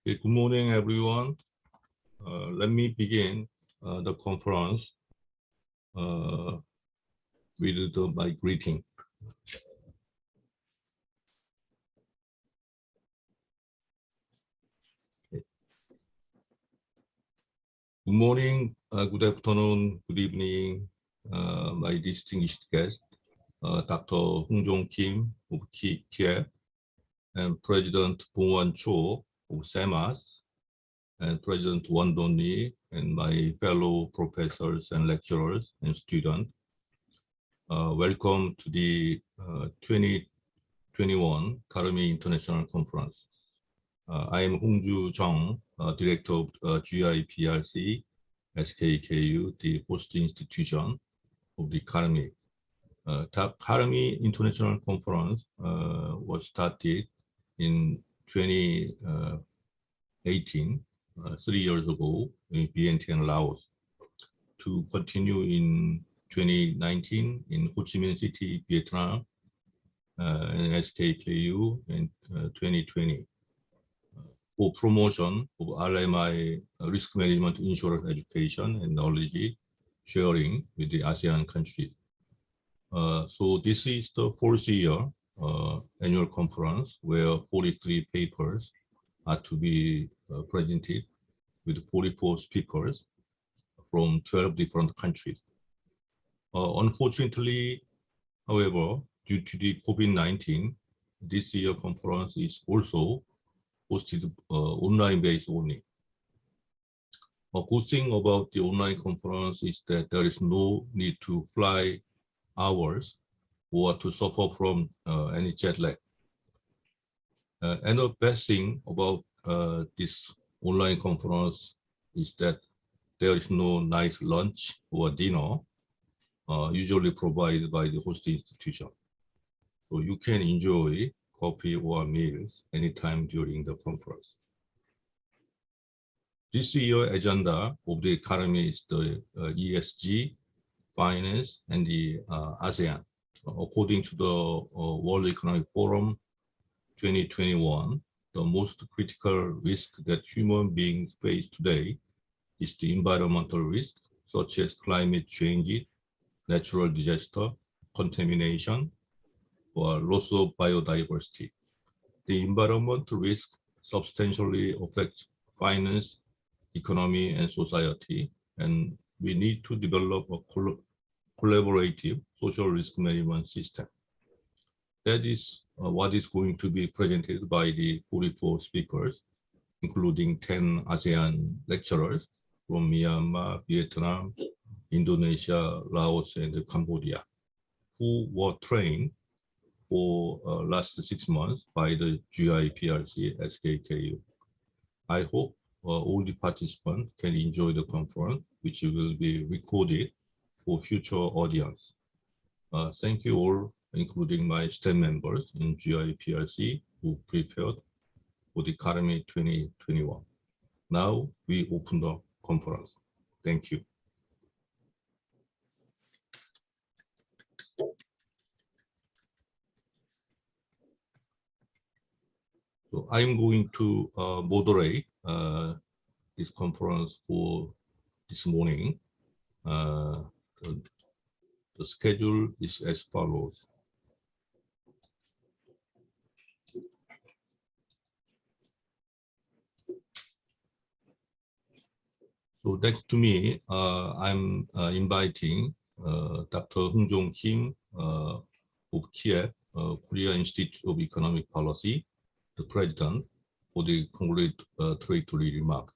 Okay, good morning, everyone. Let me begin the conference with my greeting. Okay. Good morning, good afternoon, good evening, my distinguished guest, Dr. Hong Kim of Kiev, and President Bong Cho of SEMAS, and President Won Lee, and my fellow professors and lecturers and students. Welcome to the 2021 KARMI International Conference. I am Hongju Jung, Director of GIPRC, SKKU, the host institution of the KARMI. KARMI International Conference was started in 2018, 3 years ago, in Vientiane, Laos, to continue in 2019 in Ho Chi Minh City, Vietnam, and SKKU in 2020 for promotion of RMI risk management insurance education and knowledge sharing with the ASEAN countries. So this is the 4th year annual conference where 43 papers are to be presented with 44 speakers from 12 different countries. Unfortunately, however, due to the COVID-19, this year conference is also hosted online based only. A good thing about the online conference is that there is no need to fly hours or to suffer from any jet lag. And the best thing about this online conference is that there is no nice lunch or dinner usually provided by the host institution. So you can enjoy coffee or meals anytime during the conference. This year's agenda of the KARMI is the ESG, finance, and the ASEAN. According to the World Economic Forum 2021, the most critical risk that human beings face today is the environmental risk, such as climate change, natural disaster, contamination, or loss of biodiversity. The environmental risk substantially affects finance, economy, and society, and we need to develop a collaborative social risk management system. That is what is going to be presented by the 44 speakers, including 10 ASEAN lecturers from Myanmar, Vietnam, Indonesia, Laos, and Cambodia, who were trained for last 6 months by the GIPRC SKKU. I hope all the participants can enjoy the conference, which will be recorded for future audience. Thank you all, including my staff members in GIPRC who prepared for the KARMI 2021. Now we open the conference. Thank you. So I'm going to moderate this conference for this morning. The schedule is as follows. So next to me, I'm inviting Dr. Hong Kim of Kiev, Korea Institute of Economic Policy, the president, for the congratulatory remark.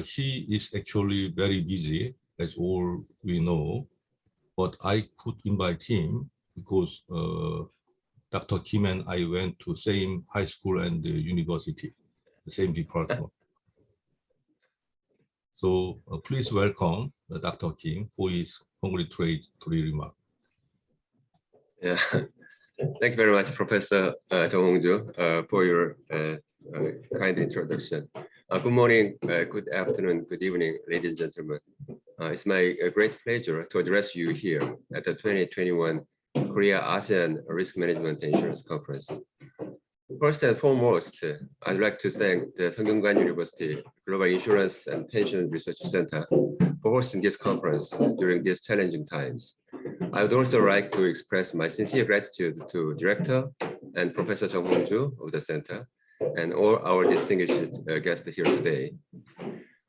He is actually very busy, as all we know, but I could invite him because Dr. Kim and I went to same high school and university, the same department. So please welcome Dr. Kim for his congratulatory remark. Yeah, thank you very much, Professor Jung Hongju, for your kind introduction. Good morning, good afternoon, good evening, ladies and gentlemen. It's my great pleasure to address you here at the 2021 Korea ASEAN Risk Management Insurance Conference. First and foremost, I'd like to thank the Sungkyunkwan University Global Insurance and Pension Research Center for hosting this conference during these challenging times. I would also like to express my sincere gratitude to Director and Professor Jung Hong-ju of the center and all our distinguished guests here today.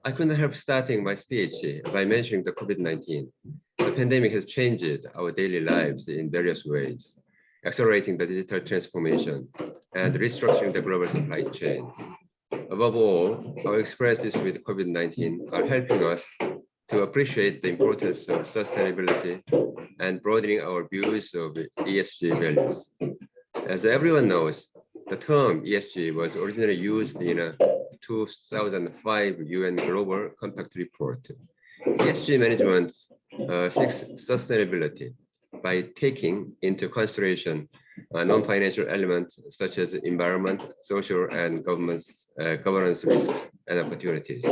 I couldn't help starting my speech by mentioning the COVID-19. The pandemic has changed our daily lives in various ways, accelerating the digital transformation and restructuring the global supply chain. Above all, our experiences with COVID-19 are helping us to appreciate the importance of sustainability and broadening our views of ESG values. As everyone knows, the term ESG was originally used in a 2005 UN Global Compact report. ESG management seeks sustainability by taking into consideration non-financial elements such as environment, social, and governance risks and opportunities.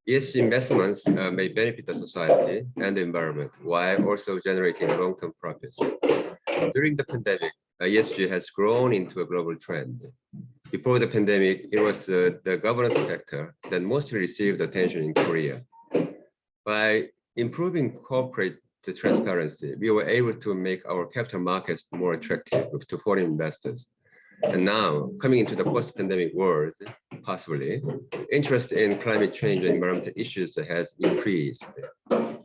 ESG investments may benefit the society and the environment while also generating long-term profits. During the pandemic, ESG has grown into a global trend. Before the pandemic, it was the governance sector that mostly received attention in Korea. By improving corporate transparency, we were able to make our capital markets more attractive to foreign investors. And now, coming into the post-pandemic world, possibly, interest in climate change and environmental issues has increased.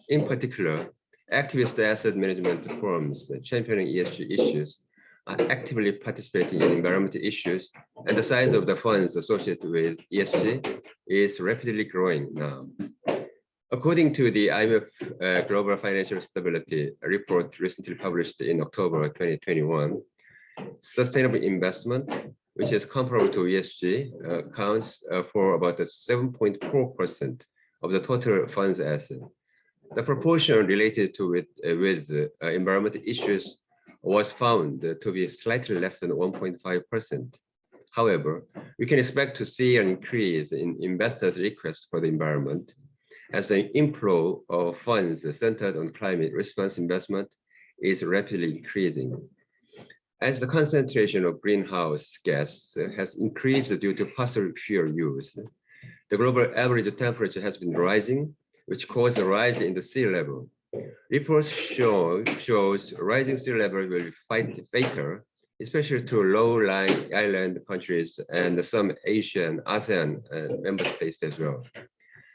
In particular, activist asset management firms championing ESG issues are actively participating in environmental issues, and the size of the funds associated with ESG is rapidly growing now. According to the IMF Global Financial Stability report recently published in October 2021, sustainable investment, which is comparable to ESG, accounts for about 7.4% of the total funds asset. The proportion related to with environmental issues was found to be slightly less than 1.5%. However, we can expect to see an increase in investors' requests for the environment as the inflow of funds centered on climate response investment is rapidly increasing. As the concentration of greenhouse gas has increased due to fossil fuel use, the global average temperature has been rising, which caused a rise in the sea level. Reports shows rising sea level will be fatal, especially to low-lying island countries and some Asian ASEAN member states as well.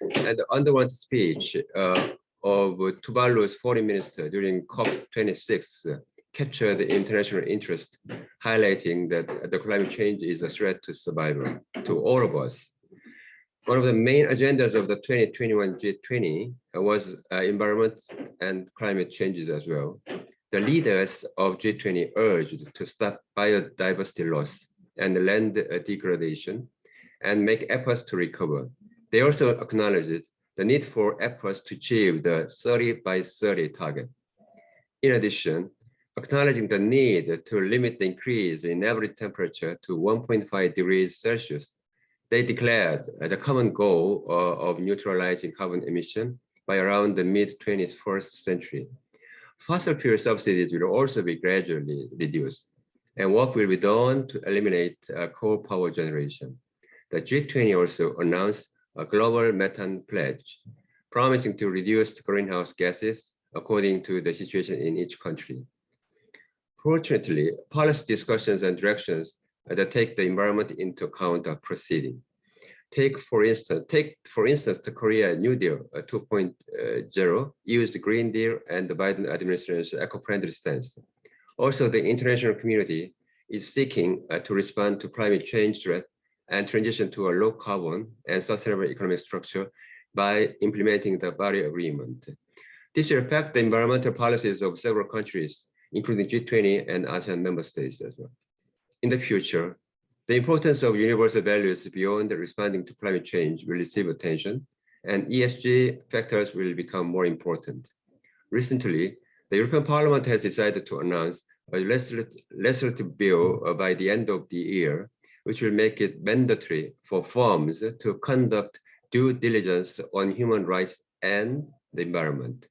And the underwent speech of Tuvalu's foreign minister during COP26 captured international interest, highlighting that the climate change is a threat to survival to all of us. One of the main agendas of the 2021 G20 was environment and climate changes as well. The leaders of G20 urged to stop biodiversity loss and land degradation and make efforts to recover. They also acknowledged the need for efforts to achieve the 30 by 30 target. In addition, acknowledging the need to limit the increase in average temperature to 1.5 degrees Celsius, they declared the common goal of neutralizing carbon emission by around the mid-21st century. Fossil fuel subsidies will also be gradually reduced, and work will be done to eliminate coal power generation. The G20 also announced a global methane pledge, promising to reduce greenhouse gases according to the situation in each country. Fortunately, policy discussions and directions that take the environment into account are proceeding. Take for instance the Korea New Deal 2.0, used Green Deal and the Biden administration's eco-friendly stance. Also, the international community is seeking to respond to climate change threat and transition to a low carbon and sustainable economic structure by implementing the Bali Agreement. This will affect the environmental policies of several countries, including G20 and ASEAN member states as well. In the future, the importance of universal values beyond responding to climate change will receive attention, and ESG factors will become more important. Recently, the European Parliament has decided to announce a legislative bill by the end of the year, which will make it mandatory for firms to conduct due diligence on human rights and the environment.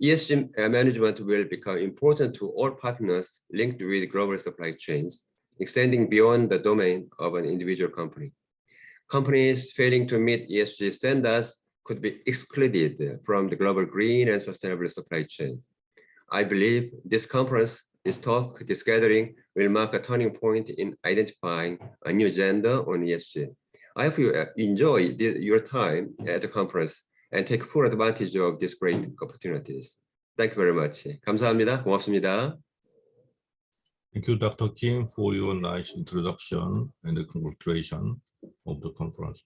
ESG management will become important to all partners linked with global supply chains, extending beyond the domain of an individual company. Companies failing to meet ESG standards could be excluded from the global green and sustainable supply chain. I believe this conference, this talk, this gathering will mark a turning point in identifying a new agenda on ESG. I hope you enjoy your time at the conference and take full advantage of these great opportunities. Thank you very much. 감사합니다. 고맙습니다. Thank you, Dr. Kim, for your nice introduction and the congratulations of the conference.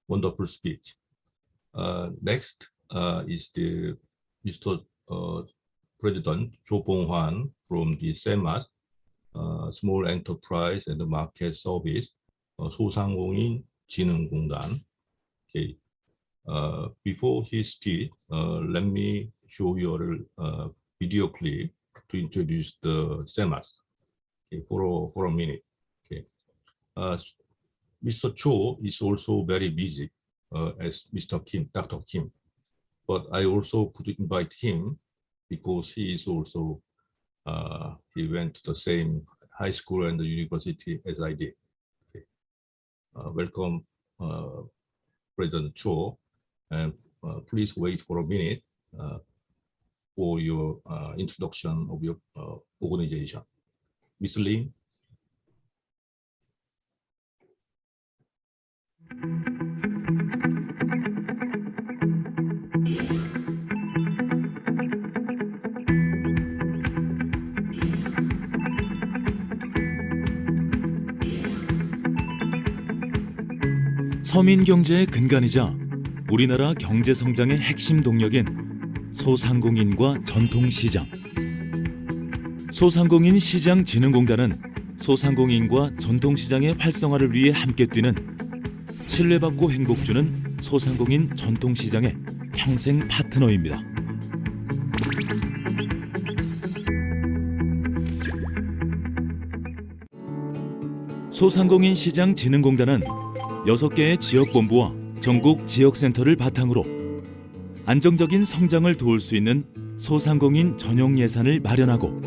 Wonderful speech. Next is the Mr. President Jo Bong-hwan from the SEMAT, Small Enterprise and Market Service, 소상공인 진흥공단. Okay. Before his speech, let me show you a video clip to introduce the SEMAT. Okay, for a minute. Okay. Mr. Cho is also very busy as Mr. Kim, Dr. Kim, but I also could invite him because he is also he went to the same high school and the university as I did. Okay. Welcome, President Cho, and please wait for a minute for your introduction of your organization. Ms. Lim. 서민 경제의 근간이자 우리나라 경제 성장의 핵심 동력인 소상공인과 전통시장. 소상공인 시장진흥공단은 소상공인과 전통시장의 활성화를 위해 함께 뛰는 신뢰받고 행복 주는 소상공인 전통시장의 평생 파트너입니다. 소상공인 시장진흥공단은 6개의 지역본부와 전국 지역센터를 바탕으로 안정적인 성장을 도울 수 있는 소상공인 전용 예산을 마련하고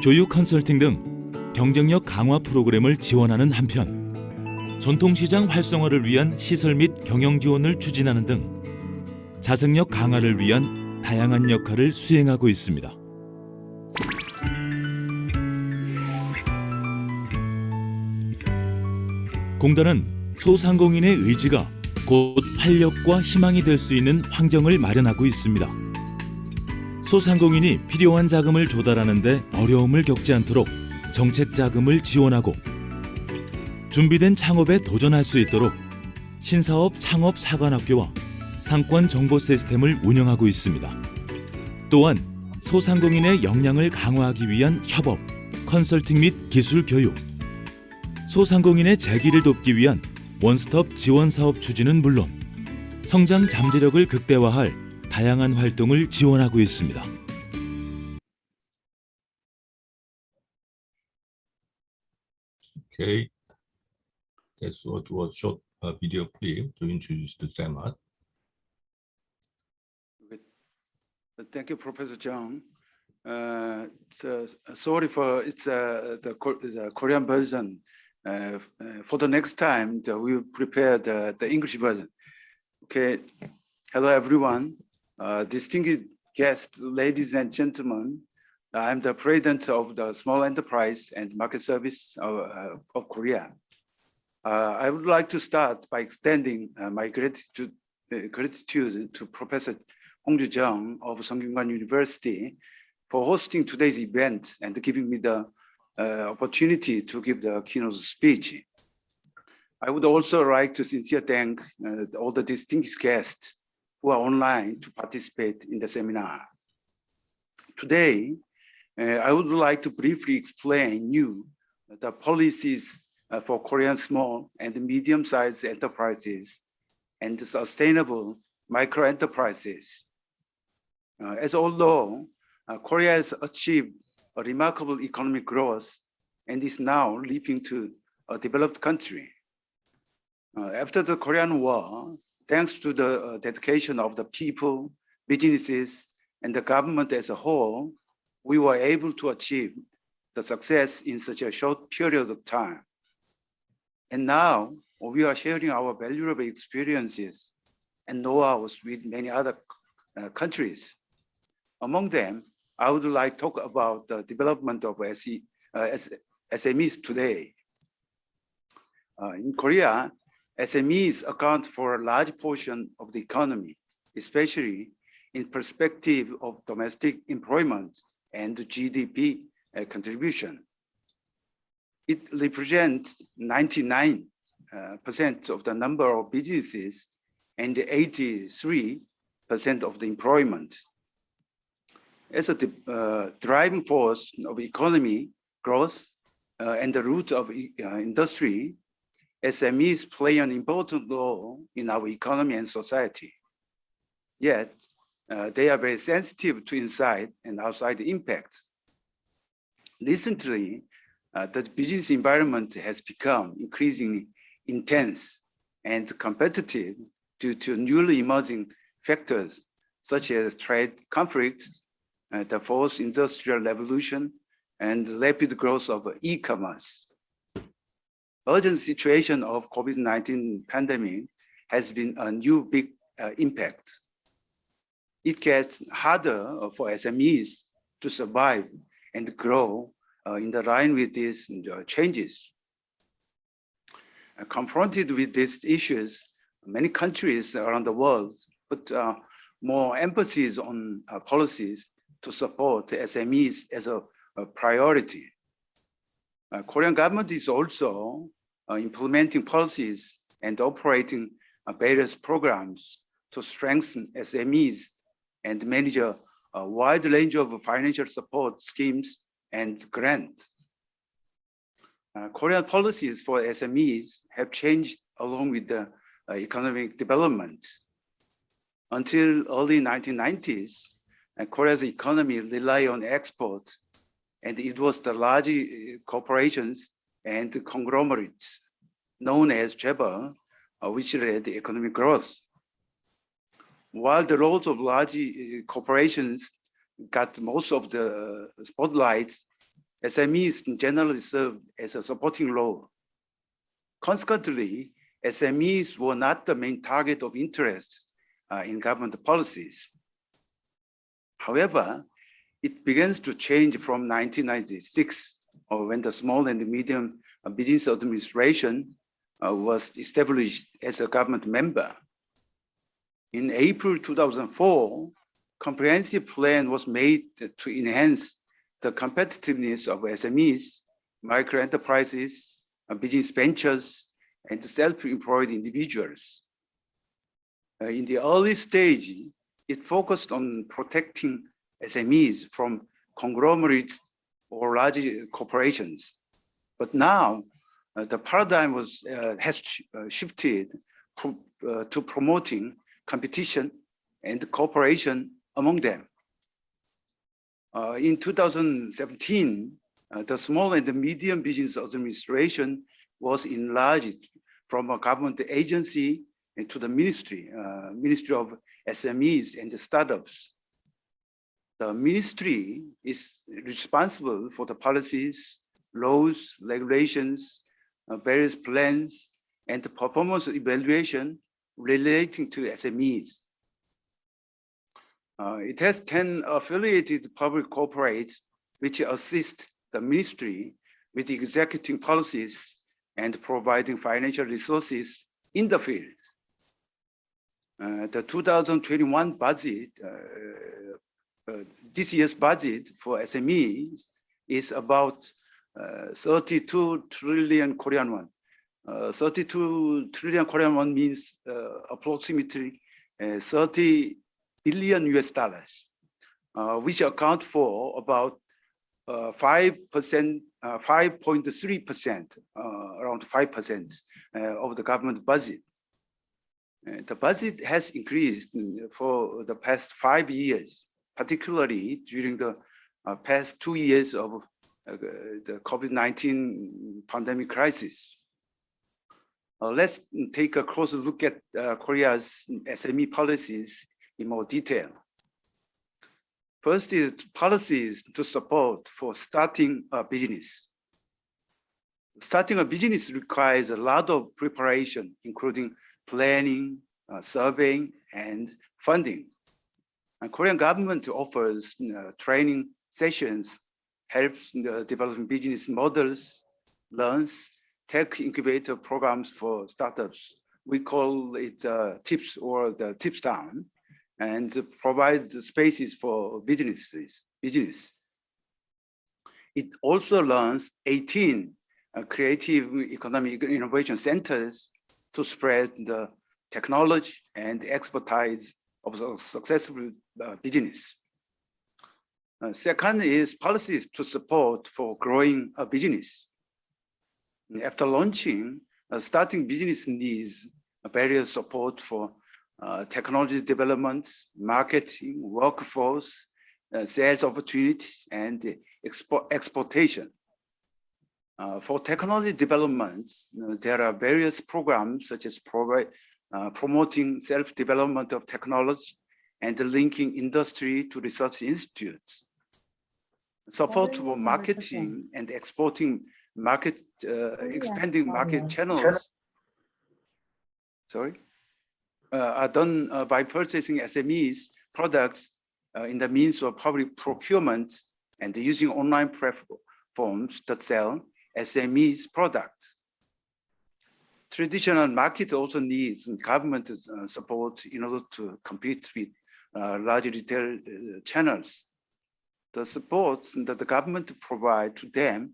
교육 컨설팅 등 경쟁력 강화 프로그램을 지원하는 한편 전통시장 활성화를 위한 시설 및 경영 지원을 추진하는 등 자생력 강화를 위한 다양한 역할을 수행하고 있습니다. 공단은 소상공인의 의지가 곧 활력과 희망이 될 수 있는 환경을 마련하고 있습니다. 소상공인이 필요한 자금을 조달하는 데 어려움을 겪지 않도록 정책 자금을 지원하고 준비된 창업에 도전할 수 있도록 신사업 창업 사관학교와 상권 정보 시스템을 운영하고 있습니다. 또한 소상공인의 역량을 강화하기 위한 협업, 컨설팅 및 기술 교육, 소상공인의 재기를 돕기 위한 원스톱 지원 사업 추진은 물론 성장 잠재력을 극대화할 다양한 활동을 지원하고 있습니다. Okay, that's what was short video clip to introduce the SEMAT. Thank you, Professor Jung. Sorry for the Korean version. For the next time, we will prepare the English version. Okay. Hello, everyone. Distinguished guests, ladies and gentlemen. I'm the president of the Small Enterprise and Market Service of Korea. I would like to start by extending my gratitude to Professor Hongju Jung of Sungkyunkwan University for hosting today's event and giving me the opportunity to give the keynote speech. I would also like to sincerely thank all the distinguished guests who are online to participate in the seminar. Today, I would like to briefly explain you the policies for Korean small and medium-sized enterprises and sustainable micro-enterprises. As although Korea has achieved a remarkable economic growth and is now leaping to a developed country. After the Korean War, thanks to the dedication of the people, businesses, and the government as a whole, we were able to achieve the success in such a short period of time. And now we are sharing our valuable experiences and know-hows with many other countries. Among them, I would like to talk about the development of SMEs today. In Korea, SMEs account for a large portion of the economy, especially in perspective of domestic employment and GDP contribution. It represents 99% of the number of businesses and 83% of the employment. As a driving force of economy growth and the root of industry, SMEs play an important role in our economy and society. Yet, they are very sensitive to inside and outside impacts. Recently, the business environment has become increasingly intense and competitive due to newly emerging factors such as trade conflicts, the fourth industrial revolution, and rapid growth of e-commerce. Urgent situation of COVID-19 pandemic has been a new big impact. It gets harder for SMEs to survive and grow in the line with these changes. Confronted with these issues, many countries around the world put more emphasis on policies to support SMEs as a priority. Korean government is also implementing policies and operating various programs to strengthen SMEs and manage a wide range of financial support schemes and grants. Korean policies for SMEs have changed along with the economic development. Until early 1990s, Korea's economy relied on exports, and it was the large corporations and conglomerates known as chaebol, which led the economic growth. While the roles of large corporations got most of the spotlights, SMEs generally served as a supporting role. Consequently, SMEs were not the main target of interest in government policies. However, it begins to change from 1996, when the Small and Medium Business Administration was established as a government member. In April 2004, comprehensive plan was made to enhance the competitiveness of SMEs, microenterprises, business ventures, and self-employed individuals. In the early stage, it focused on protecting SMEs from conglomerates or large corporations. But now, the paradigm has shifted to promoting competition and cooperation among them. In 2017, the Small and Medium Business Administration was enlarged from a government agency to the Ministry of SMEs and Startups. The ministry is responsible for the policies, laws, regulations, various plans, and the performance evaluation relating to SMEs. It has 10 affiliated public corporates which assist the ministry with executing policies and providing financial resources in the field. The 2021 budget, this year's budget for SMEs is about 32 trillion Korean won. 32 trillion Korean won means approximately 30 billion US dollars, which account for about 5%, 5.3%, around 5% of the government budget. The budget has increased for the past 5 years, particularly during the past 2 years of the COVID-19 pandemic crisis. Let's take a closer look at Korea's SME policies in more detail. First is policies to support for starting a business. Starting a business requires a lot of preparation, including planning, surveying, and funding. And Korean government offers training sessions, helps developing business models, learns tech incubator programs for startups. We call it TIPS or the TIPS Town, and provide spaces for business. It also learns 18 creative economic innovation centers to spread the technology and expertise of a successful business. Second is policies to support for growing a business. After launching, starting business needs various support for technology development, marketing, workforce, sales opportunity, and exportation. For technology development, there are various programs such as promoting self-development of technology and linking industry to research institutes. Support for marketing and expanding market channels. Are done by purchasing SMEs products in the means of public procurement and using online platforms that sell SMEs products. Traditional market also needs government support in order to compete with large retail channels. The support that the government provide to them,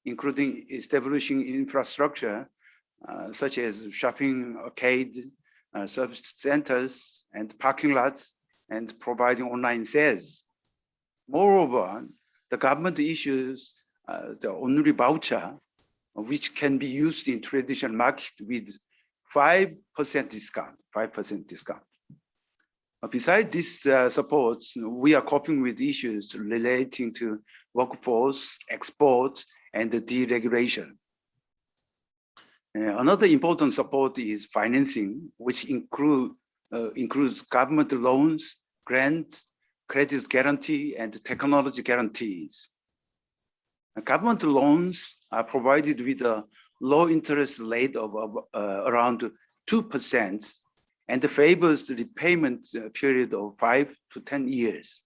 including establishing infrastructure such as shopping arcade, service centers, and parking lots, and providing online sales. Moreover, the government issues the only voucher, which can be used in traditional market with 5% discount. Besides this support, we are coping with issues relating to workforce, export, and deregulation. Another important support is financing, which includes government loans, grants, credit guarantee, and technology guarantees. Government loans are provided with a low interest rate of around 2% and favors the repayment period of 5 to 10 years.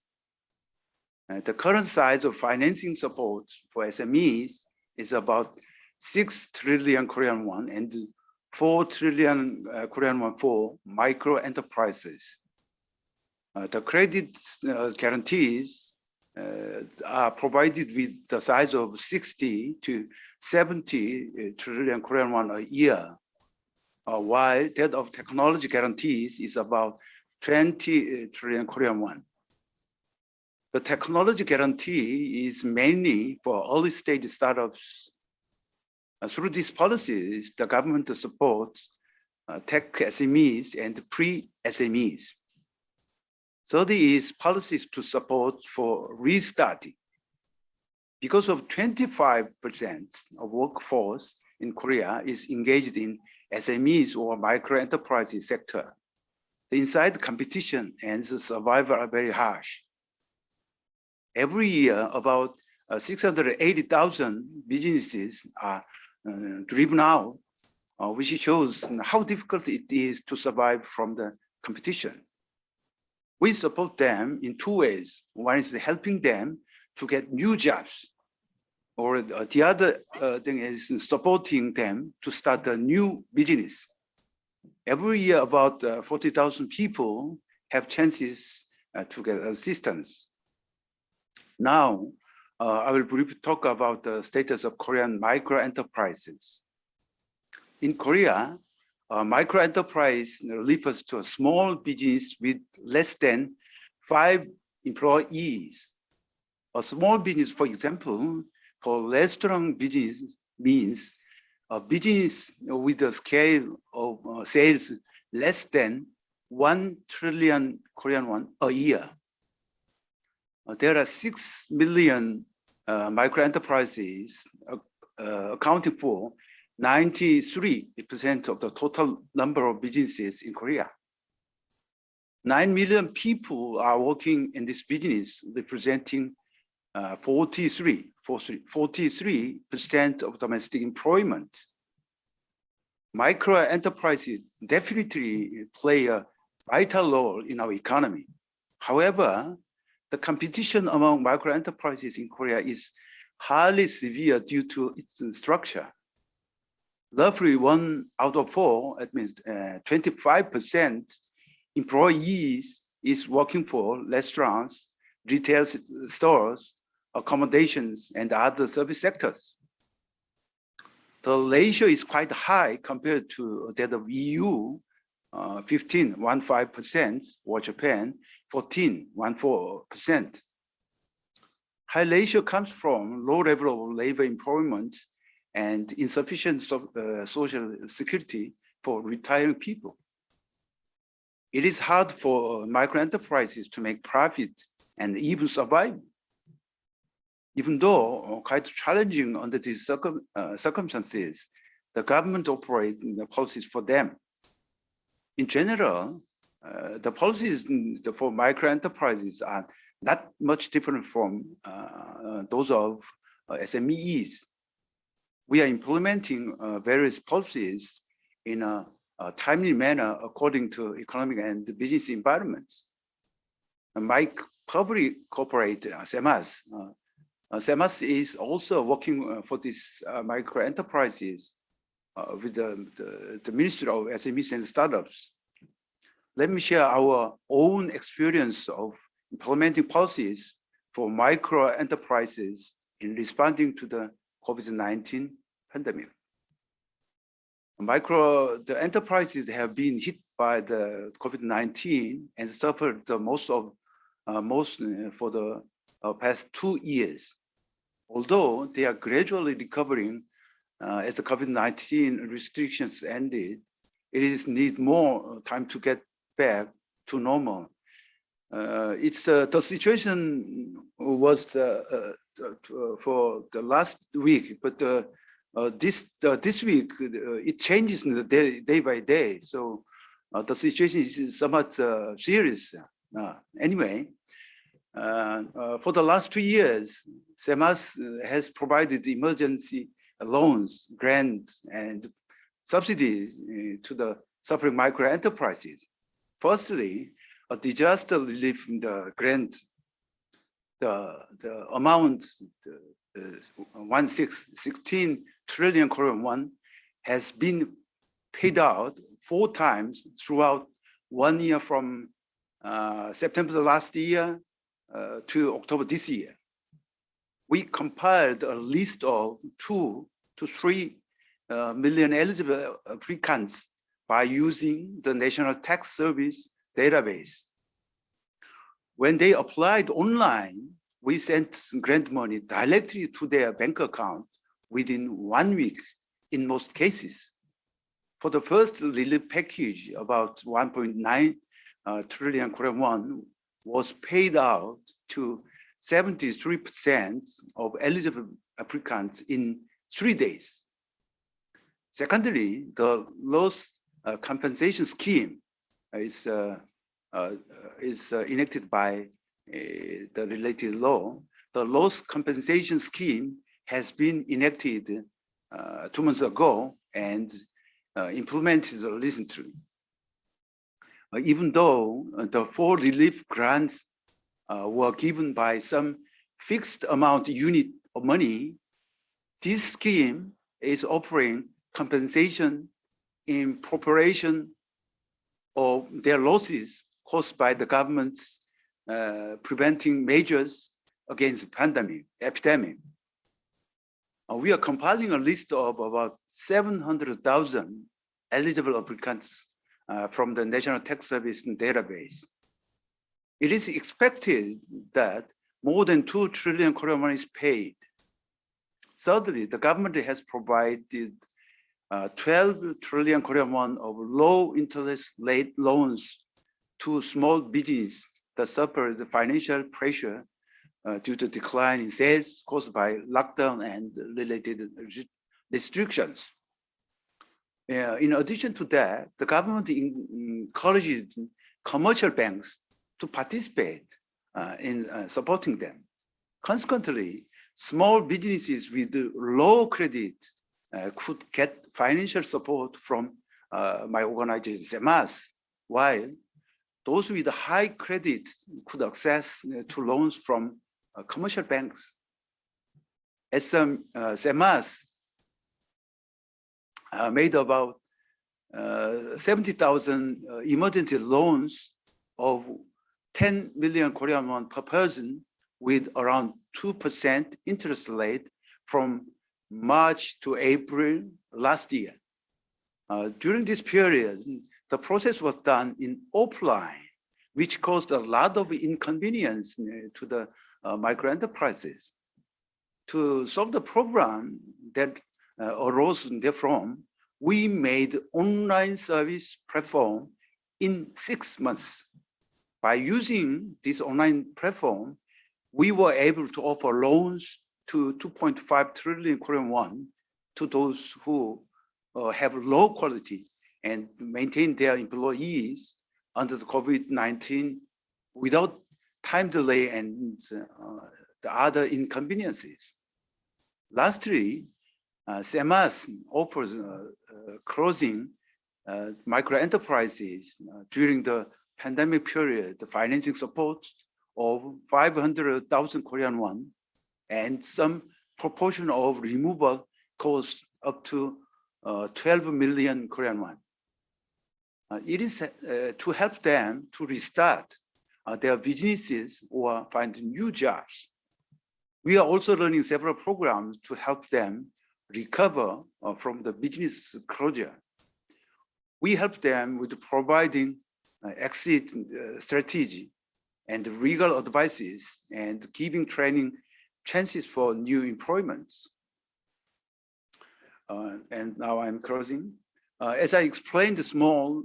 The current size of financing support for SMEs is about 6 trillion Korean won and 4 trillion Korean won for micro enterprises. The credit guarantees are provided with the size of 60 to 70 trillion Korean won a year, while that of technology guarantees is about 20 trillion Korean won. The technology guarantee is mainly for early stage startups. Through these policies, the government supports tech SMEs and pre-SMEs. Third is policies to support for restarting. Because of 25% of workforce in Korea is engaged in SMEs or micro enterprises sector, the inside competition and the survival are very harsh. Every year, about 680,000 businesses are driven out, which shows how difficult it is to survive from the competition. We support them in two ways. One is helping them to get new jobs, or the other thing is supporting them to start a new business. Every year, about 40,000 people have chances to get assistance. Now, I will briefly talk about the status of Korean micro enterprises. In Korea, micro enterprise refers to a small business with less than 5 employees. A small business, for example, for restaurant business means a business with a scale of sales less than 1 trillion Korean won a year. There are 6 million micro enterprises accounting for 93% of the total number of businesses in Korea. 9 million people are working in this business, representing 43% of domestic employment. Micro enterprises definitely play a vital role in our economy. However, the competition among micro enterprises in Korea is highly severe due to its structure. Roughly 1 out of 4, that means 25% employees is working for restaurants, retail stores, accommodations, and other service sectors. The ratio is quite high compared to that of EU, 15%, or Japan, 14%. High ratio comes from low level of labor employment and insufficient social security for retiring people. It is hard for micro enterprises to make profit and even survive. Even though quite challenging under these circumstances, the government operates the policies for them. In general, the policies for micro enterprises are not much different from those of SMEs. We are implementing various policies in a timely manner according to economic and business environments. My public corporate, SEMAS, SEMAS is also working for these micro enterprises with the Ministry of SMEs and Startups. Let me share our own experience of implementing policies for micro enterprises in responding to the COVID-19 pandemic. The enterprises have been hit by the COVID-19 and suffered the most for the past 2 years. Although they are gradually recovering as the COVID-19 restrictions ended, it is need more time to get back to normal. The situation was for the last week, but this week it changes day by day. So the situation is somewhat serious. Anyway, for the last 2 years, SEMAS has provided emergency loans, grants, and subsidies to the suffering micro enterprises. Firstly, a disaster relief grant, the amount 16 trillion Korean won has been paid out 4 times throughout 1 year from September last year to October this year. We compiled a list of 2 to 3 million eligible applicants by using the National Tax Service database. When they applied online, we sent grant money directly to their bank account within 1 week in most cases. For the first relief package, about 1.9 trillion Korean won was paid out to 73% of eligible applicants in 3 days. Secondly, the loss compensation scheme is enacted by the related law. The loss compensation scheme has been enacted 2 months ago and implemented recently. Even though the 4 relief grants were given by some fixed amount unit of money, this scheme is offering compensation in preparation of their losses caused by the government's preventing measures against the epidemic. We are compiling a list of about 700,000 eligible applicants from the National Tax Service database. It is expected that more than 2 trillion Korean won is paid. Thirdly, the government has provided 12 trillion Korean won of low interest rate loans to small business that suffer the financial pressure due to decline in sales caused by lockdown and related restrictions. In addition to that, the government encourages commercial banks to participate in supporting them. Consequently, small businesses with low credit could get financial support from my organization, SEMAS, while those with high credit could access to loans from commercial banks. As SEMAS made about 70,000 emergency loans of 10 million Korean won per person with around 2% interest rate from March to April last year. During this period, the process was done in offline, which caused a lot of inconvenience to the micro enterprises. To solve the problem that arose therefrom, we made online service platform in 6 months. By using this online platform, we were able to offer loans to 2.5 trillion Korean won to those who have low quality and maintain their employees under the COVID-19 without time delay and the other inconveniences. Lastly, SEMAS offers closing micro enterprises during the pandemic period, the financing support of 500,000 Korean won and some proportion of removal costs up to 12 million Korean won. It is to help them to restart their businesses or find new jobs. We are also running several programs to help them recover from the business closure. We help them with providing exit strategy and legal advices and giving training chances for new employments. And now I'm closing. As I explained, the small,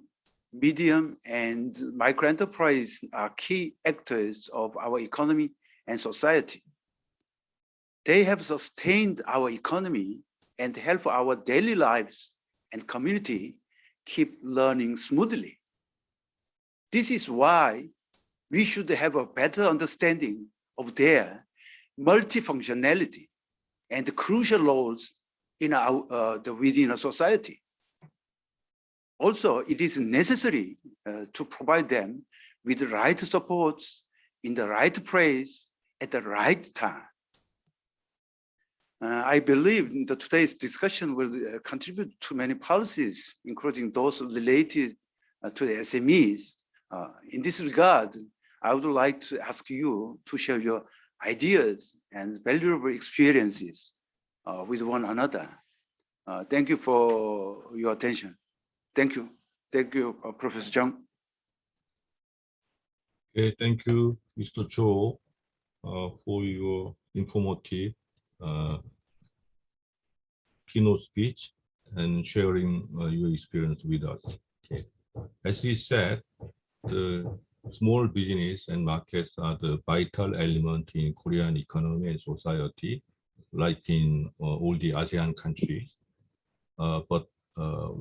medium, and micro enterprise are key actors of our economy and society. They have sustained our economy and help our daily lives and community keep learning smoothly. This is why we should have a better understanding of their multifunctionality and crucial roles in within a society. Also, it is necessary to provide them with the right supports in the right place at the right time. I believe that today's discussion will contribute to many policies, including those related to the SMEs. In this regard, I would like to ask you to share your ideas and valuable experiences with one another. Thank you for your attention. Thank you. Thank you, Professor Chung. Okay, thank you, Mr. Cho, for your informative keynote speech and sharing your experience with us. Okay. As he said, the small business and markets are the vital element in Korean economy and society, like in all the ASEAN countries, but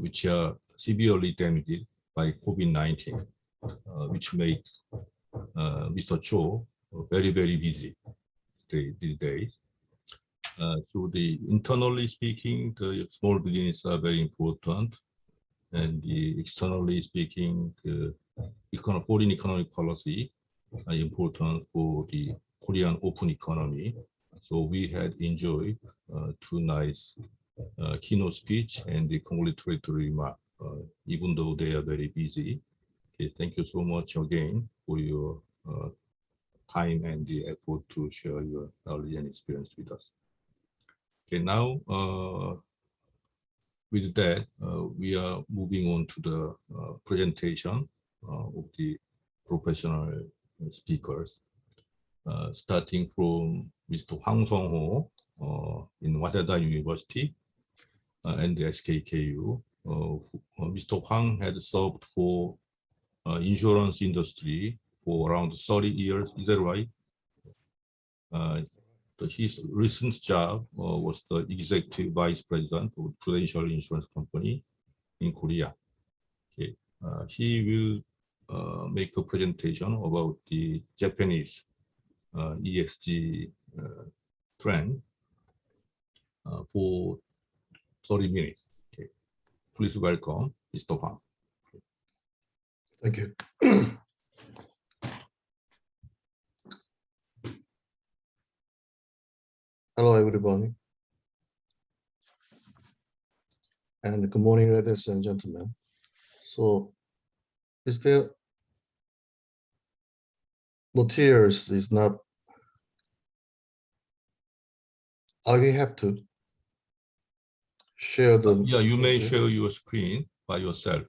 which are severely damaged by COVID-19, which makes Mr. Cho very, very busy these days. So internally speaking, the small businesses are very important, and externally speaking, the foreign economic policy are important for the Korean open economy. So we had enjoyed 2 nice keynote speech and the congratulatory remark, even though they are very busy. Okay, thank you so much again for your time and the effort to share your knowledge and experience with us. Okay, now with that, we are moving on to the presentation of the professional speakers, starting from Mr. Hwang Sung-ho in Waseda University and the SKKU. Mr. Hwang had served for insurance industry for around 30 years. Is that right? His recent job was the executive vice president of Prudential Insurance Company in Korea. Okay. He will make a presentation about the Japanese ESG trend for 30 minutes. Okay. Please welcome Mr. Huang. Thank you. Hello, everybody. And good morning, ladies and gentlemen. So, is there materials is not, I will have to share the. Yeah, you may share your screen by yourself,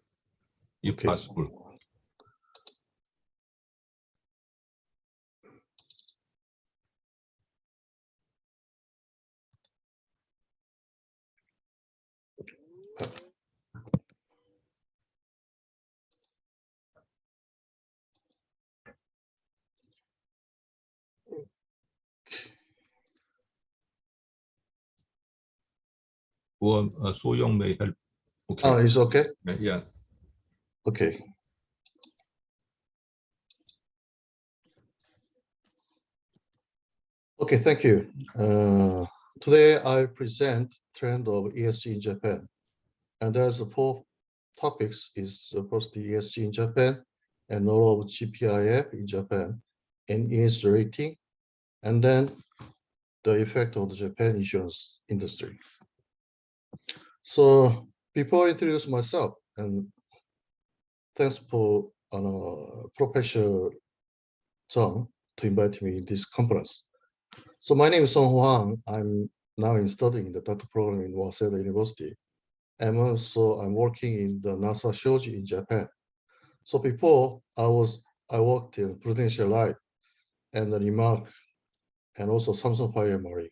if Okay. possible. Or So Young may help. Okay. Oh, it's okay? Yeah. Okay. Okay, thank you. Today I present trend of ESG in Japan. And there's four topics is first the ESG in Japan and all of GPIF in Japan and ESG rating, and then the effect of the Japan insurance industry. So before I introduce myself, and thanks for Professor Zhang to invite me in this conference. So my name is Song Huang. I'm now studying the doctor program in Waseda University. And also I'm working in the NASA Shoji in Japan. So before I worked in Prudential Life and the Remark and also Samsung Fire Marine.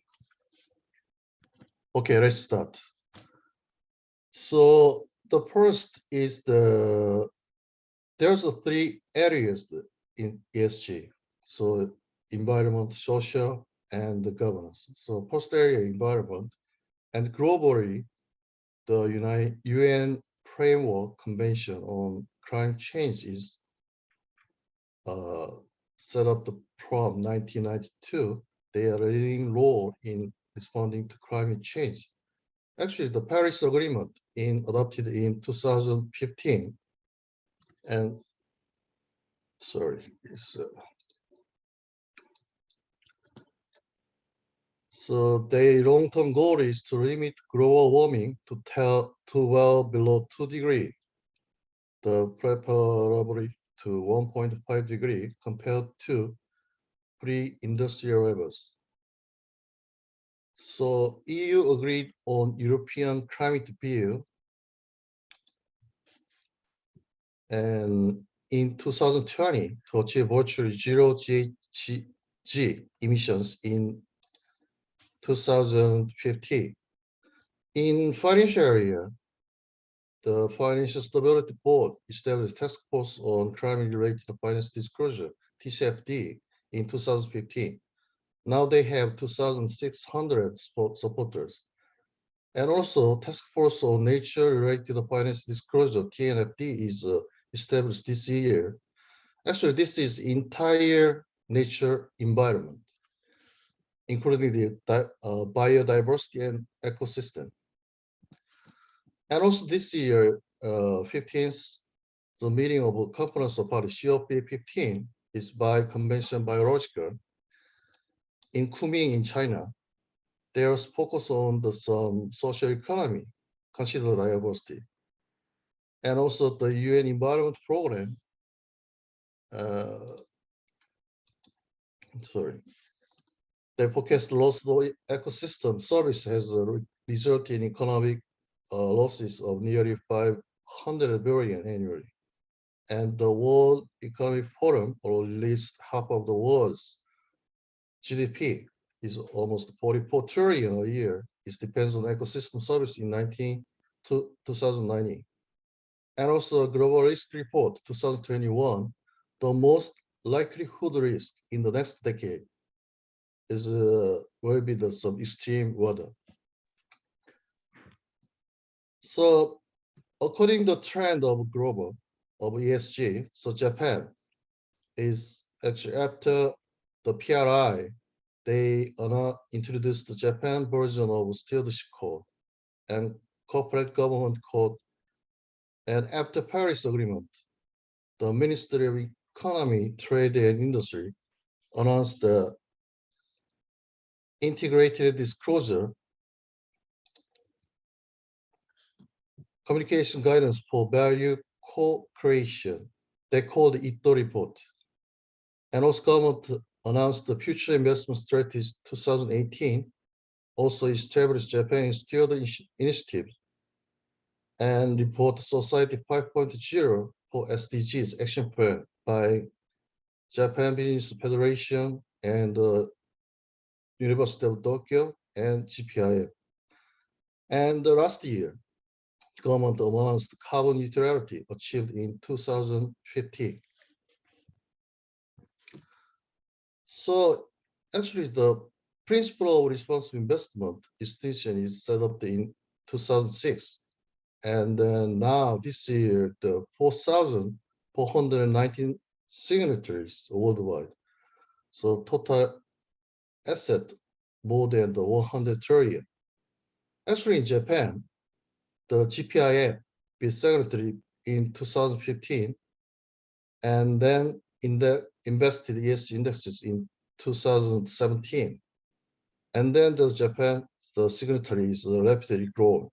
Okay, let's start. So the first is there's three areas in ESG. So environment, social, and the governance. So first area, environment, and globally, the UN Framework Convention on Climate Change is set up from 1992. They are a leading role in responding to climate change. Actually, the Paris Agreement adopted in 2015, and sorry, so their long-term goal is to limit global warming to well below 2 degrees, preferably to 1.5 degrees compared to pre-industrial levels. So EU agreed on European climate view, and in 2020 to achieve virtually zero GHG emissions in 2050. In financial area, the Financial Stability Board established a task force on climate-related finance disclosure, TCFD, in 2015. Now they have 2,600 supporters. And also, task force on nature-related finance disclosure, TNFD, is established this year. Actually, this is entire nature environment, including the biodiversity and ecosystem. And also this year, 15th, the meeting of conference of party COP15 is by Convention Biological in Kunming in China. There's focus on some social economy, consider diversity. And also the UN Environment Program, the forecast loss of ecosystem service has resulted in economic losses of nearly 500 billion annually. And the World Economic Forum released half of the world's GDP is almost 44 trillion a year. It depends on ecosystem service in 2090. And also a global risk report 2021, the most likelihood risk in the next decade is will be some extreme weather. So according to the trend of global, of ESG. So Japan is actually after the PRI, they introduced the Japan version of Stewardship Code and Corporate Government Code. And after Paris Agreement, the Ministry of Economy, Trade and Industry announced the integrated disclosure communication guidance for value co-creation. They called the ITO report. And also government announced the Future Investment Strategy 2018, also established Japan Steward Initiative and report Society 5.0 for SDGs action plan by Japan Business Federation and University of Tokyo and GPIF. And last year, government announced carbon neutrality achieved in 2050. So actually the principle of responsible investment institution is set up in 2006. And then now this year, the 4,419 signatories worldwide. So total asset more than the 100 trillion. Actually in Japan, the GPIF is signatory in 2015, and then invested ESG indexes in 2017. And then the Japan, the signatories rapidly grow.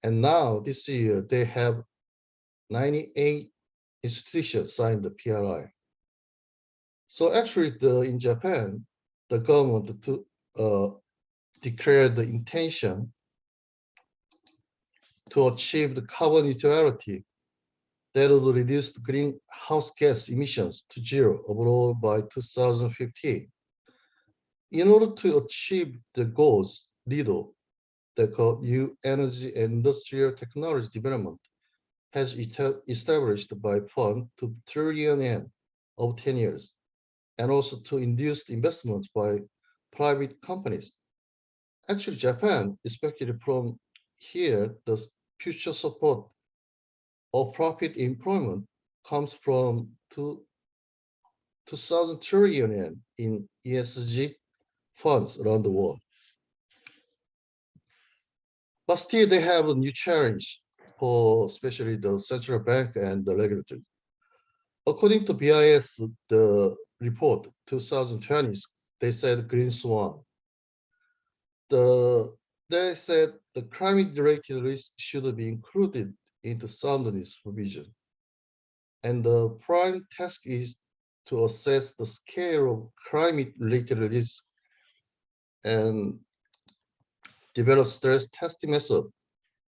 And now this year they have 98 institutions signed the PRI. So actually in Japan, the government declared the intention to achieve the carbon neutrality that will reduce the greenhouse gas emissions to zero overall by 2050. In order to achieve the goals, LIDO, the New Energy and Industrial Technology Development, has established by fund to trillion yen over 10 years, and also to induce investments by private companies. Actually, Japan, especially from here, the future support of profit employment comes from 2,000 trillion yen in ESG funds around the world. But still, they have a new challenge for especially the central bank and the regulator. According to BIS, the report 2020, they said green swan. They said the climate-related risk should be included into soundness provision. And the prime task is to assess the scale of climate-related risk and develop stress testing method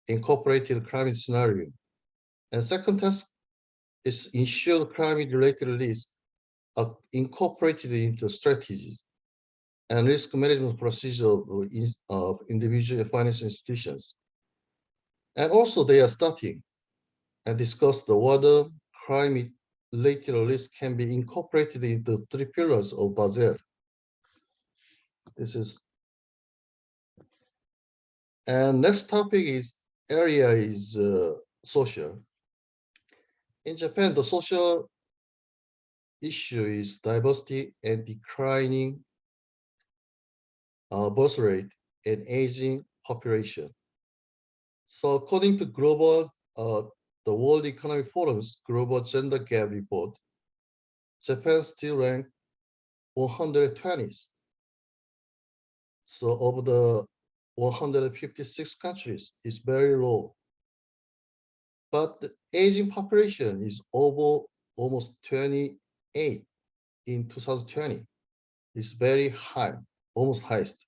incorporated climate scenario. And second task is ensure climate-related risks are incorporated into strategies and risk management procedure of individual financial institutions. And also they are starting and discuss the whether climate-related risk can be incorporated into 3 pillars of Basel. This is, and next topic is area is social. In Japan, the social issue is diversity and declining birth rate and aging population. So according to the World Economic Forum's Global Gender Gap Report, Japan still ranked 120th. So of the 156 countries, is very low. But the aging population is over almost 28 in 2020. It's very high, almost highest.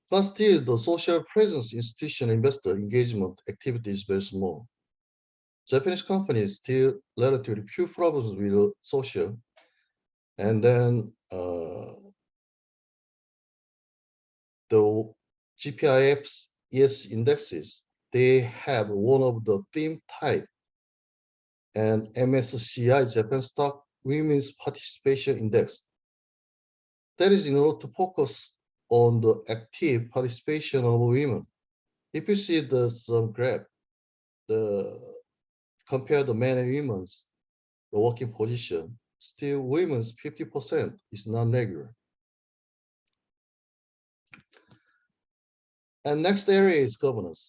But still, the social presence, institutional investor engagement activity is very small. Japanese companies still relatively few problems with social. And then the GPIF's ESG indexes, they have one of the theme type, and MSCI Japan Stock Women's Participation Index. That is in order to focus on the active participation of women. If you see the graph, the compare the men and women's the working position, still women's 50% is non-regular. And next area is governance.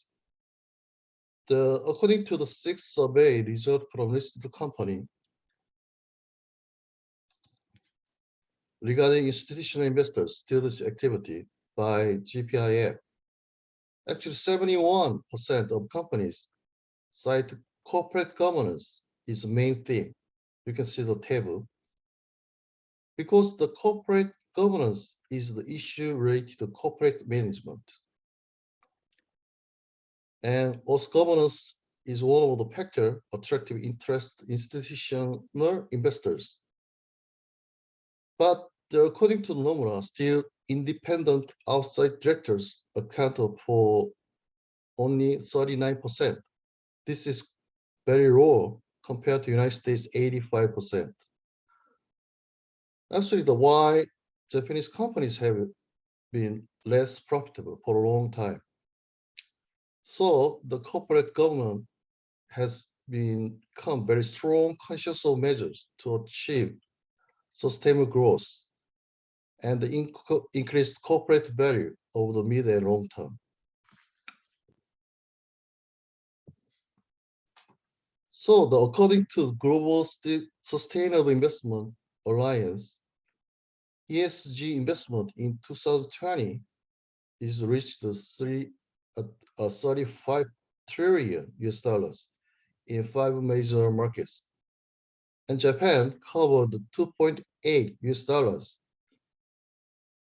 According to the sixth survey result from listed company regarding institutional investors stewardship activity by GPIF, actually 71% of companies cite corporate governance is the main theme. You can see the table. Because the corporate governance is the issue related to corporate management. And also governance is one of the factors attracting interest institutional investors. But according to the Nomura, still independent outside directors account for only 39%. This is very low compared to United States 85%. Actually, the why Japanese companies have been less profitable for a long time. So the corporate governance has become very strong conscious of measures to achieve sustainable growth and the increased corporate value over the mid and long term. So according to Global Sustainable Investment Alliance, ESG investment in 2020 is reached the 35 trillion US dollars in 5 major markets. And Japan covered 2.8 US dollars.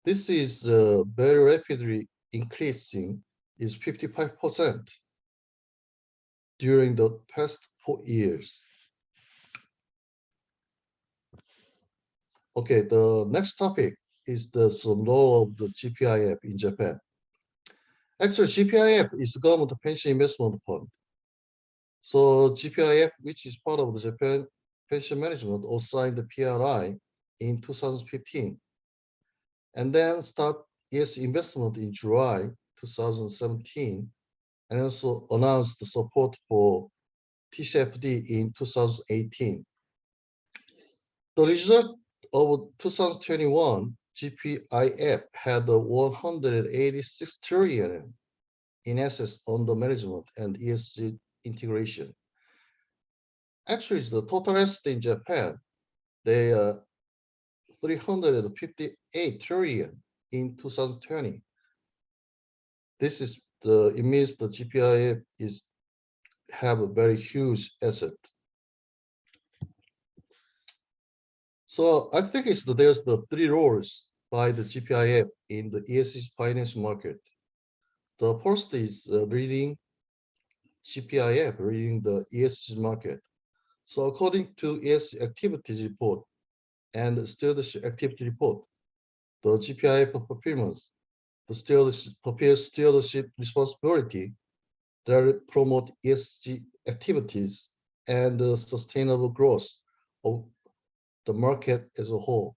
This is very rapidly increasing, is 55% during the past 4 years. Okay, the next topic is the role of the GPIF in Japan. Actually, GPIF is the government pension investment fund. So GPIF, which is part of the Japan Pension Management, assigned the PRI in 2015, and then start ESG investment in July 2017, and also announced the support for TCFD in 2018. The result of 2021, GPIF had 186 trillion in assets under management and ESG integration. Actually, the total assets in Japan, they are 358 trillion in 2020. This is it means the GPIF have a very huge asset. So I think there's the 3 roles by the GPIF in the ESG finance market. The first is leading GPIF, leading the ESG market. So according to ESG activities report and the stewardship activity report, the GPIF performance, the stewardship responsibility that promote ESG activities and the sustainable growth of the market as a whole.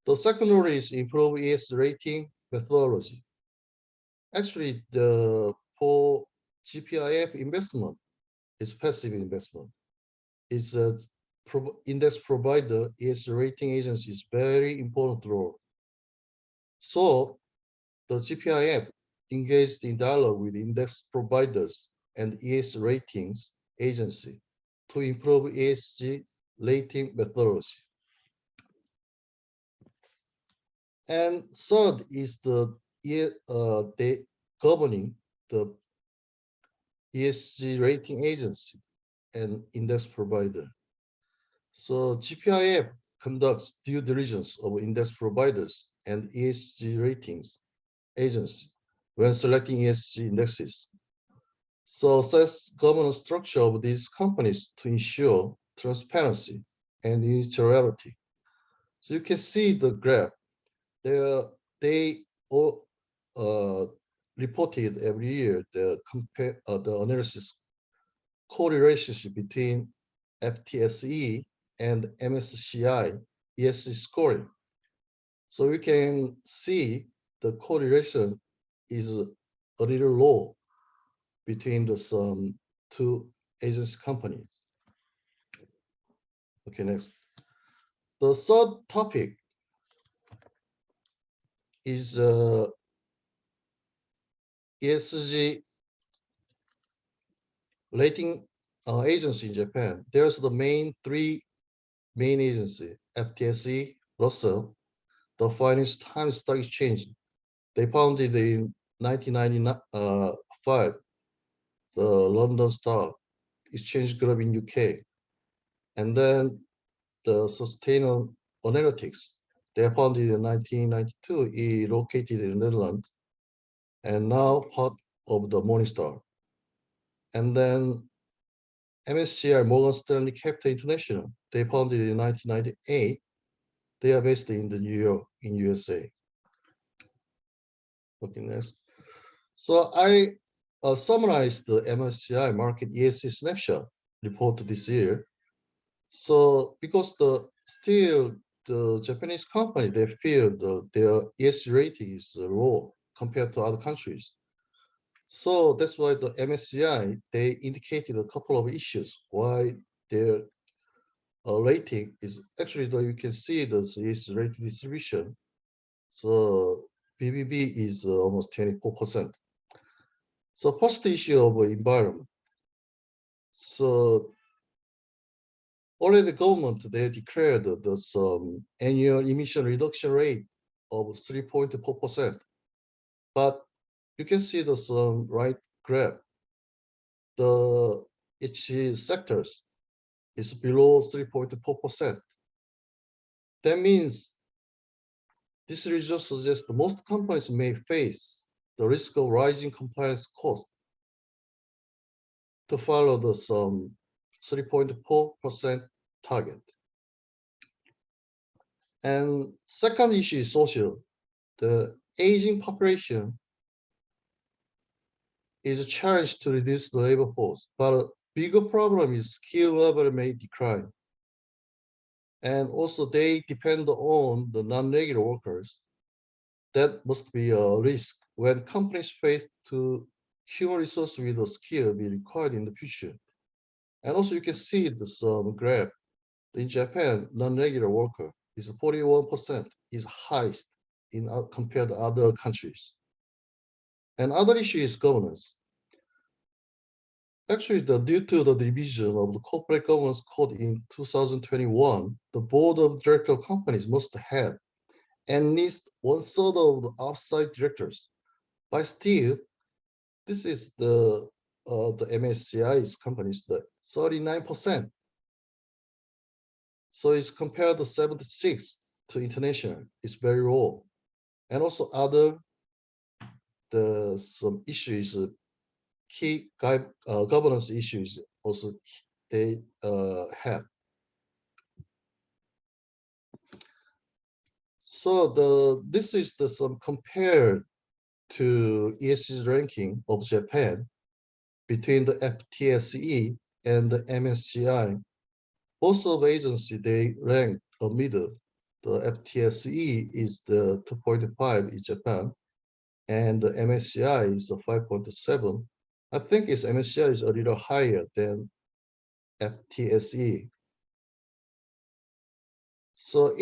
The second role is improve ESG rating methodology. Actually, for GPIF investment is passive investment. It's a index provider, ESG rating agency is very important role. So the GPIF engaged in dialogue with index providers and ESG ratings agency to improve ESG rating methodology. And third is they governing the ESG rating agency and index provider. So GPIF conducts due diligence of index providers and ESG ratings agency when selecting ESG indexes. So assess governance structure of these companies to ensure transparency and neutrality. So you can see the graph. They all reported every year the analysis correlationship between FTSE and MSCI ESG scoring. So we can see the correlation is a little low between the two agency companies. Okay, next. The third topic is ESG rating agency in Japan. There's the three main agency: FTSE, Russell, the Financial Times Stock Exchange. They founded in 1995, the London Stock Exchange Group in UK, and then the Sustainable Analytics. They are founded in 1992, located in the Netherlands, and now part of the Morningstar. And then MSCI, Morgan Stanley Capital International, they founded in 1998. They are based in New York, in USA. Okay, next. So I summarized the MSCI market ESG snapshot report this year. So because still the Japanese company, they feel their ESG rating is low compared to other countries. So that's why the MSCI, they indicated a couple of issues why their rating is actually, though you can see the ESG rating distribution. So BBB is almost 24%. So first issue of environment. So already the government, they declared this annual emission reduction rate of 3.4%. But you can see this right graph. Each sectors is below 3.4%. That means this result suggests that most companies may face the risk of rising compliance costs to follow the 3.4% target. And second issue is social. The aging population is a challenge to reduce the labor force, but a bigger problem is skill level may decline. And also they depend on the non-regular workers. That must be a risk when companies face to human resource with a skill be required in the future. And also you can see this graph. In Japan, non-regular worker is 41%, is highest in compared to other countries. And other issue is governance. Actually, due to the revision of the corporate governance code in 2021, the board of director companies must have at least 1/3 of the outside directors. But still, this is the MSCI's companies, the 39%. So it's compared to 76 to international. It's very low. And also some issues, key governance issues also they have. So this is some compared to ESG ranking of Japan between the FTSE and the MSCI. Both of agencies, they rank a middle. The FTSE is the 2.5 in Japan, and the MSCI is a 5.7. I think MSCI is a little higher than FTSE. So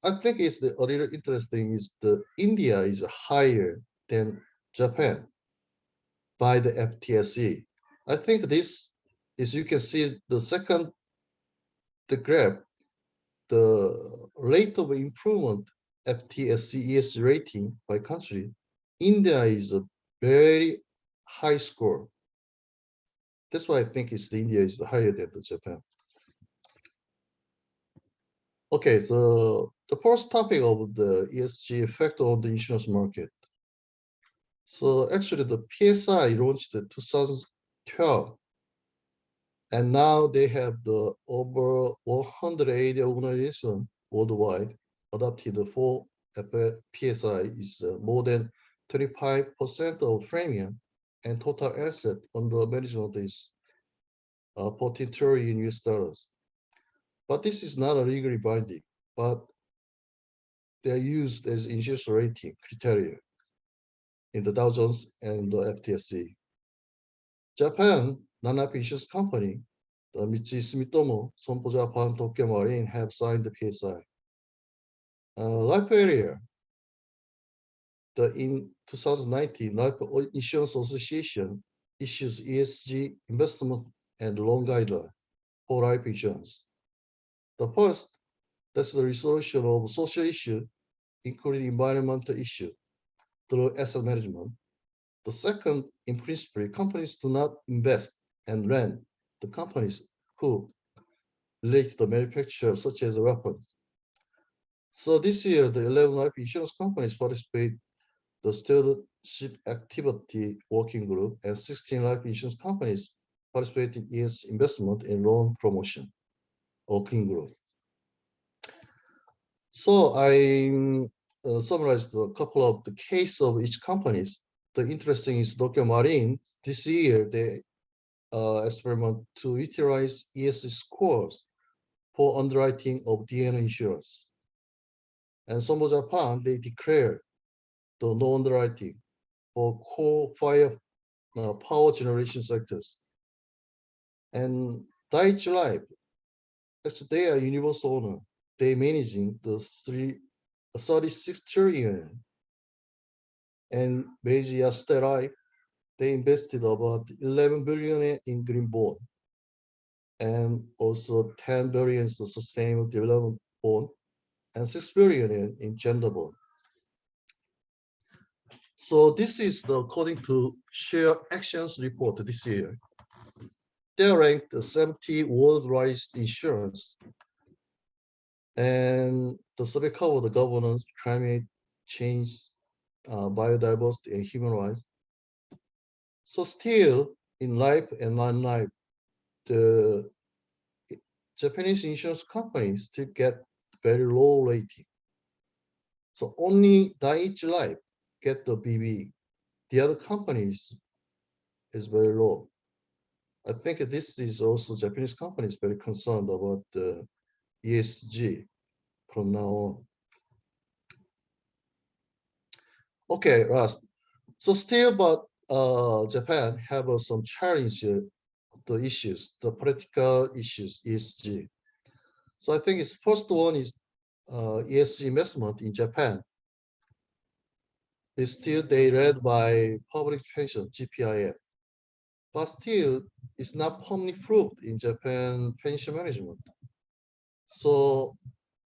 I think it's a little interesting is India is higher than Japan by the FTSE. I think this is, you can see the graph, the rate of improvement FTSE ESG rating by country. India is a very high score. That's why I think India is higher than Japan. Okay, so the first topic of the ESG effect on the insurance market. So actually the PSI launched in 2012. And now they have the over 180 organizations worldwide adopted for PSI is more than 25% of premium, and total asset under management is 14 trillion US dollars. But this is not a legally binding, but they are used as insurance rating criteria in the Dow Jones and the FTSE. Japan non-life insurance company, the Mitsui Sumitomo, Sompo Japan, Tokyo Marine have signed the PSI. Life area. In 2019, Life Insurance Association issues ESG investment and loan guideline for life insurance. The first, that's the resolution of social issue, including environmental issue through asset management. The second, in principle, companies do not invest and rent the companies who relate to the manufacture, such as weapons. So this year, the 11 life insurance companies participate the stewardship activity working group, and 16 life insurance companies participate in ES investment and loan promotion working group. So I summarized a couple of the case of each companies. The interesting is Tokyo Marine. This year, they experiment to utilize ESG scores for underwriting of D&O insurance. And Sompo Japan, they declared the no underwriting for coal-fired power generation sectors. And Dai-ichi Life, actually they are universal owner. They managing the 36 trillion. And Meiji Yasuda Life, they invested about 11 billion in green bond, and also 10 billion in sustainable development bond, and 6 billion in gender bond. So this is according to Share Actions report this year. They ranked 70 worldwide insurance, and the survey covered the governance, climate change, biodiversity, and human rights. So still in life and non-life, the Japanese insurance companies still get very low rating. So only Dai-ichi Life get the BB. The other companies is very low. I think this is also Japanese companies very concerned about the ESG from now on. Okay, last. So still, but Japan have some challenge the issues, the political issues, ESG. So I think its first one is ESG investment in Japan. It's still they led by public pension, GPIF. But still, it's not firmly proved in Japan pension management. So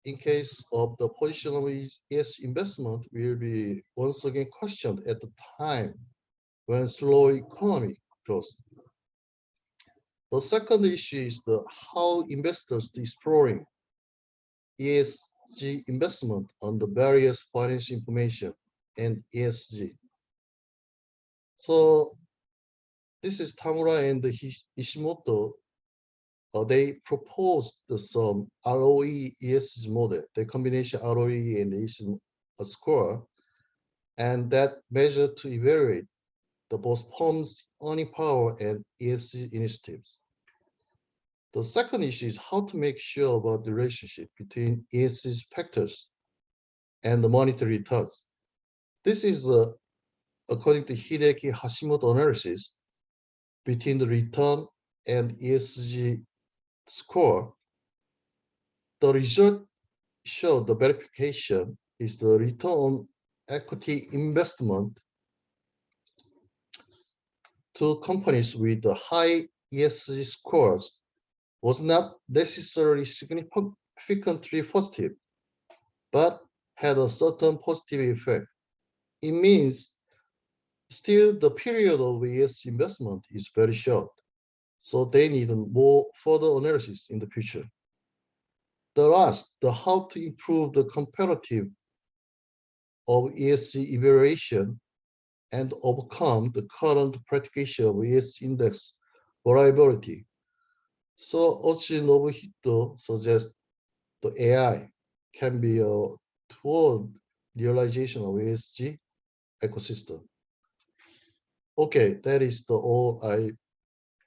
in case of the position of ESG investment will be once again questioned at the time when slow economy grows. The second issue is how investors exploring ESG investment on the various financial information and ESG. So this is Tamura and Ishimoto. They proposed some ROE ESG model, the combination ROE and ESG score, and that measure to evaluate the both firms' earning power and ESG initiatives. The second issue is how to make sure about the relationship between ESG factors and the monetary returns. This is according to Hideki Hashimoto analysis between the return and ESG score. The result showed the verification is the return on equity investment to companies with the high ESG scores was not necessarily significantly positive, but had a certain positive effect. It means still the period of ESG investment is very short, so they need more further analysis in the future. The last, the how to improve the comparative of ESG evaluation and overcome the current practice of ESG index variability. So Ochi Nobuhito suggests the AI can be toward realization of ESG ecosystem. Okay, that is all I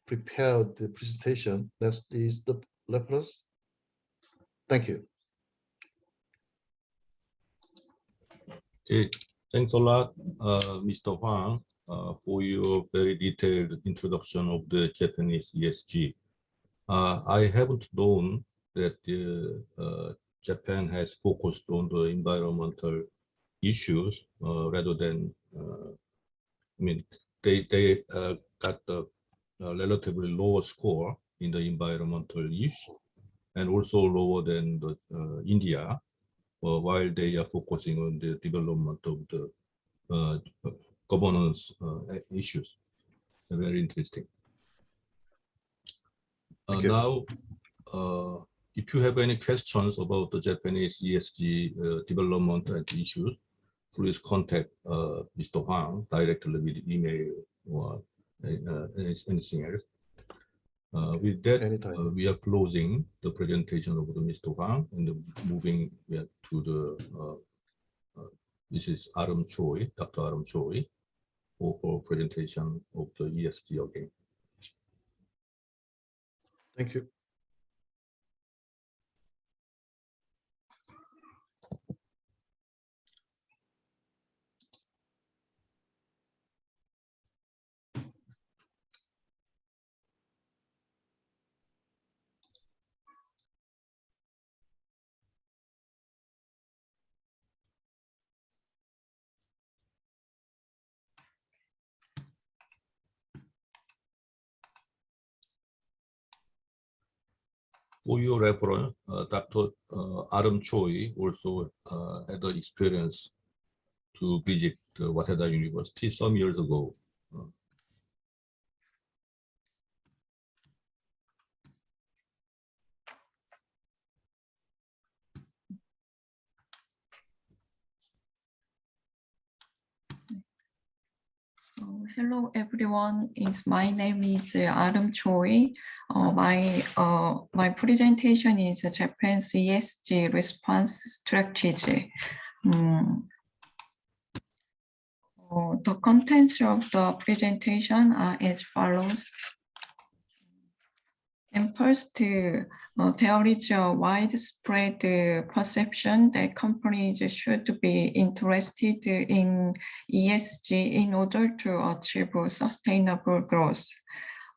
prepared the presentation. Next is the reference. Thank you. Okay, Thanks a lot, Mr. Huang, for your very detailed introduction of the Japanese ESG. I haven't known that Japan has focused on the environmental issues rather than, I mean, they got the relatively lower score in the environmental issue and also lower than the, India, while they are focusing on the development of the governance issues. Very interesting. Thank you. Now, if you have any questions about the Japanese ESG development and issues, please contact Mr. Huang directly with email or anything else. With that, Anytime. we are closing the presentation of the Mr. Huang and moving to the this is Aram Choi, Dr. Aram Choi, for presentation of the ESG again. Thank you. For your reference, Dr. Aram Choi also had the experience to visit Waseda University some years ago. Hello everyone. My name is Aram Choi. My presentation is Japan's ESG response strategy. The contents of the presentation are as follows. And first, there is a widespread perception that companies should be interested in ESG in order to achieve sustainable growth.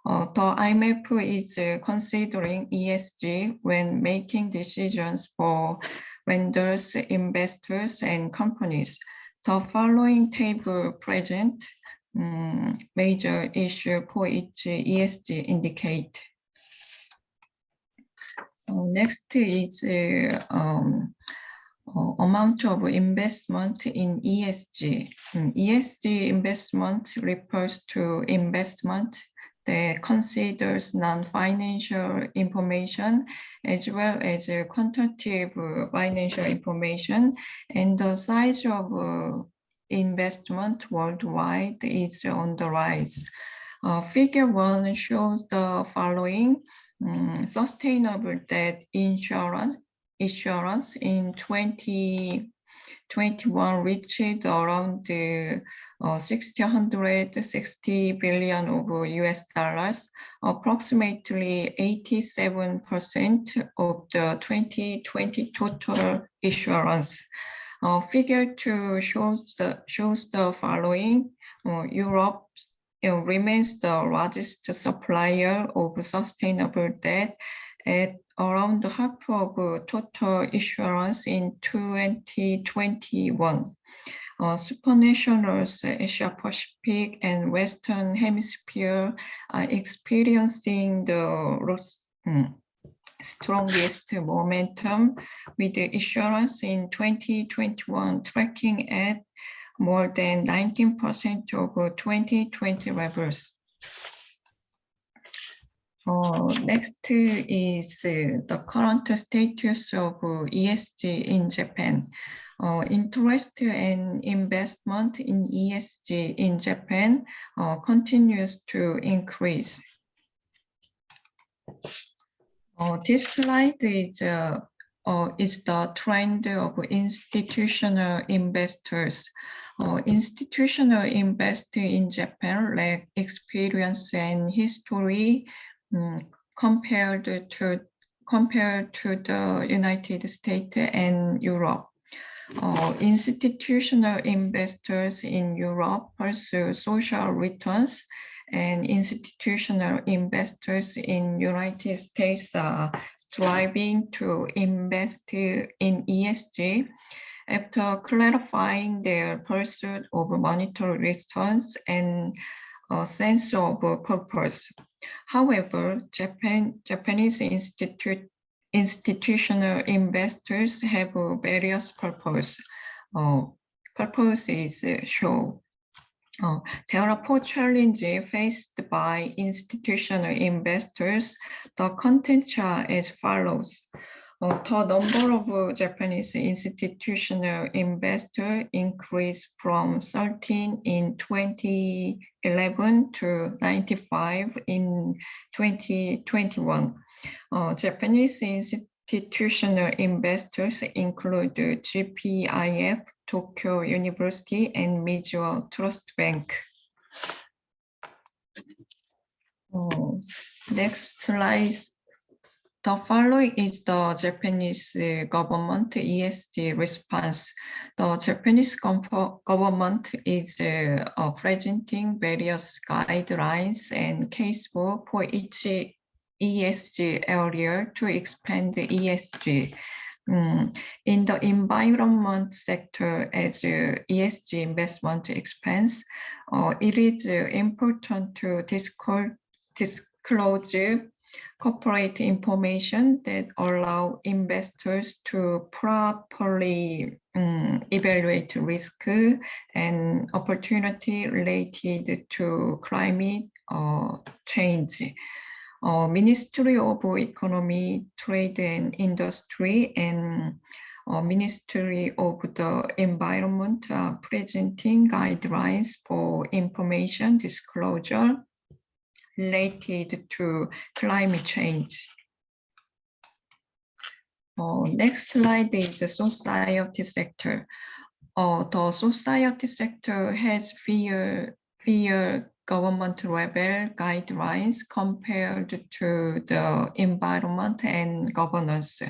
The IMF is considering ESG when making decisions for vendors, investors, and companies. The following table presents major issues for each ESG indicate. Next is amount of investment in ESG. ESG investment refers to investment that considers non-financial information as well as quantitative financial information, and the size of investment worldwide is on the rise. Figure 1 shows the following. Sustainable debt insurance in 2021 reached around 660 billion of US dollars, approximately 87% of the 2020 total issuance. Figure 2 shows the following. Europe remains the largest supplier of sustainable debt at around half of total issuance in 2021. Supranationals, Asia Pacific and Western Hemisphere are experiencing the strongest momentum, with the issuance in 2021 tracking at more than 19% of 2020 levels. Next is the current status of ESG in Japan. Interest and investment in ESG in Japan continues to increase. This slide is the trend of institutional investors. Institutional investors in Japan lack experience and history compared to the United States and Europe. Institutional investors in Europe pursue social returns, and institutional investors in United States are striving to invest in ESG after clarifying their pursuit of monetary returns and a sense of purpose. However, Japanese institutional investors have various purposes. There are 4 challenges faced by institutional investors. The contents are as follows. The number of Japanese institutional investors increased from 13 in 2011 to 95 in 2021. Japanese institutional investors include GPIF, Tokyo University, and Mizuho Trust Bank. Next slide. The following is the Japanese government ESG response. The Japanese government is presenting various guidelines and casebook for each ESG area to expand the ESG. In the environment sector, as ESG investment expands, it is important to disclose corporate information that allow investors to properly evaluate risk and opportunity related to climate change. Ministry of Economy, Trade and Industry and Ministry of the Environment are presenting guidelines for information disclosure related to climate change. Next slide is the society sector. The society sector has fewer government level guidelines compared to the environment and governance.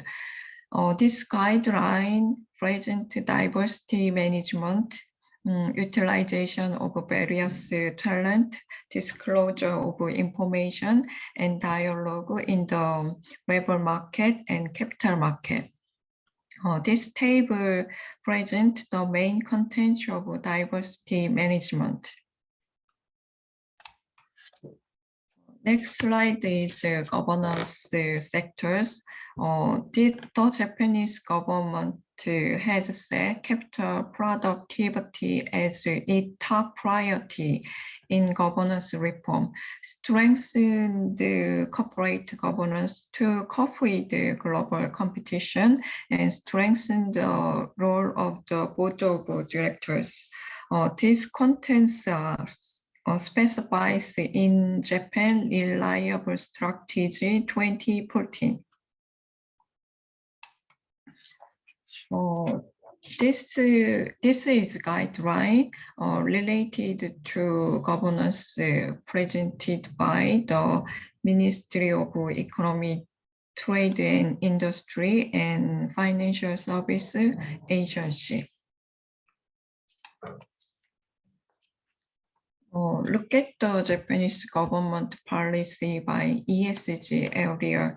This guideline present diversity management, utilization of various talent, disclosure of information, and dialogue in the labor market and capital market. This table presents the main content of diversity management. Next slide is governance sectors. The Japanese government has set capital productivity as its top priority in governance reform, strengthen the corporate governance to cope with the global competition, and strengthen the role of the board of directors. These contents are specifies in Japan Reliable Strategy 2014. This is guideline related to governance presented by the Ministry of Economy, Trade and Industry and Financial Service Agency. Look at the Japanese government policy by ESG area.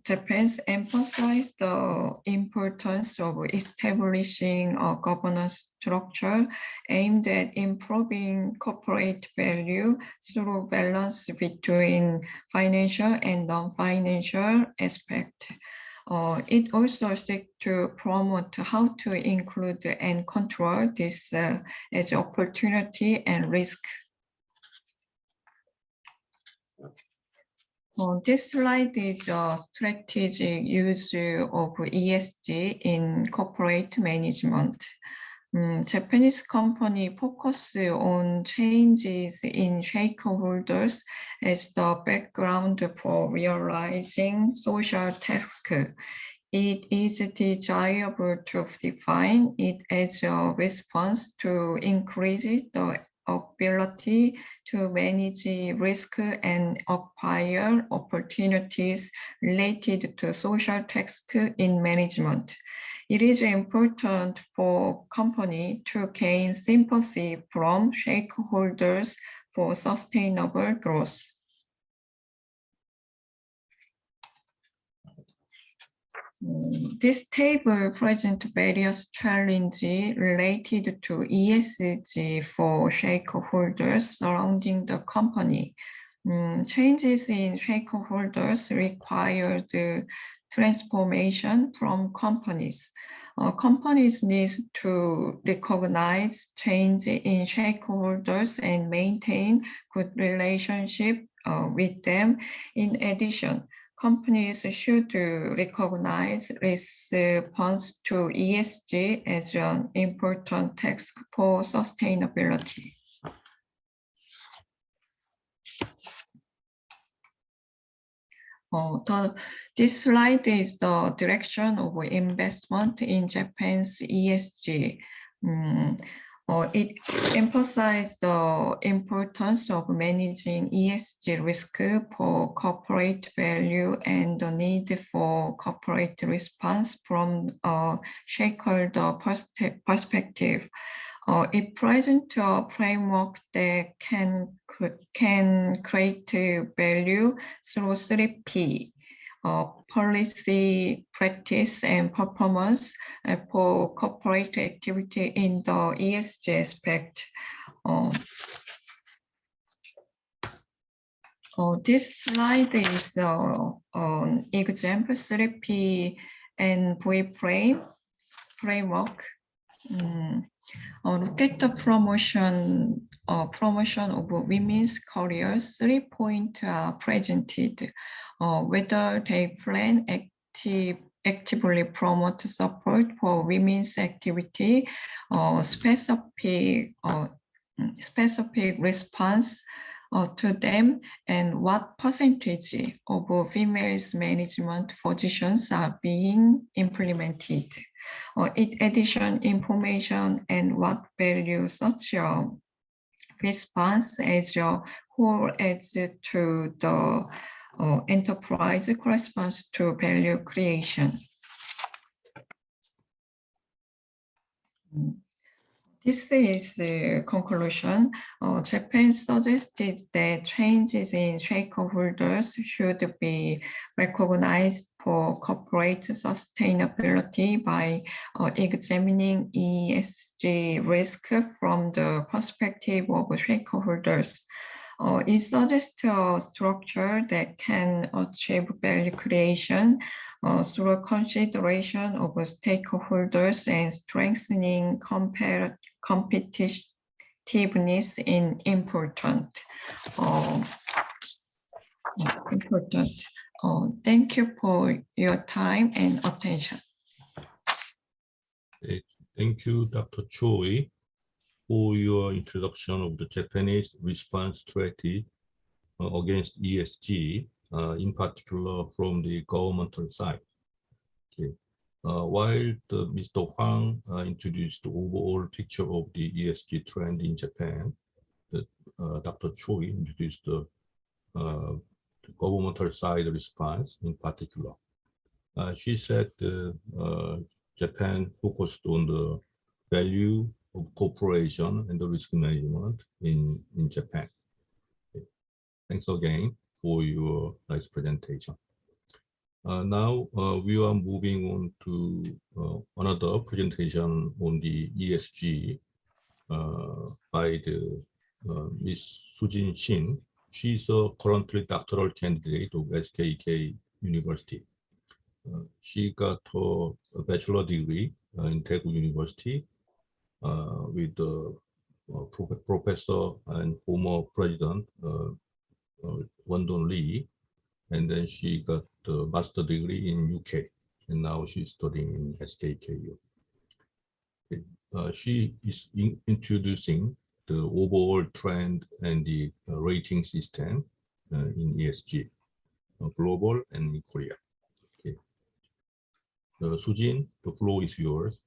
Japan's emphasized the importance of establishing a governance structure aimed at improving corporate value through balance between financial and non-financial aspects. It also seeks to promote how to include and control this as opportunity and risk. This slide is a strategic use of ESG in corporate management. Japanese company focus on changes in stakeholders as the background for realizing social tasks. It is desirable to define it as a response to increase the ability to manage risk and acquire opportunities related to social tasks in management. it is important for company to gain sympathy from stakeholders for sustainable growth. This table presents various challenges related to ESG for stakeholders surrounding the company. Changes in stakeholders require the transformation from companies. Companies need to recognize change in stakeholders and maintain good relationship with them. In addition, companies should recognize response to ESG as an important task for sustainability. This slide is the direction of investment in Japan's ESG. It emphasizes the importance of managing ESG risk for corporate value and the need for corporate response from a stakeholder perspective. It presents a framework that can create value through 3P. Policy, practice, and performance for corporate activity in the ESG aspect. This slide is an example 3P and V framework. Look at the promotion of women's careers. 3 points are presented. Whether they plan actively promote support for women's activity, specific response to them, and what percentage of females management positions are being implemented. In addition, information and what value such a response as a whole adds to the enterprise corresponds to value creation. This is the conclusion. Japan suggested that changes in stakeholders should be recognized for corporate sustainability by examining ESG risk from the perspective of stakeholders. It suggests a structure that can achieve value creation through consideration of stakeholders and strengthening competitiveness in important. Thank you for your time and attention. Thank you, Dr. Choi, for your introduction of the Japanese response strategy against ESG, in particular from the governmental side. Okay. While Mr. Hwang introduced the overall picture of the ESG trend in Japan, Dr. Choi introduced the governmental side response in particular. She said Japan focused on the value of cooperation and the risk management in Japan. Okay. Thanks again for your nice presentation. Now we are moving on to another presentation on the ESG by the Ms. Sujin Shin. She's a currently doctoral candidate of SKK University. She got her bachelor degree in Daegu University with the professor and former president Won-Don Lee, and then she got the master degree in UK, and now she's studying in SKKU. She is introducing the overall trend and the rating system in ESG, global and in Korea. Okay. Sujin, the floor is yours.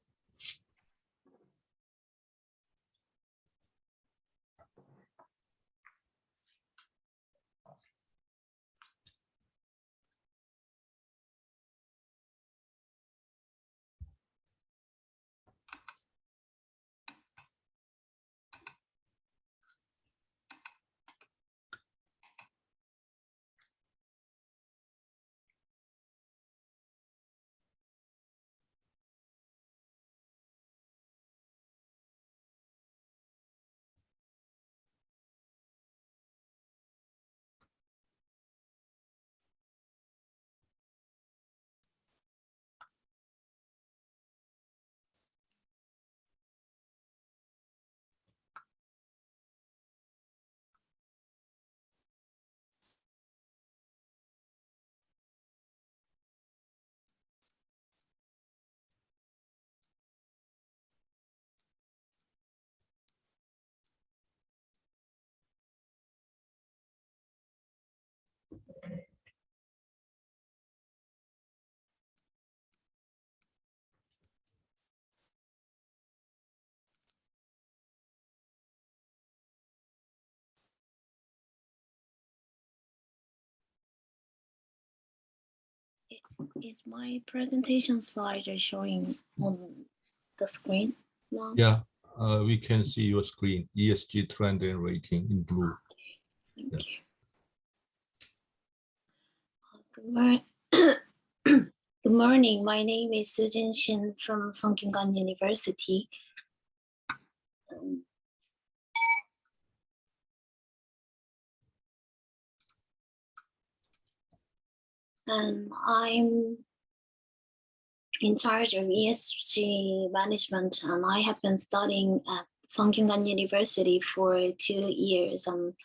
Is my presentation slide showing on the screen now? Yeah, we can see your screen, ESG trend and rating in blue. Thank Yeah. you. Good morning. My name is Sujin Shin from Sungkyungan University. And I'm in charge of ESG management, and I have been studying at Sungkyungan University for 2 years, and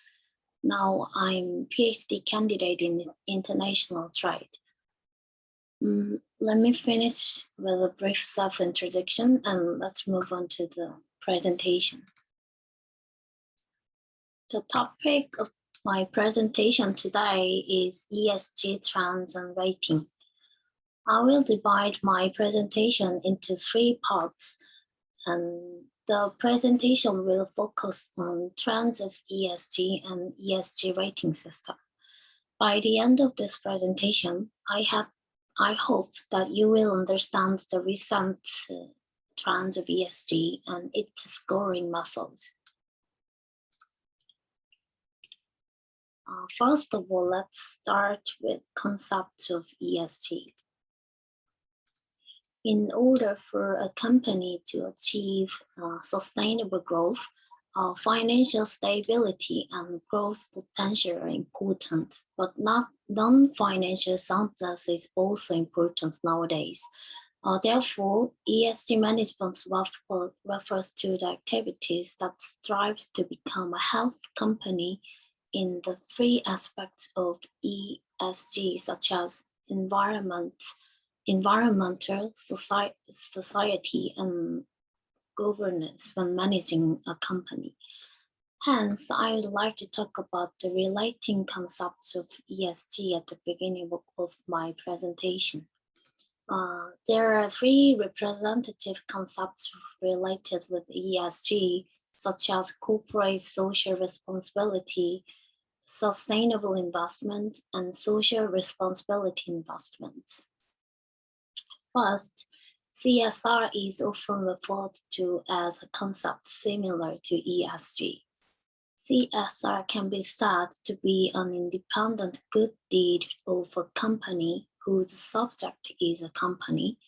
now I'm PhD candidate in international trade. Let me finish with a brief self-introduction, and let's move on to the presentation. The topic of my presentation today is ESG trends and rating. I will divide my presentation into 3 parts, and the presentation will focus on trends of ESG and ESG rating system. By the end of this presentation, I hope that you will understand the recent trends of ESG and its scoring methods. First of all, let's start with concepts of ESG. In order for a company to achieve sustainable growth, financial stability and growth potential are important, but non-financial soundness is also important nowadays. Therefore, ESG management refers to the activities that strives to become a health company in the 3 aspects of ESG, such as environmental, society, and governance when managing a company. Hence, I would like to talk about the relating concepts of ESG at the beginning of my presentation. There are 3 representative concepts related with ESG, such as corporate social responsibility, sustainable investment, and social responsibility investment. First, CSR is often referred to as a concept similar to ESG. CSR can be said to be an independent good deed of a company whose subject is a company,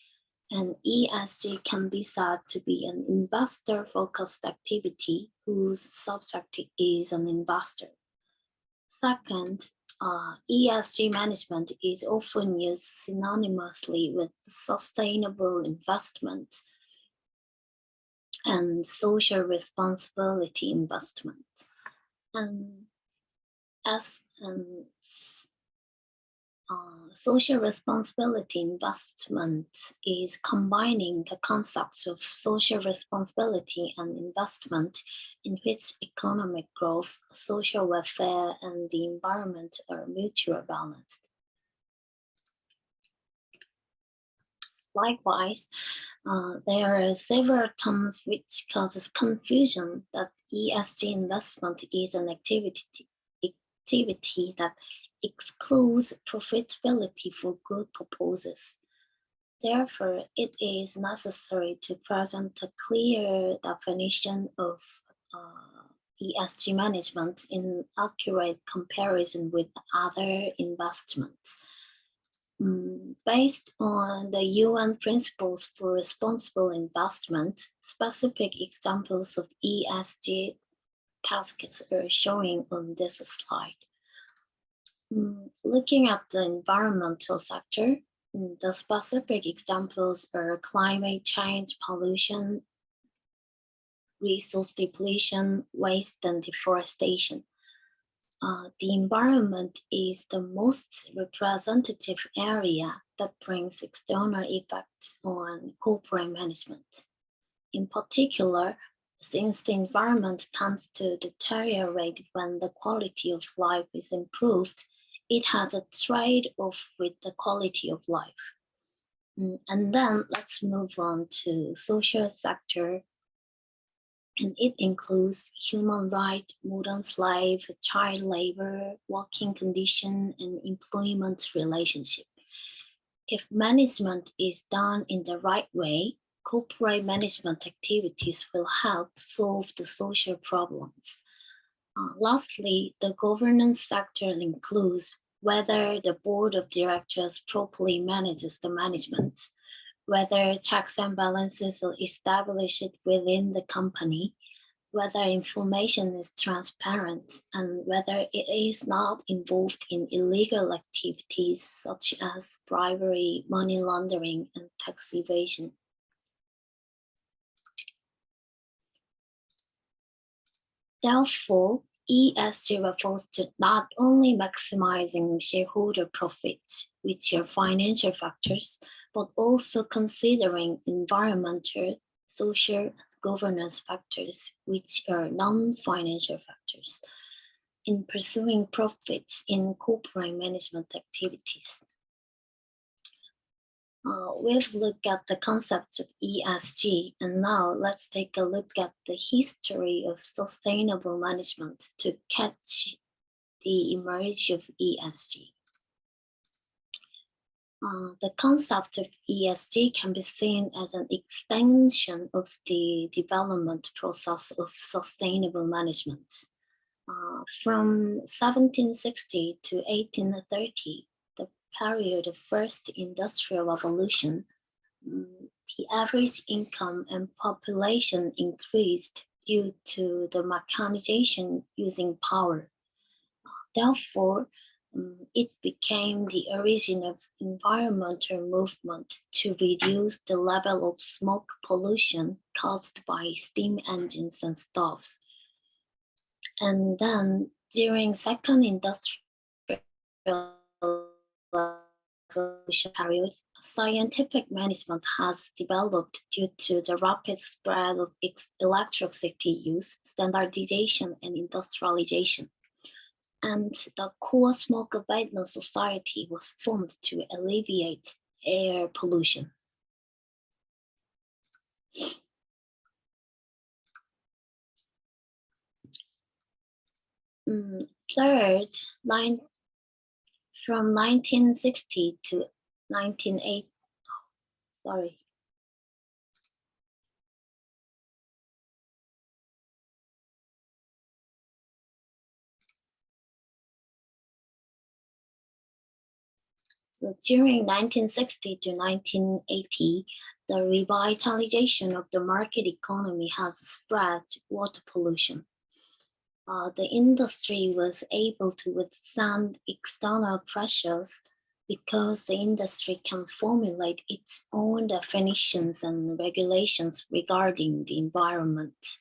and ESG can be said to be an investor-focused activity whose subject is an investor. Second, ESG management is often used synonymously with sustainable investment and social responsibility investment. And social responsibility investment is combining the concepts of social responsibility and investment in which economic growth, social welfare, and the environment are mutually balanced. Likewise, there are several terms which causes confusion that ESG investment is an activity that excludes profitability for good purposes. Therefore, it is necessary to present a clear definition of ESG management in accurate comparison with other investments. Based on the UN principles for responsible investment, specific examples of ESG tasks are showing on this slide. Looking at the environmental sector, the specific examples are climate change, pollution, resource depletion, waste, and deforestation. The environment is the most representative area that brings external effects on corporate management. In particular, since the environment tends to deteriorate when the quality of life is improved, it has a trade-off with the quality of life. And then let's move on to social sector. And it includes human rights, modern slave, child labor, working condition, and employment relationship. If management is done in the right way, corporate management activities will help solve the social problems. Lastly, the governance sector includes whether the board of directors properly manages the management, whether checks and balances are established within the company, whether information is transparent, and whether it is not involved in illegal activities such as bribery, money laundering, and tax evasion. Therefore, ESG refers to not only maximizing shareholder profits, which are financial factors, but also considering environmental, social, and governance factors, which are non-financial factors, in pursuing profits in corporate management activities. We've looked at the concept of ESG, and now let's take a look at the history of sustainable management to catch the emergence of ESG. The concept of ESG can be seen as an extension of the development process of sustainable management. From 1760 to 1830, the period of first industrial revolution, the average income and population increased due to the mechanization using power. Therefore, it became the origin of environmental movement to reduce the level of smoke pollution caused by steam engines and stoves. And then during second industrial revolution period, scientific management has developed due to the rapid spread of electricity use, standardization, and industrialization. And the Core Smoke Abatement Society was formed to alleviate air pollution. Third, from 1960 to 1980, sorry. So during 1960 to 1980, the revitalization of the market economy has spread water pollution. The industry was able to withstand external pressures because the industry can formulate its own definitions and regulations regarding the environment.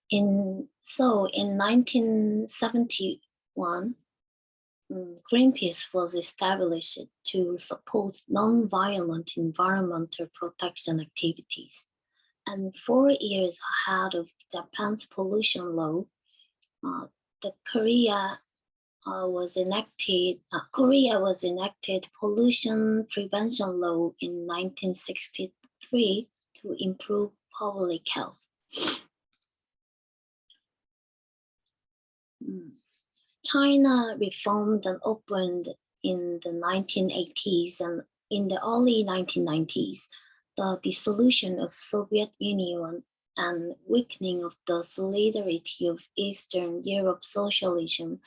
In 1971, Greenpeace was established to support non-violent environmental protection activities. And 4 years ahead of Japan's pollution law, Korea was enacted pollution prevention law in 1963 to improve public health. China reformed and opened in the 1980s, and in the early 1990s, the dissolution of Soviet Union and weakening of the solidarity of Eastern Europe socialism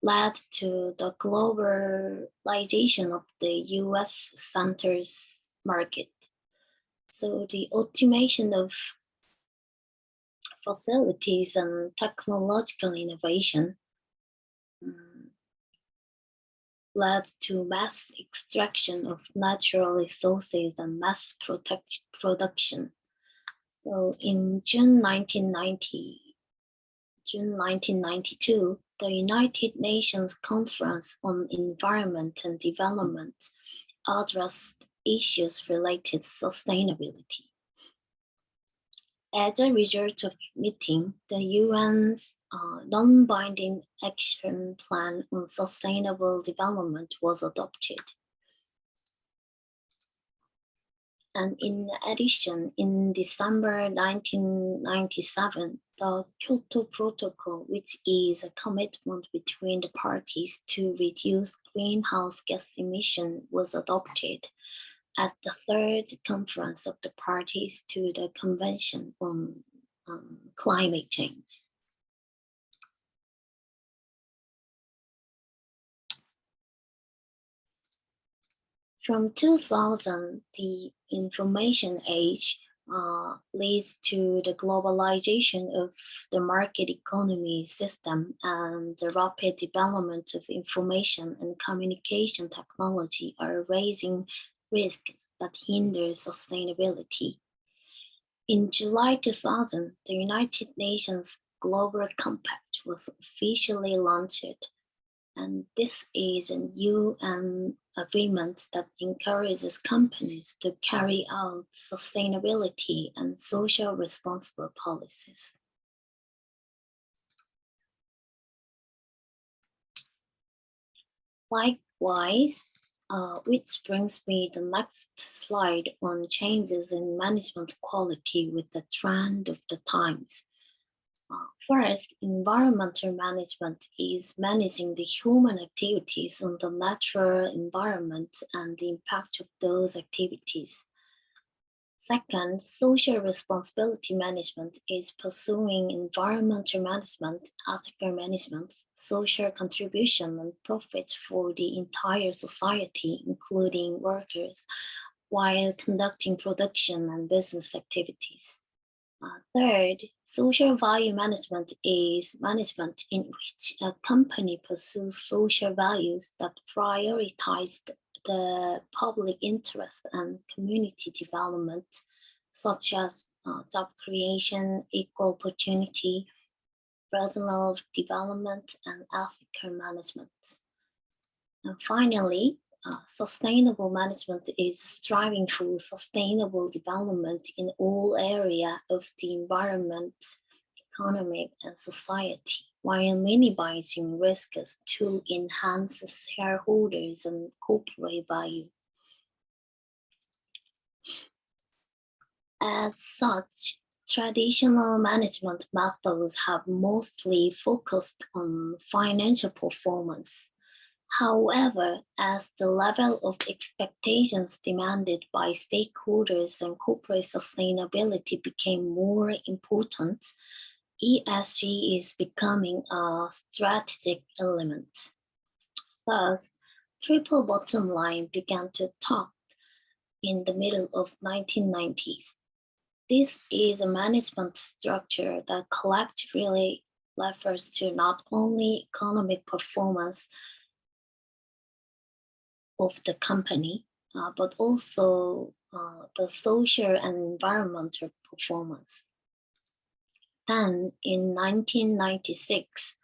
led to the globalization of the US centers market. So the automation of facilities and technological innovation led to mass extraction of natural resources and mass production. So in June 1992, the United Nations Conference on Environment and Development addressed issues related to sustainability. As a result of meeting, the UN's non-binding action plan on sustainable development was adopted. And in addition, in December 1997, the Kyoto Protocol, which is a commitment between the parties to reduce greenhouse gas emission, was adopted at the third conference of the parties to the Convention on Climate Change. From 2000, the information age leads to the globalization of the market economy system and the rapid development of information and communication technology are raising risks that hinder sustainability. In July 2000, the United Nations Global Compact was officially launched. And this is a UN agreement that encourages companies to carry out sustainability and social responsible policies. Likewise, which brings me the next slide on changes in management quality with the trend of the times. First, environmental management is managing the human activities on the natural environment and the impact of those activities. Second, social responsibility management is pursuing environmental management, ethical management, social contribution, and profits for the entire society, including workers, while conducting production and business activities. Third, social value management is management in which a company pursues social values that prioritize the public interest and community development, such as job creation, equal opportunity, personal development, and ethical management. And finally, sustainable management is striving for sustainable development in all areas of the environment, economy, and society, while minimizing risks to enhance shareholders and corporate value. As such, traditional management methods have mostly focused on financial performance. However, as the level of expectations demanded by stakeholders and corporate sustainability became more important, ESG is becoming a strategic element. Thus, triple bottom line began to talk in the middle of 1990s. This is a management structure that collectively refers to not only economic performance of the company, but also the social and environmental performance. And in 1996,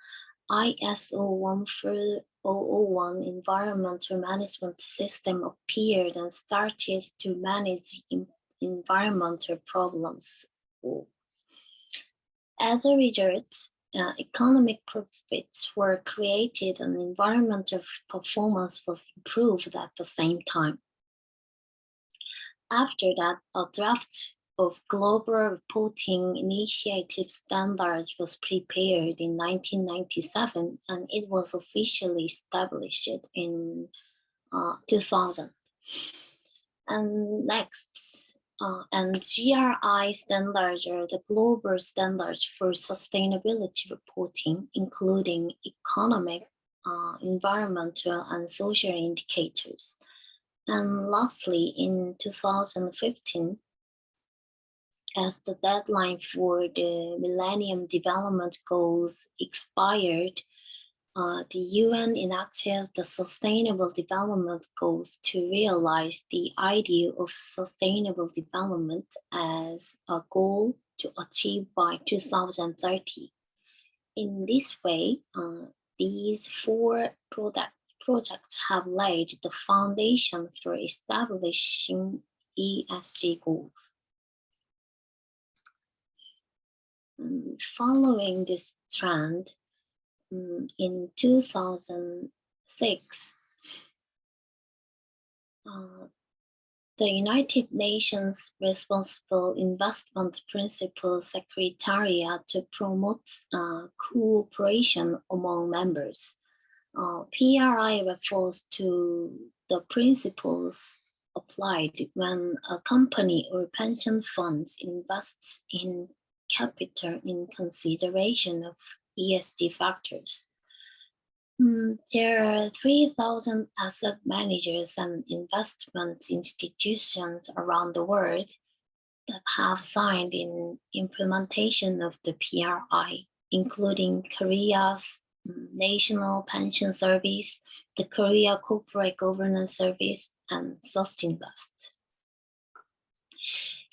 ISO 14001 environmental management system appeared and started to manage environmental problems. As a result, economic profits were created and environmental performance was improved at the same time. After that, a draft of global reporting initiative standards was prepared in 1997, and it was officially established in 2000. And next, and GRI standards are the global standards for sustainability reporting, including economic, environmental, and social indicators. And lastly, in 2015, as the deadline for the Millennium Development Goals expired, the UN enacted the Sustainable Development Goals to realize the ideal of sustainable development as a goal to achieve by 2030. In this way, these four projects have laid the foundation for establishing ESG goals. Following this trend, in 2006, the United Nations Responsible Investment Principles Secretariat to promote cooperation among members. PRI refers to the principles applied when a company or pension funds invests in capital in consideration of ESG factors. There are 3,000 asset managers and investment institutions around the world that have signed in implementation of the PRI, including Korea's National Pension Service, the Korea Corporate Governance Service, and Sustinvest.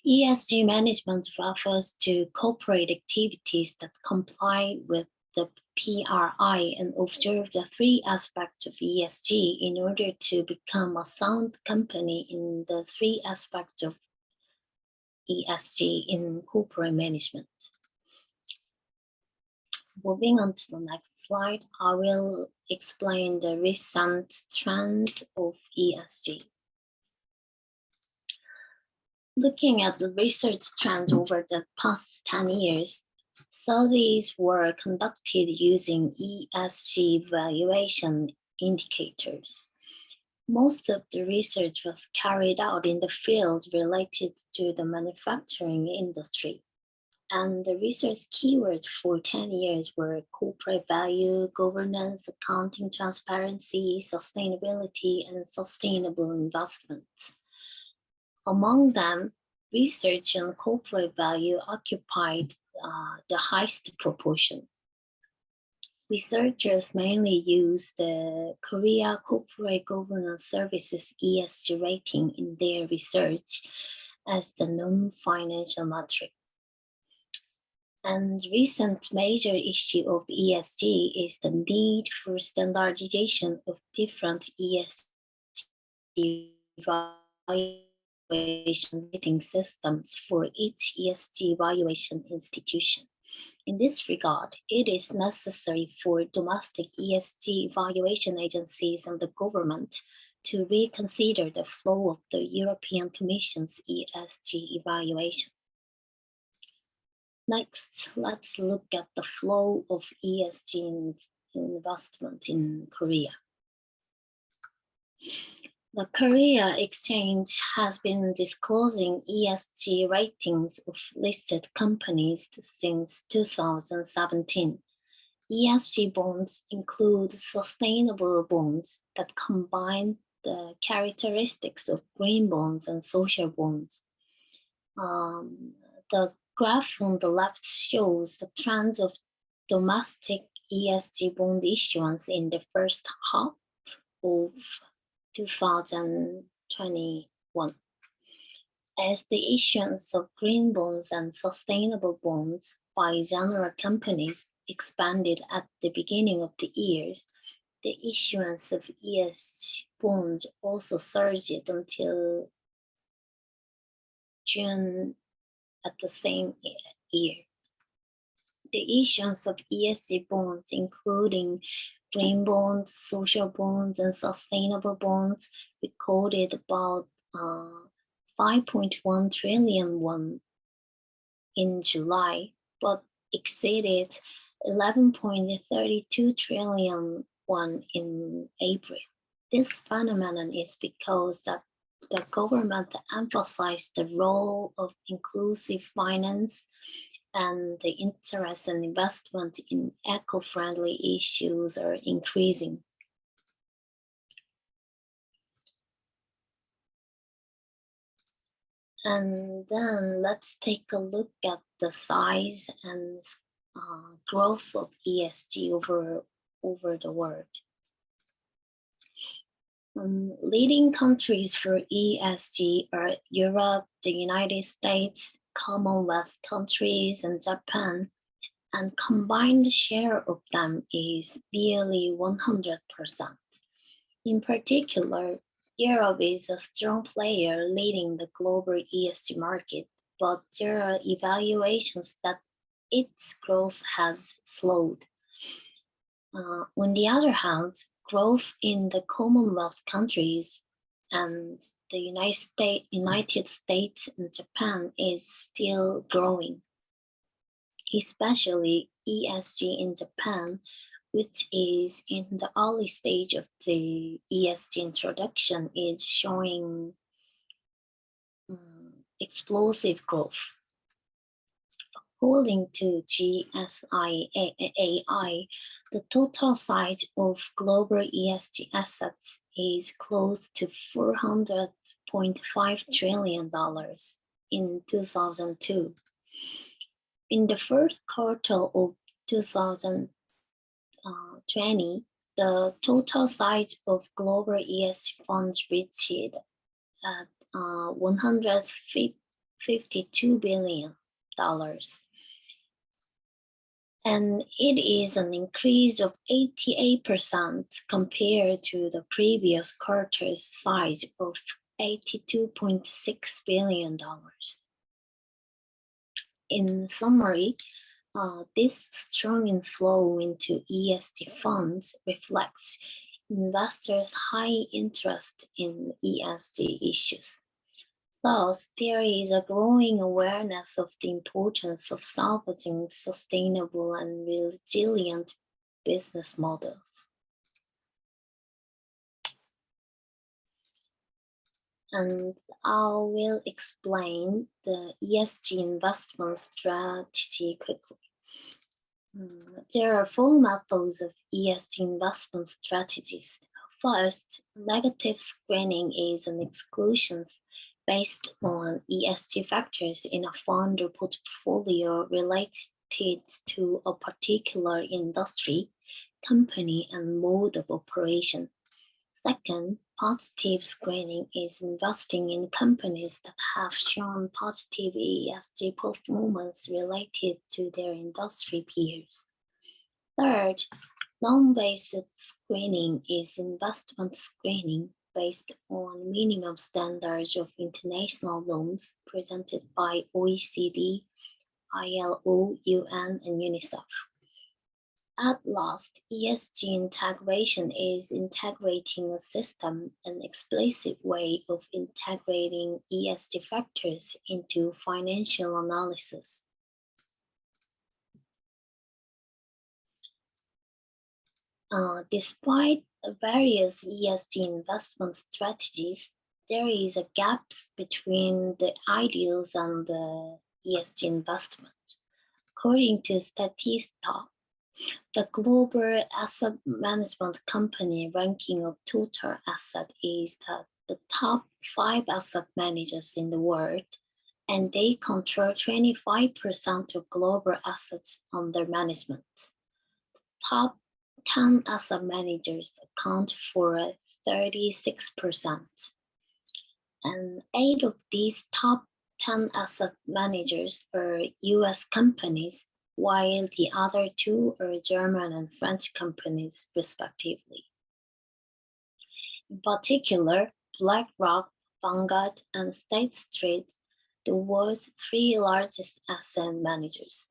ESG management refers to corporate activities that comply with the PRI and observe the three aspects of ESG in order to become a sound company in the three aspects of ESG in corporate management. Moving on to the next slide, I will explain the recent trends of ESG. Looking at the research trends over the past 10 years, studies were conducted using ESG evaluation indicators. Most of the research was carried out in the field related to the manufacturing industry. And the research keywords for 10 years were corporate value, governance, accounting transparency, sustainability, and sustainable investment. Among them, research on corporate value occupied the highest proportion. Researchers mainly use the Korea Corporate Governance Services ESG rating in their research as the non-financial metric. And recent major issue of ESG is the need for standardization of different ESG evaluation rating systems for each ESG evaluation institution. In this regard, it is necessary for domestic ESG evaluation agencies and the government to reconsider the flow of the European Commission's ESG evaluation. Next, let's look at the flow of ESG investment in Korea. The Korea Exchange has been disclosing ESG ratings of listed companies since 2017. ESG bonds include sustainable bonds that combine the characteristics of green bonds and social bonds. The graph on the left shows the trends of domestic ESG bond issuance in the first half of 2021. As the issuance of green bonds and sustainable bonds by general companies expanded at the beginning of the years, the issuance of ESG bonds also surged until June at the same year. The issuance of ESG bonds, including green bonds, social bonds, and sustainable bonds, recorded about 5.1 trillion won in July, but exceeded 11.32 trillion won in April. This phenomenon is because that the government emphasized the role of inclusive finance and the interest and investment in eco-friendly issues are increasing. And then let's take a look at the size and growth of ESG over the world. Leading countries for ESG are Europe, the United States, Commonwealth countries, and Japan, and combined share of them is nearly 100%. In particular, Europe is a strong player leading the global ESG market, but there are evaluations that its growth has slowed. On the other hand, growth in the Commonwealth countries and the United States and Japan is still growing, especially ESG in Japan, which is in the early stage of the ESG introduction, is showing explosive growth. According to GSIAI, the total size of global ESG assets is close to $400.5 trillion in 2002. In the first quarter of 2020, the total size of global ESG funds reached at $152 billion. And it is an increase of 88% compared to the previous quarter's size of $82.6 billion. In summary, this strong inflow into ESG funds reflects investors' high interest in ESG issues. Thus, there is a growing awareness of the importance of salvaging sustainable and resilient business models. And I will explain the ESG investment strategy quickly. There are 4 methods of ESG investment strategies. First, negative screening is an exclusion based on ESG factors in a fund or portfolio related to a particular industry, company, and mode of operation. Second, positive screening is investing in companies that have shown positive ESG performance related to their industry peers. Third, non-based screening is investment screening based on minimum standards of international norms presented by OECD, ILO, UN, and UNICEF. At last, ESG integration is integrating a system, an explicit way of integrating ESG factors into financial analysis. Despite various ESG investment strategies, there is a gap between the ideals and the ESG investment. According to Statista, the global asset management company ranking of total asset is the top 5 asset managers in the world, and they control 25% of global assets under management. The top 10 asset managers account for 36%. And 8 of these top 10 asset managers are US companies, while the other 2 are German and French companies, respectively. In particular, BlackRock, Vanguard, and State Street, the world's 3 largest asset managers.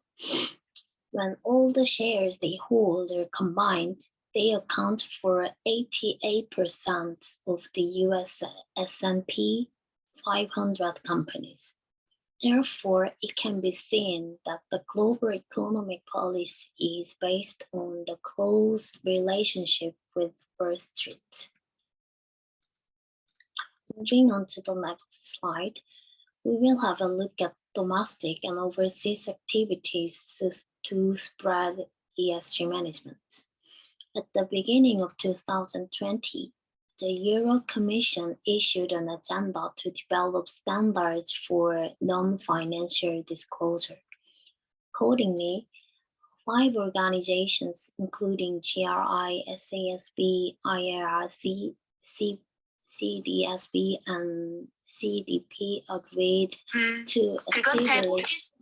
When all the shares they hold are combined, they account for 88% of the US S&P 500 companies. Therefore, it can be seen that the global economic policy is based on the close relationship with Wall Street. Moving on to the next slide, we will have a look at domestic and overseas activities to spread ESG management. At the beginning of 2020, the Euro Commission issued an agenda to develop standards for non-financial disclosure. Accordingly, 5 organizations, including GRI, SASB, IRRC, CDSB, and CDP, agreed to establish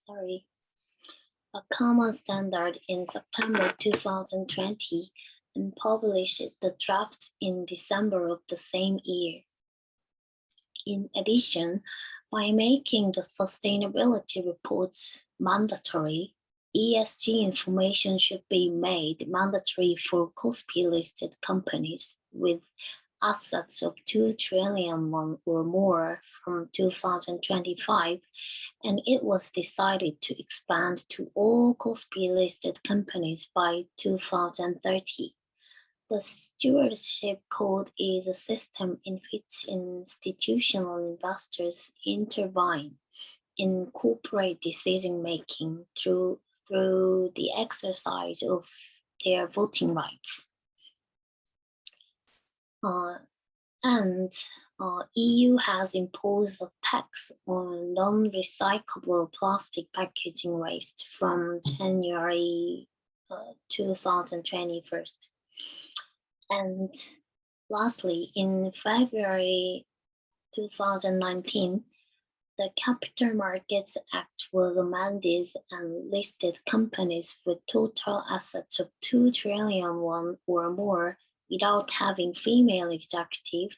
a common standard in September 2020 and published the draft in December of the same year. In addition, by making the sustainability reports mandatory, ESG information should be made mandatory for KOSPI-listed companies with assets of 2 trillion won or more from 2025, and it was decided to expand to all KOSPI-listed companies by 2030. The stewardship code is a system in which institutional investors intervene in corporate decision-making through the exercise of their voting rights. EU has imposed a tax on non-recyclable plastic packaging waste from January 2021. And lastly, in February 2019, the Capital Markets Act was amended and listed companies with total assets of 2 trillion won or more without having female executive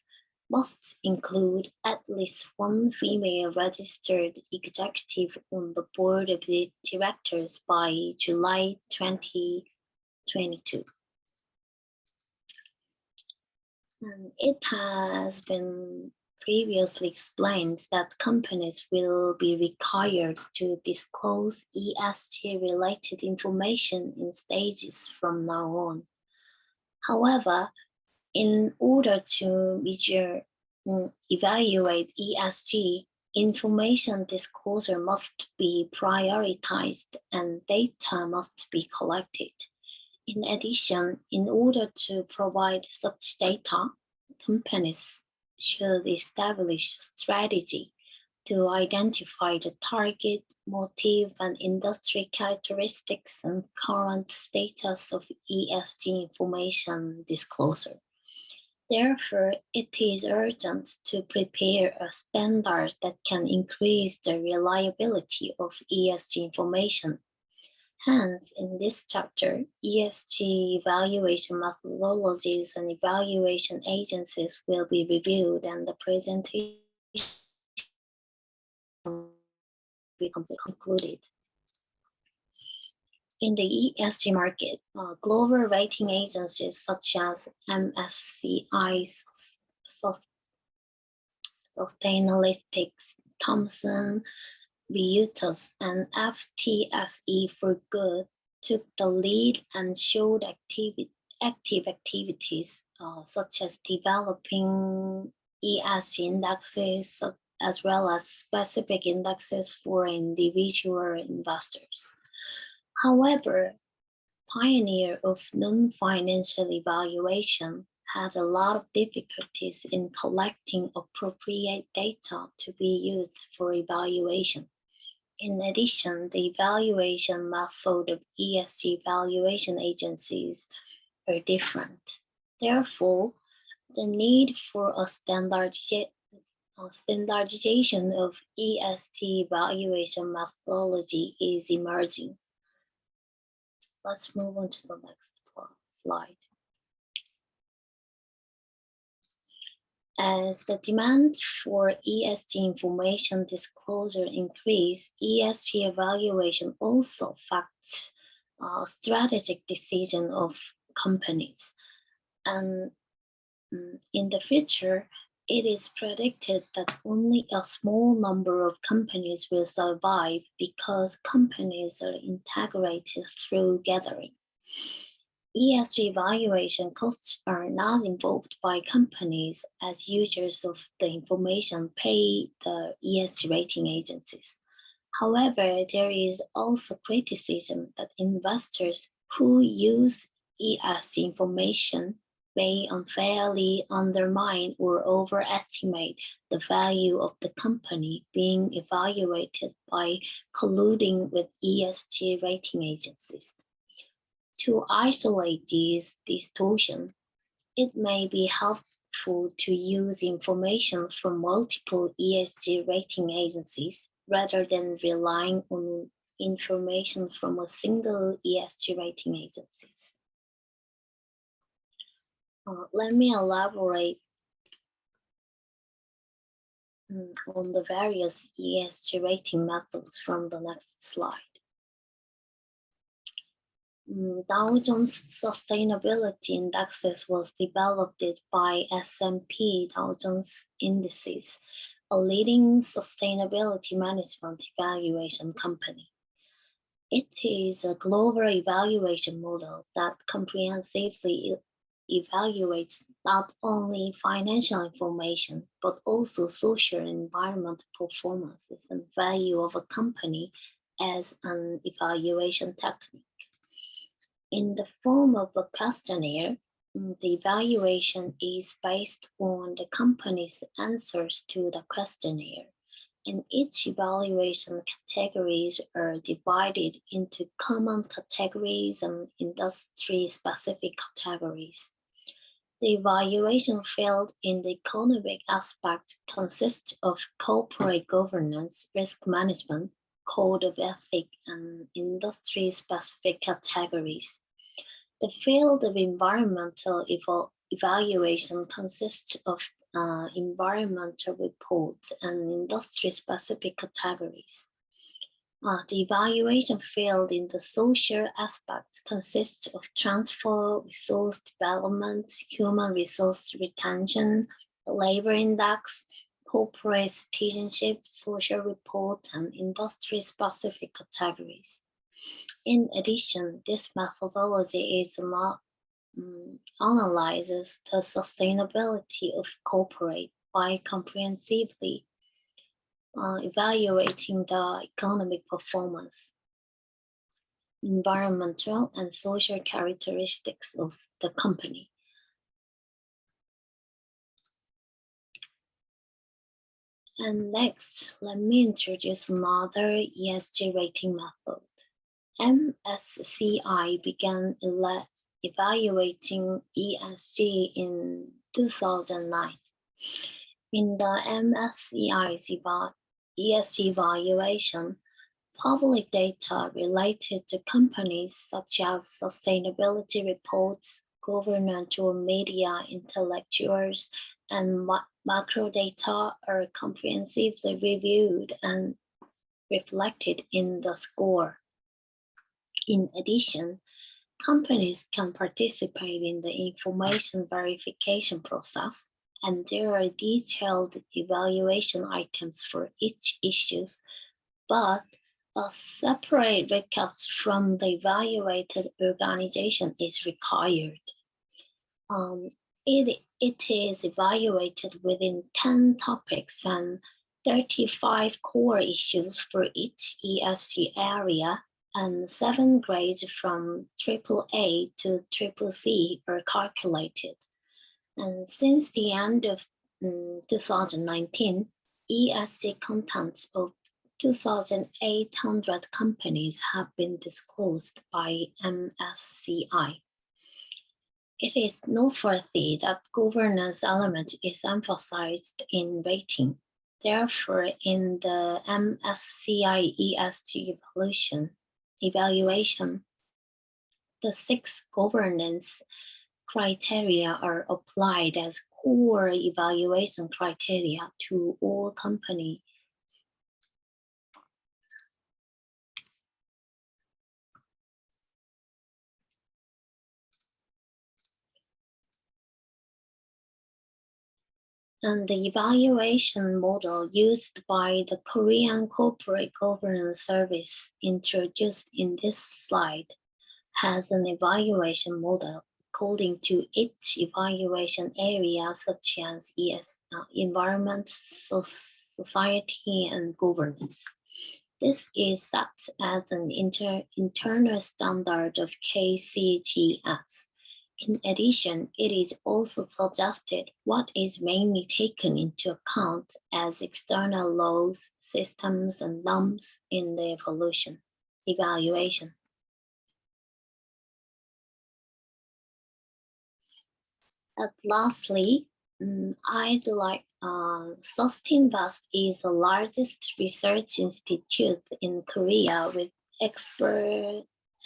must include at least one female registered executive on the board of the directors by July 2022. And it has been previously explained that companies will be required to disclose ESG-related information in stages from now on. However, in order to evaluate ESG, information disclosure must be prioritized and data must be collected. In addition, in order to provide such data, companies should establish a strategy to identify the target, motive, and industry characteristics and current status of ESG information disclosure. Therefore, it is urgent to prepare a standard that can increase the reliability of ESG information. Hence, in this chapter, ESG evaluation methodologies and evaluation agencies will be reviewed, and the presentation will be concluded. In the ESG market, global rating agencies such as MSCI, Sustainalytics, Thomson Reuters, and FTSE for Good took the lead and showed active activities such as developing ESG indexes as well as specific indexes for individual investors. However, pioneer of non-financial evaluation had a lot of difficulties in collecting appropriate data to be used for evaluation. In addition, the evaluation method of ESG evaluation agencies are different. Therefore, the need for a standardization of ESG evaluation methodology is emerging. Let's move on to the next slide. As the demand for ESG information disclosure increase, ESG evaluation also affects strategic decision of companies. And in the future, it is predicted that only a small number of companies will survive because companies are integrated through gathering. ESG evaluation costs are not involved by companies as users of the information pay the ESG rating agencies. However, there is also criticism that investors who use ESG information may unfairly undermine or overestimate the value of the company being evaluated by colluding with ESG rating agencies. To isolate these distortions, it may be helpful to use information from multiple ESG rating agencies rather than relying on information from a single ESG rating agency. Let me elaborate on the various ESG rating methods from the next slide. Dow Jones Sustainability Indexes was developed by S&P Dow Jones Indices, a leading sustainability management evaluation company. It is a global evaluation model that comprehensively evaluates not only financial information, but also social and environmental performances and value of a company as an evaluation technique. In the form of a questionnaire, the evaluation is based on the company's answers to the questionnaire, and each evaluation categories are divided into common categories and industry-specific categories. The evaluation field in the economic aspect consists of corporate governance, risk management, code of ethics, and industry-specific categories. The field of environmental evaluation consists of environmental reports and industry-specific categories. The evaluation field in the social aspect consists of transfer, resource development, human resource retention, labor index, corporate citizenship, social report, and industry-specific categories. In addition, this methodology analyzes the sustainability of corporate by comprehensively evaluating the economic performance, environmental and social characteristics of the company. And next, let me introduce another ESG rating method. MSCI began evaluating ESG in 2009. In the MSCI's ESG evaluation, public data related to companies such as sustainability reports, governmental media intellectuals, and macro data are comprehensively reviewed and reflected in the score. In addition, companies can participate in the information verification process, and there are detailed evaluation items for each issue, but a separate record from the evaluated organization is required. It is evaluated within 10 topics and 35 core issues for each ESG area, and 7 grades from AAA to CCC are calculated. And since the end of 2019, ESG contents of 2,800 companies have been disclosed by MSCI. It is noteworthy that governance element is emphasized in rating. Therefore, in the MSCI ESG evaluation, the 6 governance criteria are applied as core evaluation criteria to all companies. And the evaluation model used by the Korean Corporate Governance Service introduced in this slide has an evaluation model according to each evaluation area, such as environment, society, and governance. This is set as an internal standard of KCGS. In addition, it is also suggested what is mainly taken into account as external laws, systems, and norms in the evaluation. And lastly, Sustinvest is the largest research institute in Korea with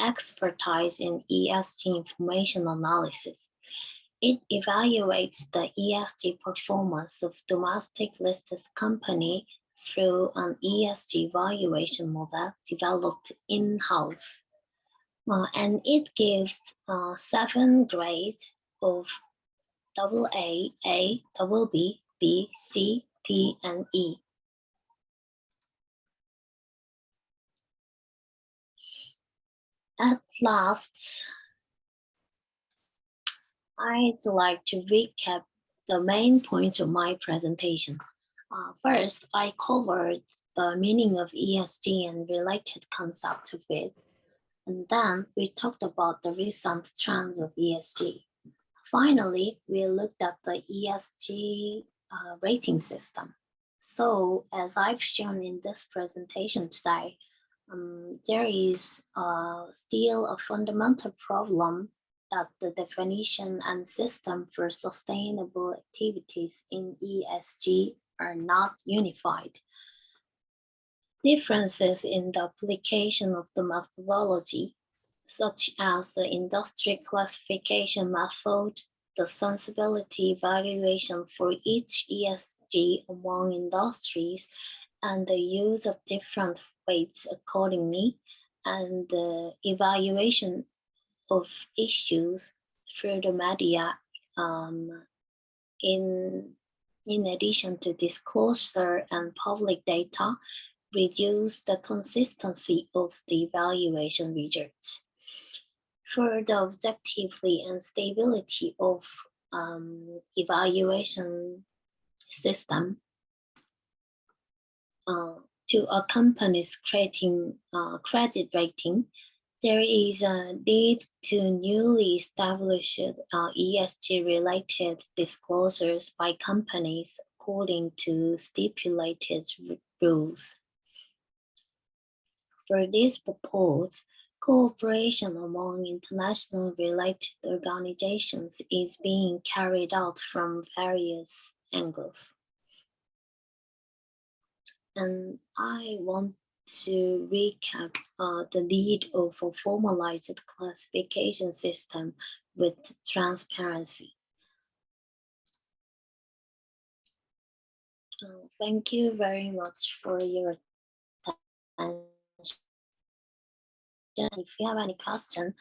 expertise in ESG information analysis. It evaluates the ESG performance of domestic listed company through an ESG evaluation model developed in-house. and it gives 7 grades of AA, A, BB, B, C, D, and E. At last, I'd like to recap the main points of my presentation. First, I covered the meaning of ESG and related concepts of it. And then we talked about the recent trends of ESG. Finally, we looked at the ESG rating system. So as I've shown in this presentation today, there is still a fundamental problem that the definition and system for sustainable activities in ESG are not unified. Differences in the application of the methodology, such as the industry classification method, the sensibility evaluation for each ESG among industries, and the use of different weights accordingly, and the evaluation of issues through the media in addition to disclosure and public data, reduce the consistency of the evaluation results. For the objectivity and stability of evaluation system, to a company's creating credit rating, there is a need to newly established ESG-related disclosures by companies according to stipulated rules. For this purpose, cooperation among international related organizations is being carried out from various angles. And I want to recap the need of a formalized classification system with transparency. Thank you very much for your attention. If you have any question,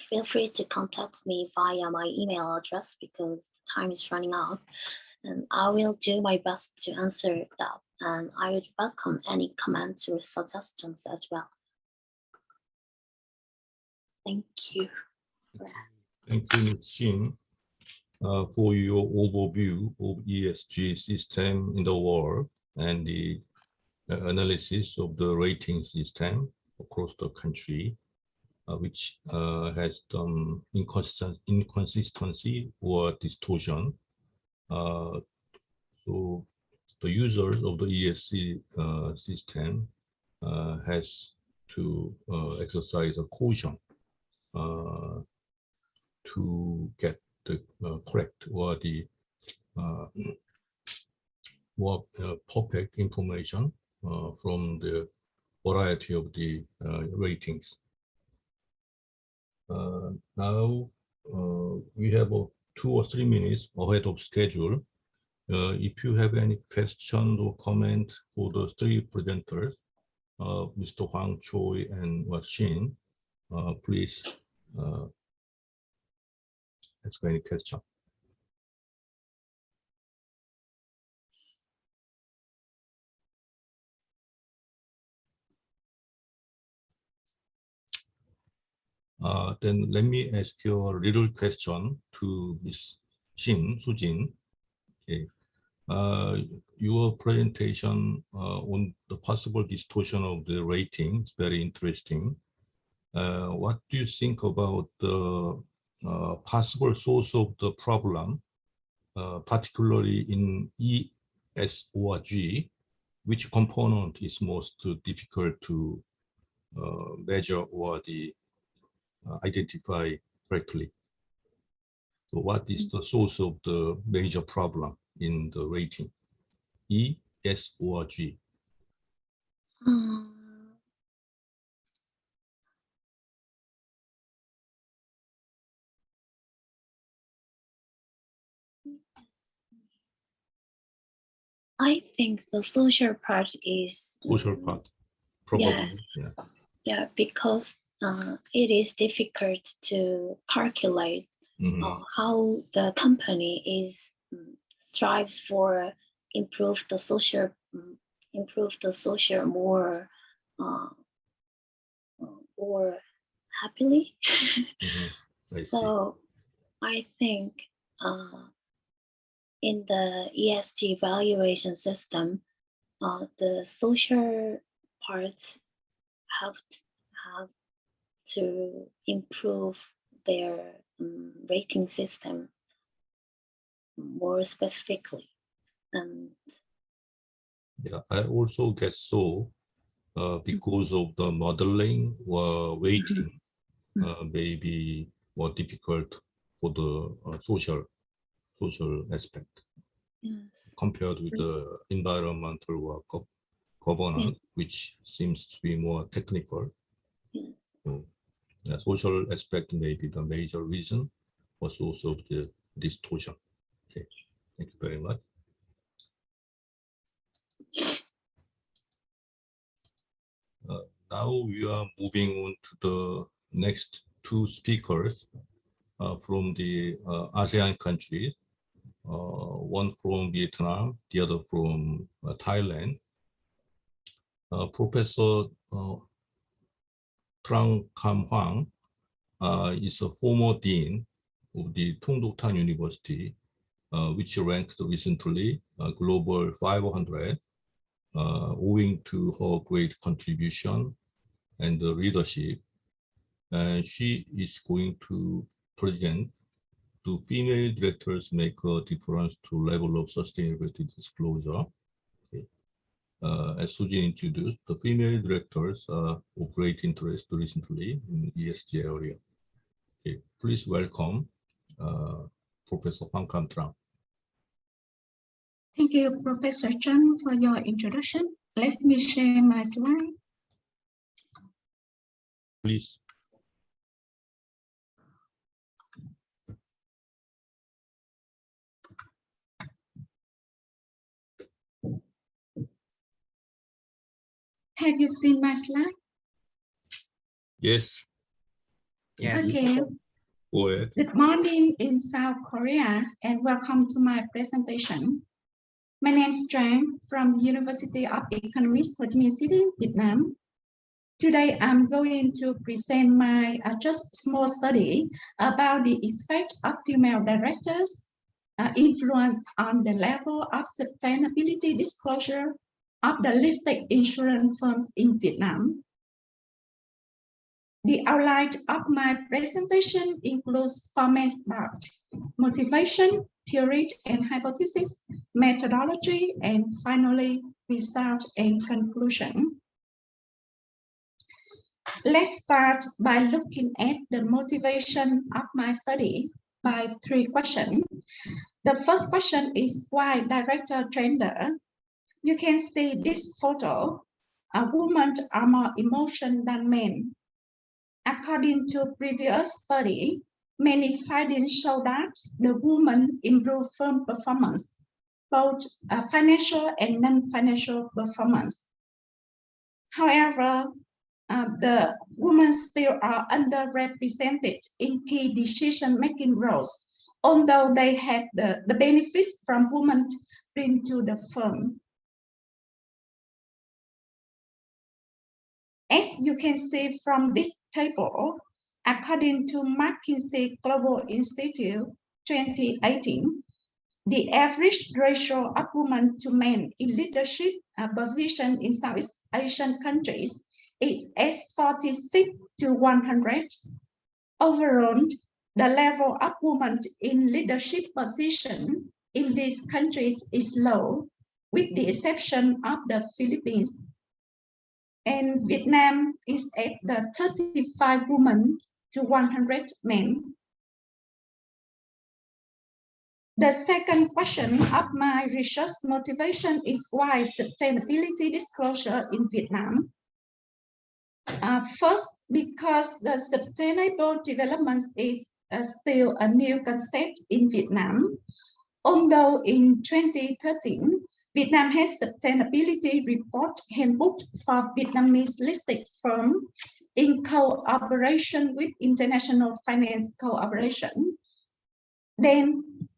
feel free to contact me via my email address because time is running out, and I will do my best to answer that. And I would welcome any comments or suggestions as well. Thank you. Thank you, Ms. Shin, for your overview of ESG system in the world and the analysis of the rating system across the country, which has some inconsistency or distortion. So the users of the ESG system has to exercise a caution to get the correct or the more perfect information from the variety of the ratings. Now we have 2 or 3 minutes ahead of schedule. If you have any question or comment for the 3 presenters, Mr. Hwang, Choi, and Shin, please ask any question. Then let me ask you a little question to Ms. Shin, Sujin. Okay. Your presentation on the possible distortion of the rating is very interesting. What do you think about the possible source of the problem, particularly in E, S, or G? Which component is most difficult to measure or identify correctly? So what is the source of the major problem in the rating, E, S, or G? I think the social part is Social part, probably. Yeah. Yeah, because it is difficult to calculate how the company is strives for improve the social more or happily. So I think in the ESG evaluation system, the social parts have to improve their rating system more specifically. And yeah, I also guess so, because of the modeling or weighting may be more difficult for the social aspect. yes, Compared with the environmental or governance, which seems to be more technical. yes. So, yeah, social aspect may be the major reason for source of the distortion. Okay, thank you very much. Now we are moving on to the next two speakers from the ASEAN countries. One from Vietnam, the other from Thailand. Professor Trang Kham Hoang is a former dean of the Tung Duc Thanh University, which ranked recently Global 500, owing to her great contribution and leadership. And she is going to present "Do female directors make a difference to level of sustainability disclosure?" Okay. As Sujin introduced, the female directors are of great interest recently in ESG area. Okay. Please welcome Professor Hoang Kam Trang. Thank you, Professor Chen, for your introduction. Let me share my slide. Please. Have you seen my slide? Yes. Yes. Okay. Go ahead. Good morning in South Korea and welcome to my presentation. My name is Trang from the University of Economics, Ho Chi Minh City, Vietnam. Today, I'm going to present my just small study about the effect of female directors' influence on the level of sustainability disclosure of the listed insurance firms in Vietnam. The outline of my presentation includes formats about motivation, theory and hypothesis, methodology, and finally, result and conclusion. Let's start by looking at the motivation of my study by 3 questions. The first question is why director gender? You can see this photo. Women are more emotional than men. According to previous study, many findings show that the women improve firm performance, both financial and non-financial performance. However, the women still are underrepresented in key decision-making roles, although they have the benefits from women bring to the firm. As you can see from this table, according to McKinsey Global Institute 2018, the average ratio of women to men in leadership position in Southeast Asian countries is as 46 to 100. Overall, the level of women in leadership position in these countries is low, with the exception of the Philippines. And Vietnam is at the 35 women to 100 men. The second question of my research motivation is why sustainability disclosure in Vietnam. First, because the sustainable development is still a new concept in Vietnam. Although in 2013, Vietnam has sustainability report handbook for Vietnamese listed firm in cooperation with international finance cooperation. Then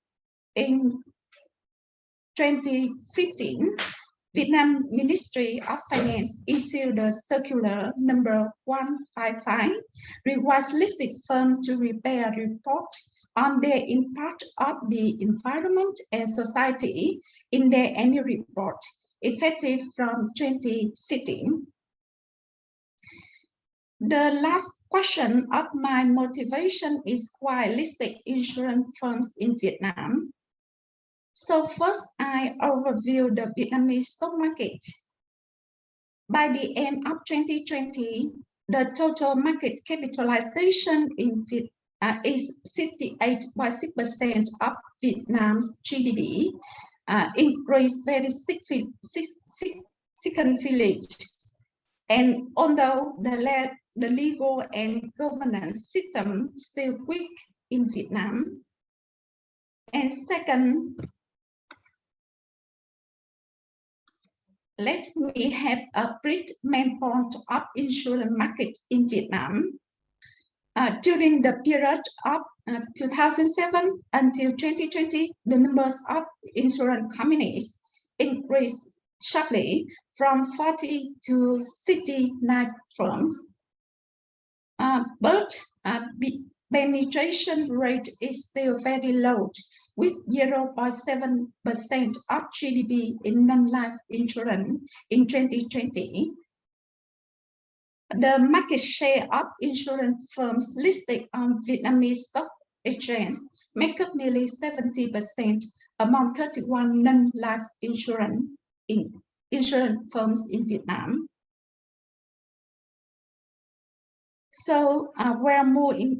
in 2015, Vietnam Ministry of Finance issued a circular number 155, requires listed firms to prepare a report on their impact of the environment and society in their annual report, effective from 2016. The last question of my motivation is why listed insurance firms in Vietnam. So first, I overview the Vietnamese stock market. By the end of 2020, the total market capitalization in Vietnam is 68.6% of Vietnam's GDP, increased very significantly. And although the legal and governance system still weak in Vietnam. And second, let me have a brief main point of insurance markets in Vietnam. During the period of 2007 until 2020, the numbers of insurance companies increased sharply from 40 to 69 firms. But penetration rate is still very low, with 0.7% of GDP in non-life insurance in 2020. The market share of insurance firms listed on Vietnamese stock exchange make up nearly 70% among 31 non-life insurance firms in Vietnam. So we're moving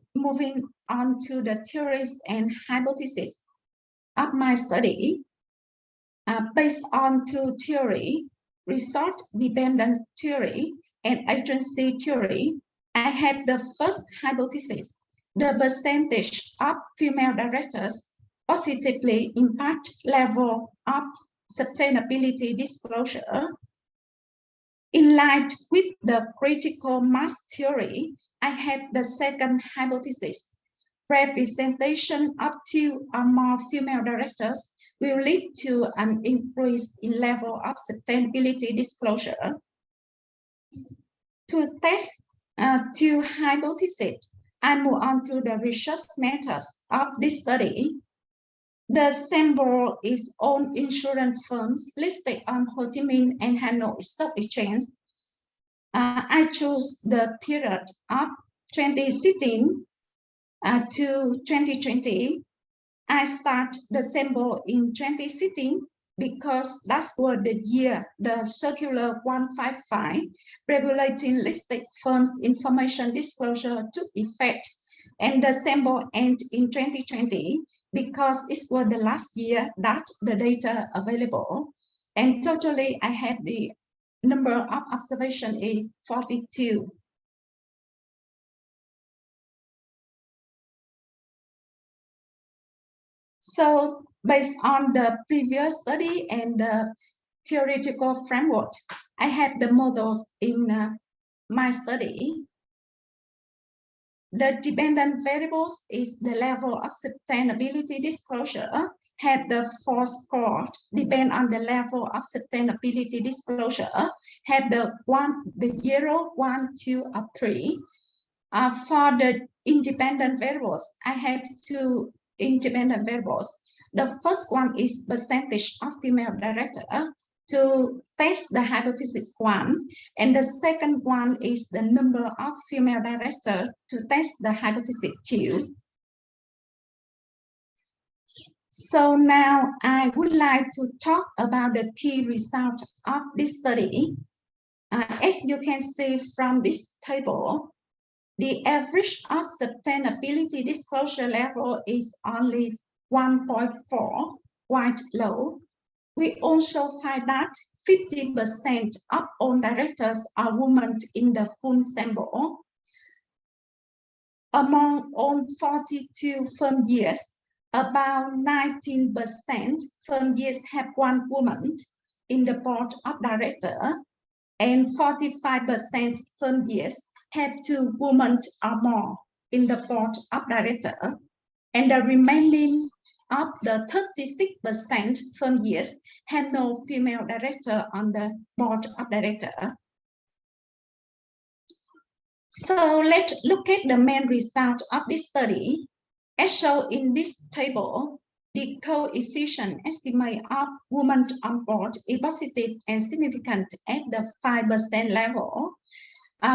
on to the theories and hypotheses of my study. Based on two theory, result dependence theory and agency theory, I have the first hypothesis. The percentage of female directors positively impact level of sustainability disclosure. In line with the critical mass theory, I have the second hypothesis. Representation of 2 or more female directors will lead to an increase in level of sustainability disclosure. To test two hypotheses, I move on to the research methods of this study. The sample is all insurance firms listed on Ho Chi Minh and Hanoi Stock Exchange. I chose the period of 2016 to 2020. I start the sample in 2016 because that's what the year the circular 155 regulating listed firms information disclosure took effect, and the sample end in 2020 because it was the last year that the data available, and totally I have the number of observation is 42. So based on the previous study and the theoretical framework, I have the models in my study. The dependent variables is the level of sustainability disclosure, have the 4 score, depend on the level of sustainability disclosure, have the 0, 1, 2, or 3. For the independent variables, I have 2 independent variables. The first one is percentage of female director to test the hypothesis 1, and the second one is the number of female director to test the hypothesis 2. So now I would like to talk about the key result of this study. As you can see from this table, the average of sustainability disclosure level is only 1.4, quite low. We also find that 50% of all directors are women in the full sample. Among all 42 firm years, about 19% firm years have 1 woman in the board of director, and 45% firm years have 2 women or more in the board of directors, and the remaining of the 36% firm years have no female director on the board of directors. So let's look at the main result of this study. As shown in this table, the coefficient estimate of women on board is positive and significant at the 5% level,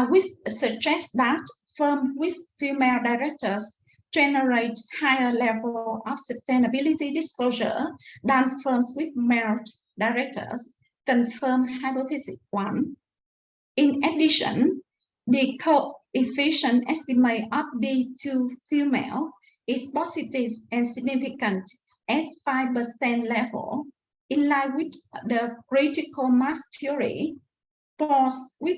which suggests that firms with female directors generate higher level of sustainability disclosure than firms with male directors, confirm hypothesis 1. In addition, the coefficient estimate of the 2 female is positive and significant at 5% level, in line with the critical mass theory. Boards with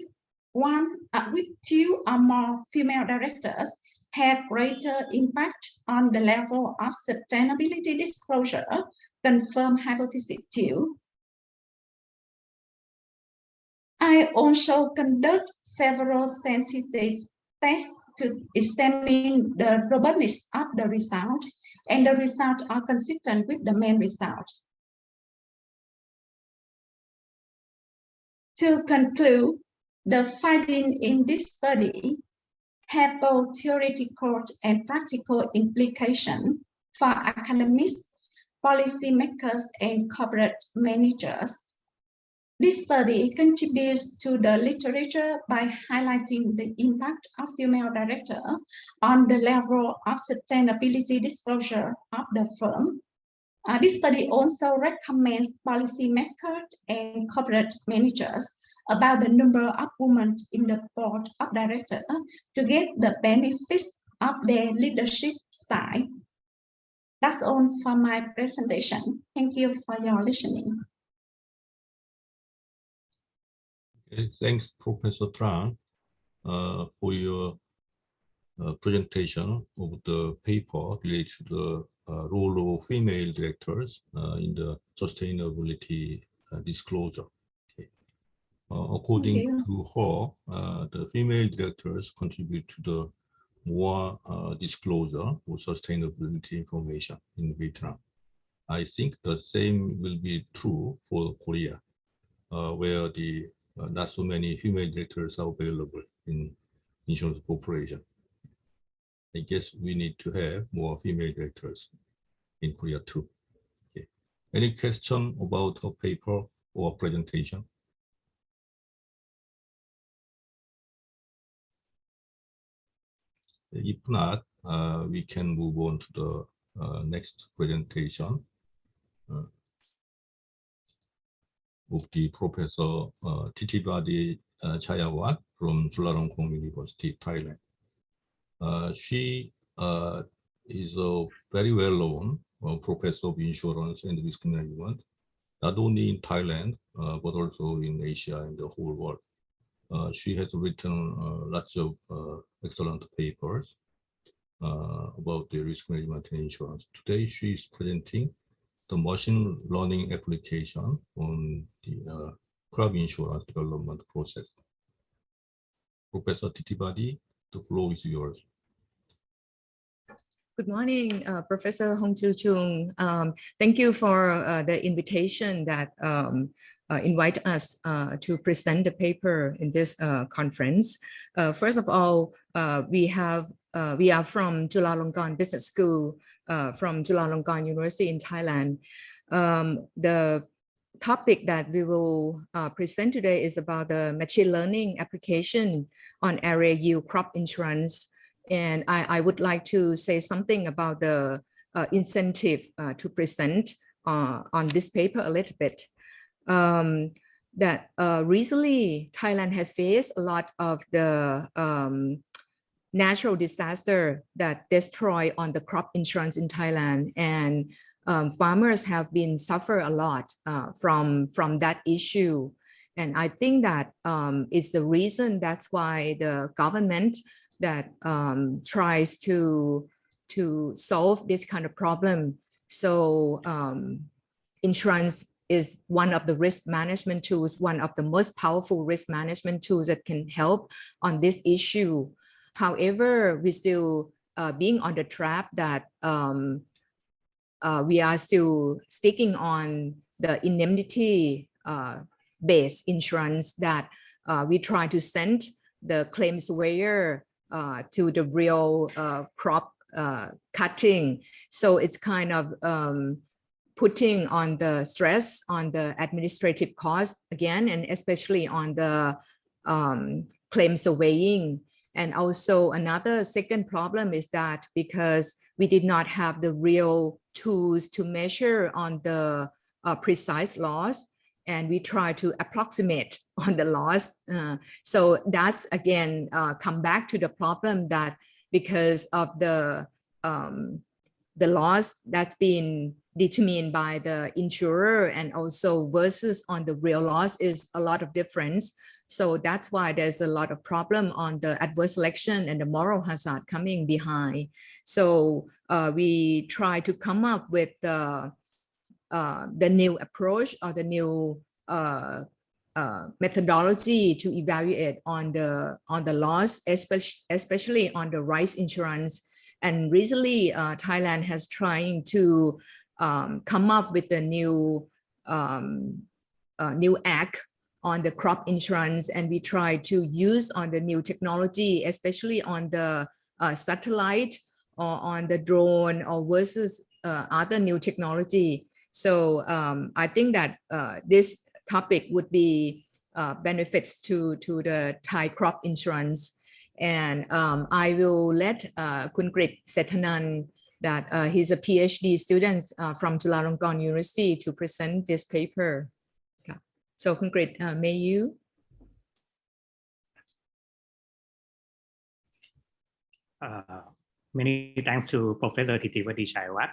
2 or more female directors have greater impact on the level of sustainability disclosure, confirm hypothesis 2. I also conduct several sensitive tests to examine the robustness of the result, and the results are consistent with the main result. To conclude, the findings in this study have both theoretical and practical implications for academics, policymakers, and corporate managers. This study contributes to the literature by highlighting the impact of female director on the level of sustainability disclosure of the firm. This study also recommends policymakers and corporate managers about the number of women in the board of directors to get the benefits of their leadership style. That's all for my presentation. Thank you for your listening. Okay, thanks, Professor Tran, for your presentation of the paper related to the role of female directors in the sustainability disclosure. Okay. According to her, the female directors contribute to the more disclosure of sustainability information in Vietnam. I think the same will be true for Korea, where the not so many female directors are available in insurance corporation. I guess we need to have more female directors in Korea too. Okay. Any question about her paper or presentation? If not, we can move on to the next presentation of the Professor Titibadi Chayawat from Chulalongkorn University, Thailand. She is a very well-known professor of insurance and risk management, not only in Thailand, but also in Asia and the whole world. She has written lots of excellent papers about the risk management and insurance. Today, she is presenting the machine learning application on the crop insurance development process. Professor Titibadi, the floor is yours. Good morning, Professor Hong Chu Chung. Thank you for the invitation that invite us to present the paper in this conference. First of all, we are from Chulalongkorn Business School, from Chulalongkorn University in Thailand. The topic that we will present today is about the machine learning application on area yield crop insurance. And I would like to say something about the incentive to present on this paper a little bit. That recently Thailand has faced a lot of the natural disaster that destroy on the crop insurance in Thailand, and farmers have been suffer a lot from that issue. And I think that is the reason that's why the government that tries to solve this kind of problem. So insurance is one of the risk management tools, one of the most powerful risk management tools that can help on this issue. However, we still being on the trap that we are still sticking on the indemnity based insurance that we try to send the claim surveyor to the real crop cutting. So it's kind of putting on the stress on the administrative costs again, and especially on the claim surveying. And also another second problem is that because we did not have the real tools to measure on the precise loss, and we try to approximate on the loss. So that's again come back to the problem that because of the loss that's been determined by the insurer and also versus on the real loss is a lot of difference. So that's why there's a lot of problem on the adverse selection and the moral hazard coming behind. So we try to come up with the new approach or the new methodology to evaluate on the loss, especially on the rice insurance. And recently, Thailand has trying to come up with a new act on the crop insurance, and we try to use on the new technology, especially on the satellite or on the drone or versus other new technology. So I think that this topic would be benefits to the Thai crop insurance. And I will let Kun Grit Setanan, that he's a PhD student from Chulalongkorn University, to present this paper. So Kun Grit, may you? Many thanks to Professor Titiwati Chaiwat.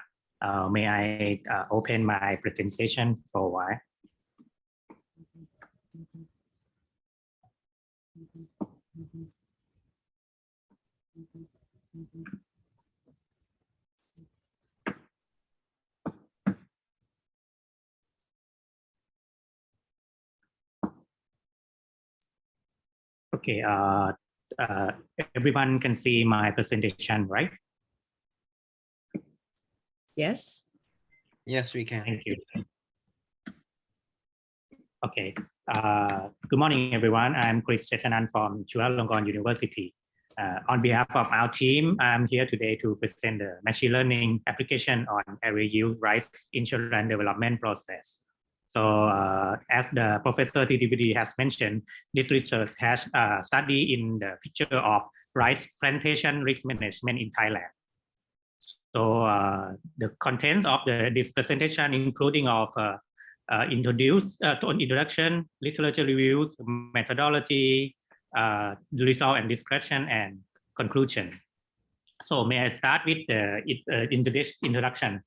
May I open my presentation for a while? Okay, everyone can see my presentation, right? Yes. Yes, we can. Thank you. Okay. Good morning, everyone. I'm Chris Setanan from Chulalongkorn University. On behalf of our team, I'm here today to present the machine learning application on area yield rice insurance development process. So as the Professor Titiwati has mentioned, this research has studied in the picture of rice plantation risk management in Thailand. So the content of this presentation, including of introduction, literature reviews, methodology, the result and discussion, and conclusion. So may I start with the introduction?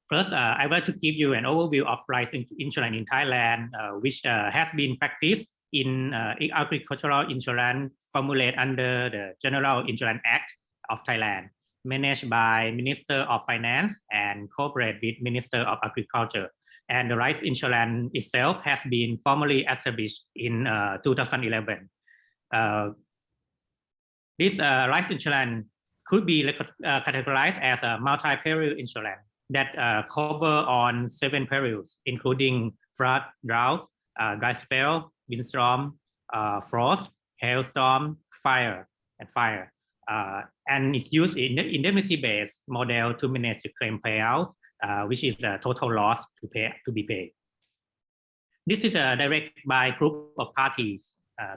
First, I want to give you an overview of rice insurance in Thailand, which has been practiced in agricultural insurance formulated under the General Insurance Act of Thailand, managed by Minister of Finance and cooperate with Minister of Agriculture. And the rice insurance itself has been formally established in 2011. This rice insurance could be categorized as a multi-peril insurance that cover on 7 perils, including flood, drought, dry spell, windstorm, frost, hailstorm, fire, and fire. And it's used in the indemnity-based model to manage the claim payout, which is the total loss to be paid. This is directed by a group of parties,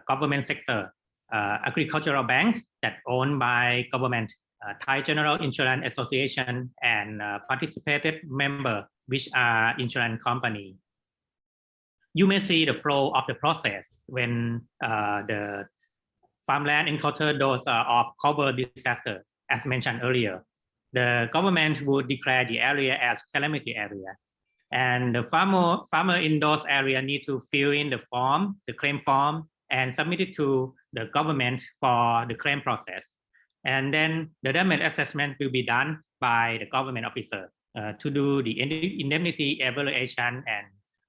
government sector, agricultural bank that owned by government, Thai General Insurance Association, and participated member, which are insurance company. You may see the flow of the process when the farmland encounter those of cover disaster, as mentioned earlier. The government would declare the area as calamity area, and the farmer in those areas need to fill in the form, the claim form, and submit it to the government for the claim process. And then the damage assessment will be done by the government officer. to do the indemnity evaluation and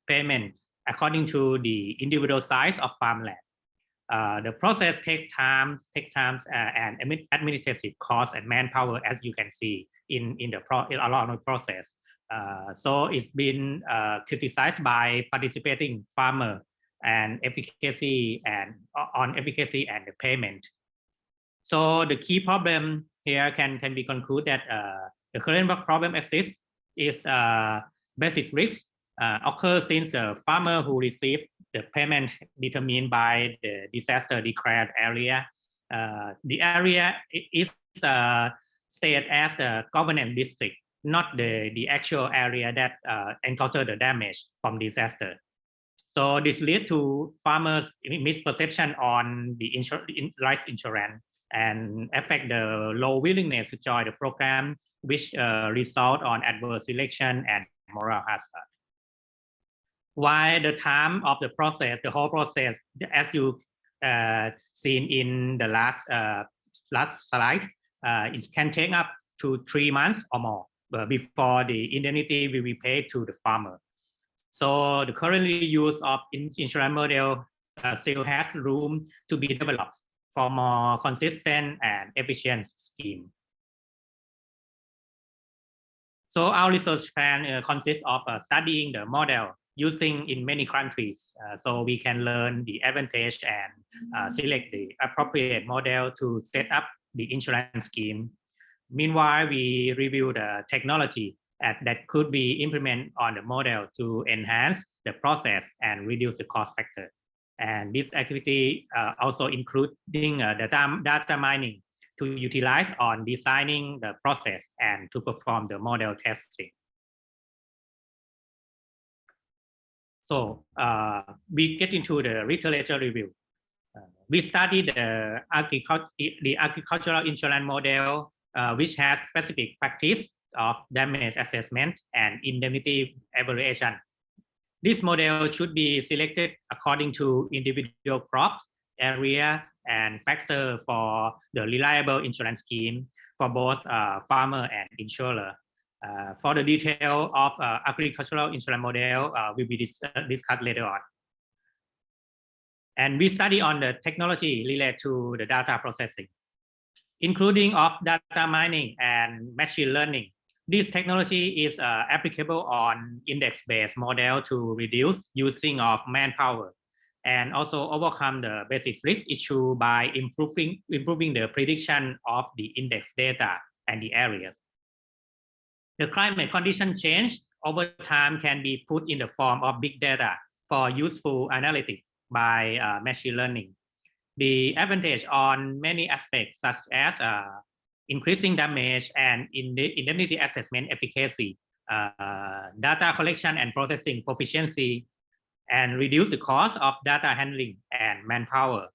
payment according to the individual size of farmland. The process takes time and administrative costs and manpower, as you can see in along the process. So it's been criticized by participating farmer and efficacy and the payment. So the key problem here can be concluded that the current problem exists is basic risk occurs since the farmer who received the payment determined by the disaster declared area. The area is stated as the governance district, not the actual area that encountered the damage from disaster. So this leads to farmers' misperception on the life insurance and affect the low willingness to join the program, which result on adverse selection and moral hazard. While the time of the process, the whole process, as you seen in the last slide, it can take up to 3 months or more before the indemnity will be paid to the farmer. So the currently use of insurance model still has room to be developed for more consistent and efficient scheme. So our research plan consists of studying the model using in many countries, so we can learn the advantage and select the appropriate model to set up the insurance scheme. Meanwhile, we review the technology that could be implemented on the model to enhance the process and reduce the cost factor. And this activity also including data mining to utilize on designing the process and to perform the model testing. So we get into the literature review. We studied the agricultural insurance model, which has specific practice of damage assessment and indemnity evaluation. This model should be selected according to individual crop, area, and factor for the reliable insurance scheme for both farmer and insurer. For the detail of agricultural insurance model will be discussed later on. And we study on the technology related to the data processing, including of data mining and machine learning. This technology is applicable on index-based model to reduce using of manpower and also overcome the basic risk issue by improving the prediction of the index data and the areas. The climate condition change over time can be put in the form of big data for useful analytics by machine learning. The advantage on many aspects such as increasing damage and indemnity assessment efficacy, data collection and processing proficiency, and reduce the cost of data handling and manpower.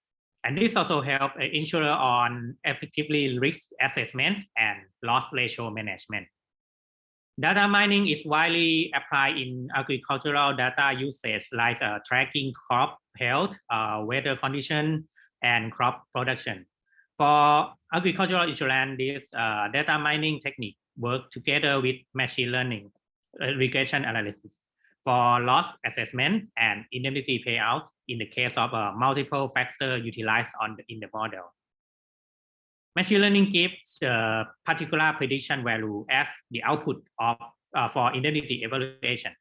And this also helps insurer on effectively risk assessment and loss ratio management. Data mining is widely applied in agricultural data usage like tracking crop health, weather condition, and crop production. For agricultural insurance, this data mining technique work together with machine learning, regression analysis for loss assessment and indemnity payout in the case of multiple factors utilized in the model. Machine learning gives the particular prediction value as the output of for indemnity evaluation.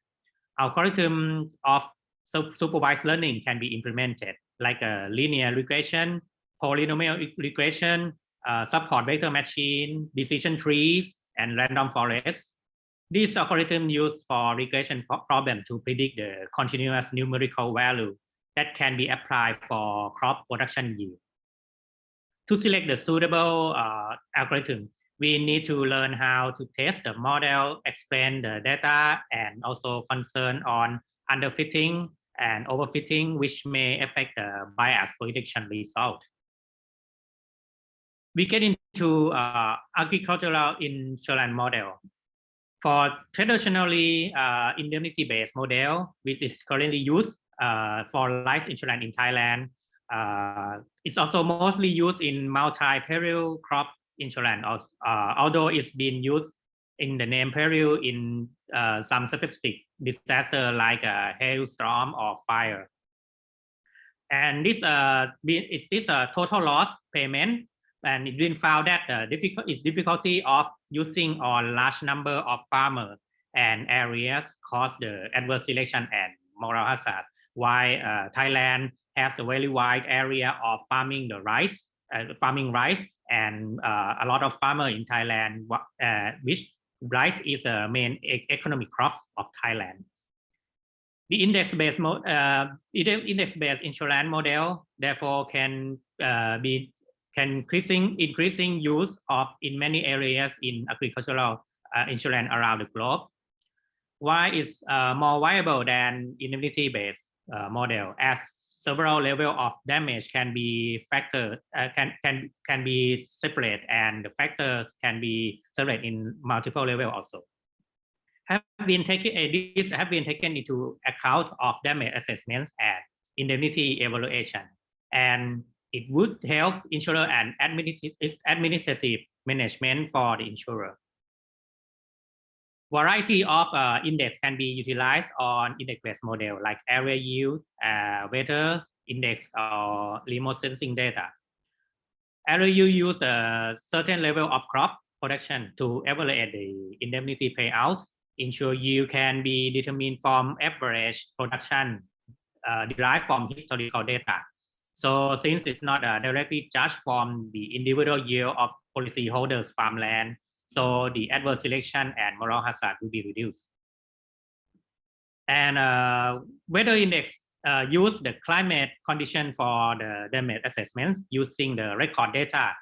Algorithm of supervised learning can be implemented like a linear regression, polynomial regression, support vector machine, decision trees, and random forest. These algorithms used for regression problem to predict the continuous numerical value that can be applied for crop production yield. To select the suitable algorithm, we need to learn how to test the model, explain the data, and also concern on underfitting and overfitting, which may affect the bias prediction result. We get into agricultural insurance model. For traditionally indemnity-based model, which is currently used for life insurance in Thailand, it's also mostly used in multi-peril crop insurance, although it's been used in the name period in some specific disaster like a hailstorm or fire. And this is a total loss payment, and it's been found that difficulty of using a large number of farmers and areas cause the adverse selection and moral hazard. While Thailand has a very wide area of farming rice, and a lot of farmers in Thailand, which rice is the main economic crop of Thailand. The index-based insurance model therefore can increasing use of in many areas in agricultural insurance around the globe. Why is more viable than indemnity-based model, as several levels of damage can be can be separate, and the factors can be separate in multiple levels also. These have been taken into account of damage assessments and indemnity evaluation, and it would help insurer and administrative management for the insurer. Variety of index can be utilized on index-based model like area yield, weather index, or remote sensing data. Area yield use a certain level of crop production to evaluate the indemnity payout. Insurer yield can be determined from average production derived from historical data. So since it's not directly judged from the individual yield of policyholders' farmland, so the adverse selection and moral hazard will be reduced. And weather index use the climate condition for the damage assessments using the record data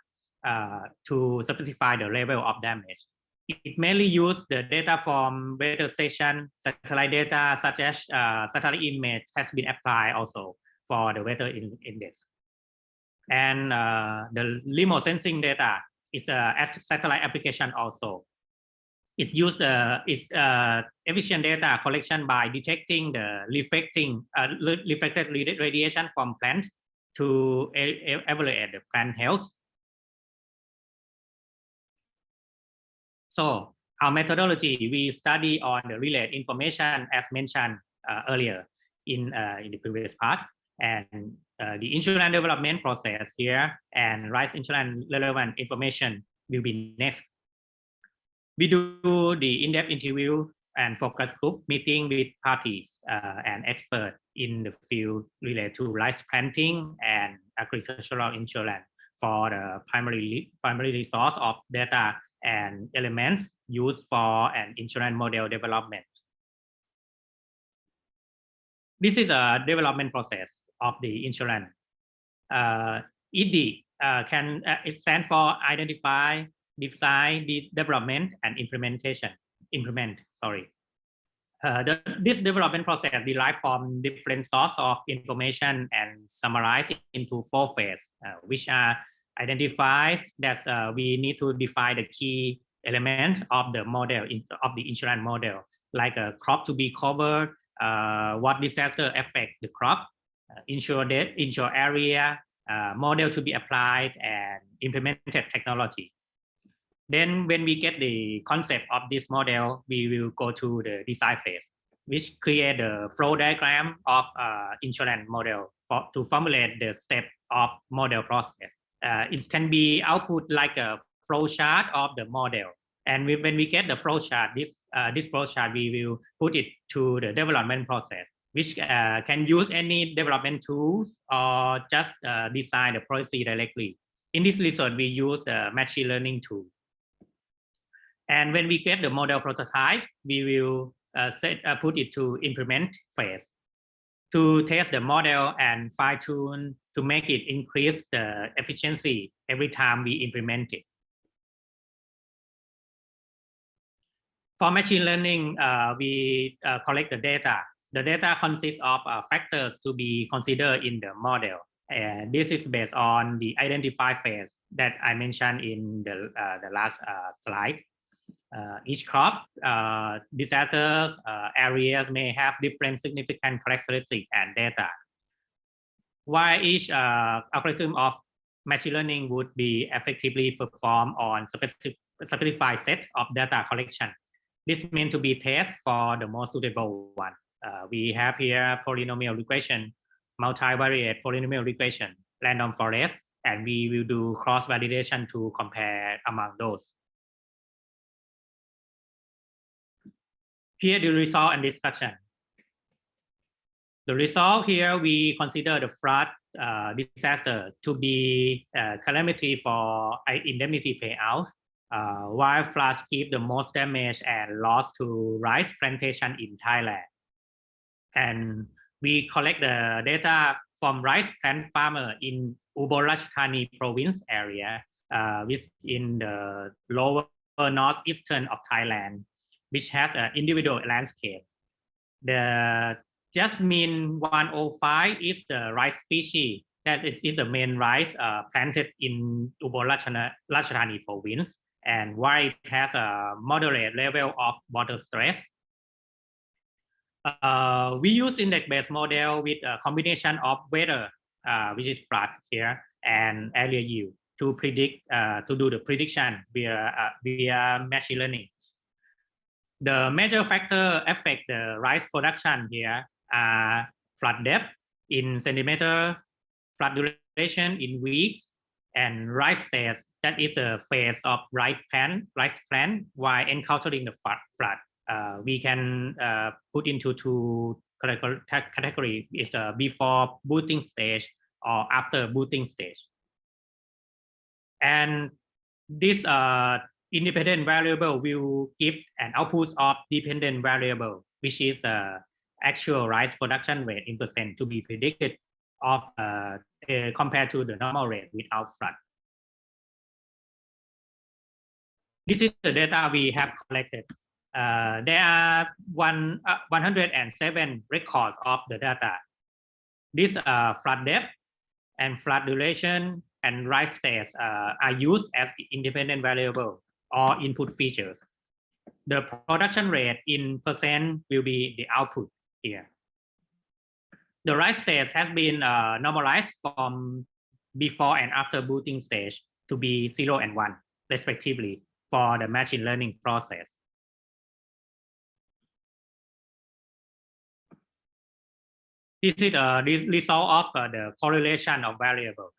to specify the level of damage. It mainly uses the data from weather station, satellite data such as satellite image has been applied also for the weather index. And the remote sensing data is a satellite application also. It's used efficient data collection by detecting the reflected radiation from plant to evaluate the plant health. So our methodology, we study on the related information as mentioned earlier in the previous part, and the insurance development process here and rice insurance relevant information will be next. We do the in-depth interview and focus group meeting with parties and experts in the field related to rice planting and agricultural insurance for the primary resource of data and elements used for an insurance model development. This is a development process of the insurance. ED it stands for identify, design, development, and implement. This development process derived from different sources of information and summarized into 4 phases, which are identify that we need to define the key elements of the model of the insurance model, like a crop to be covered, what disaster affect the crop, insure area, model to be applied, and implemented technology. Then when we get the concept of this model, we will go to the design phase, which create the flow diagram of insurance model to formulate the step of model process. It can be output like a flow chart of the model. And when we get the flow chart, this flow chart, we will put it to the development process, which can use any development tools or just design the policy directly. In this research, we use the machine learning tool. And when we get the model prototype, we will put it to implement phase to test the model and fine tune to make it increase the efficiency every time we implement it. For machine learning, we collect the data. The data consists of factors to be considered in the model. And this is based on the identify phase that I mentioned in the last slide. Each crop, disaster areas may have different significant characteristics and data. While each algorithm of machine learning would be effectively performed on specific simplified set of data collection. This meant to be test for the most suitable one. We have here polynomial regression, multivariate polynomial regression, random forest, and we will do cross validation to compare among those. Here the result and discussion. The result here, we consider the flood disaster to be a calamity for indemnity payout, while floods give the most damage and loss to rice plantation in Thailand. And we collect the data from rice plant farmer in Ubon Ratchathani province area, which in the lower northeastern of Thailand, which has an individual landscape. The Jasmine 105 is the rice species that is the main rice planted in Ubon Ratchathani province, and why it has a moderate level of water stress. We use index-based model with a combination of weather, which is flood here, and area yield to predict, to do the prediction via machine learning. The major factor affect the rice production here are flood depth in centimeter, flood duration in weeks, and rice stage, that is a phase of rice plant while encountering the flood. We can put into two categories, is before booting stage or after booting stage. And this independent variable will give an output of dependent variable, which is actual rice production rate in percent to be predicted of compared to the normal rate without flood. This is the data we have collected. There are 107 records of the data. This flood depth and flood duration and rice stage are used as the independent variable or input features. The production rate in percent will be the output here. The rice stage has been normalized from before and after booting stage to be 0 and 1 respectively for the machine learning process. This is the result of the correlation of variables.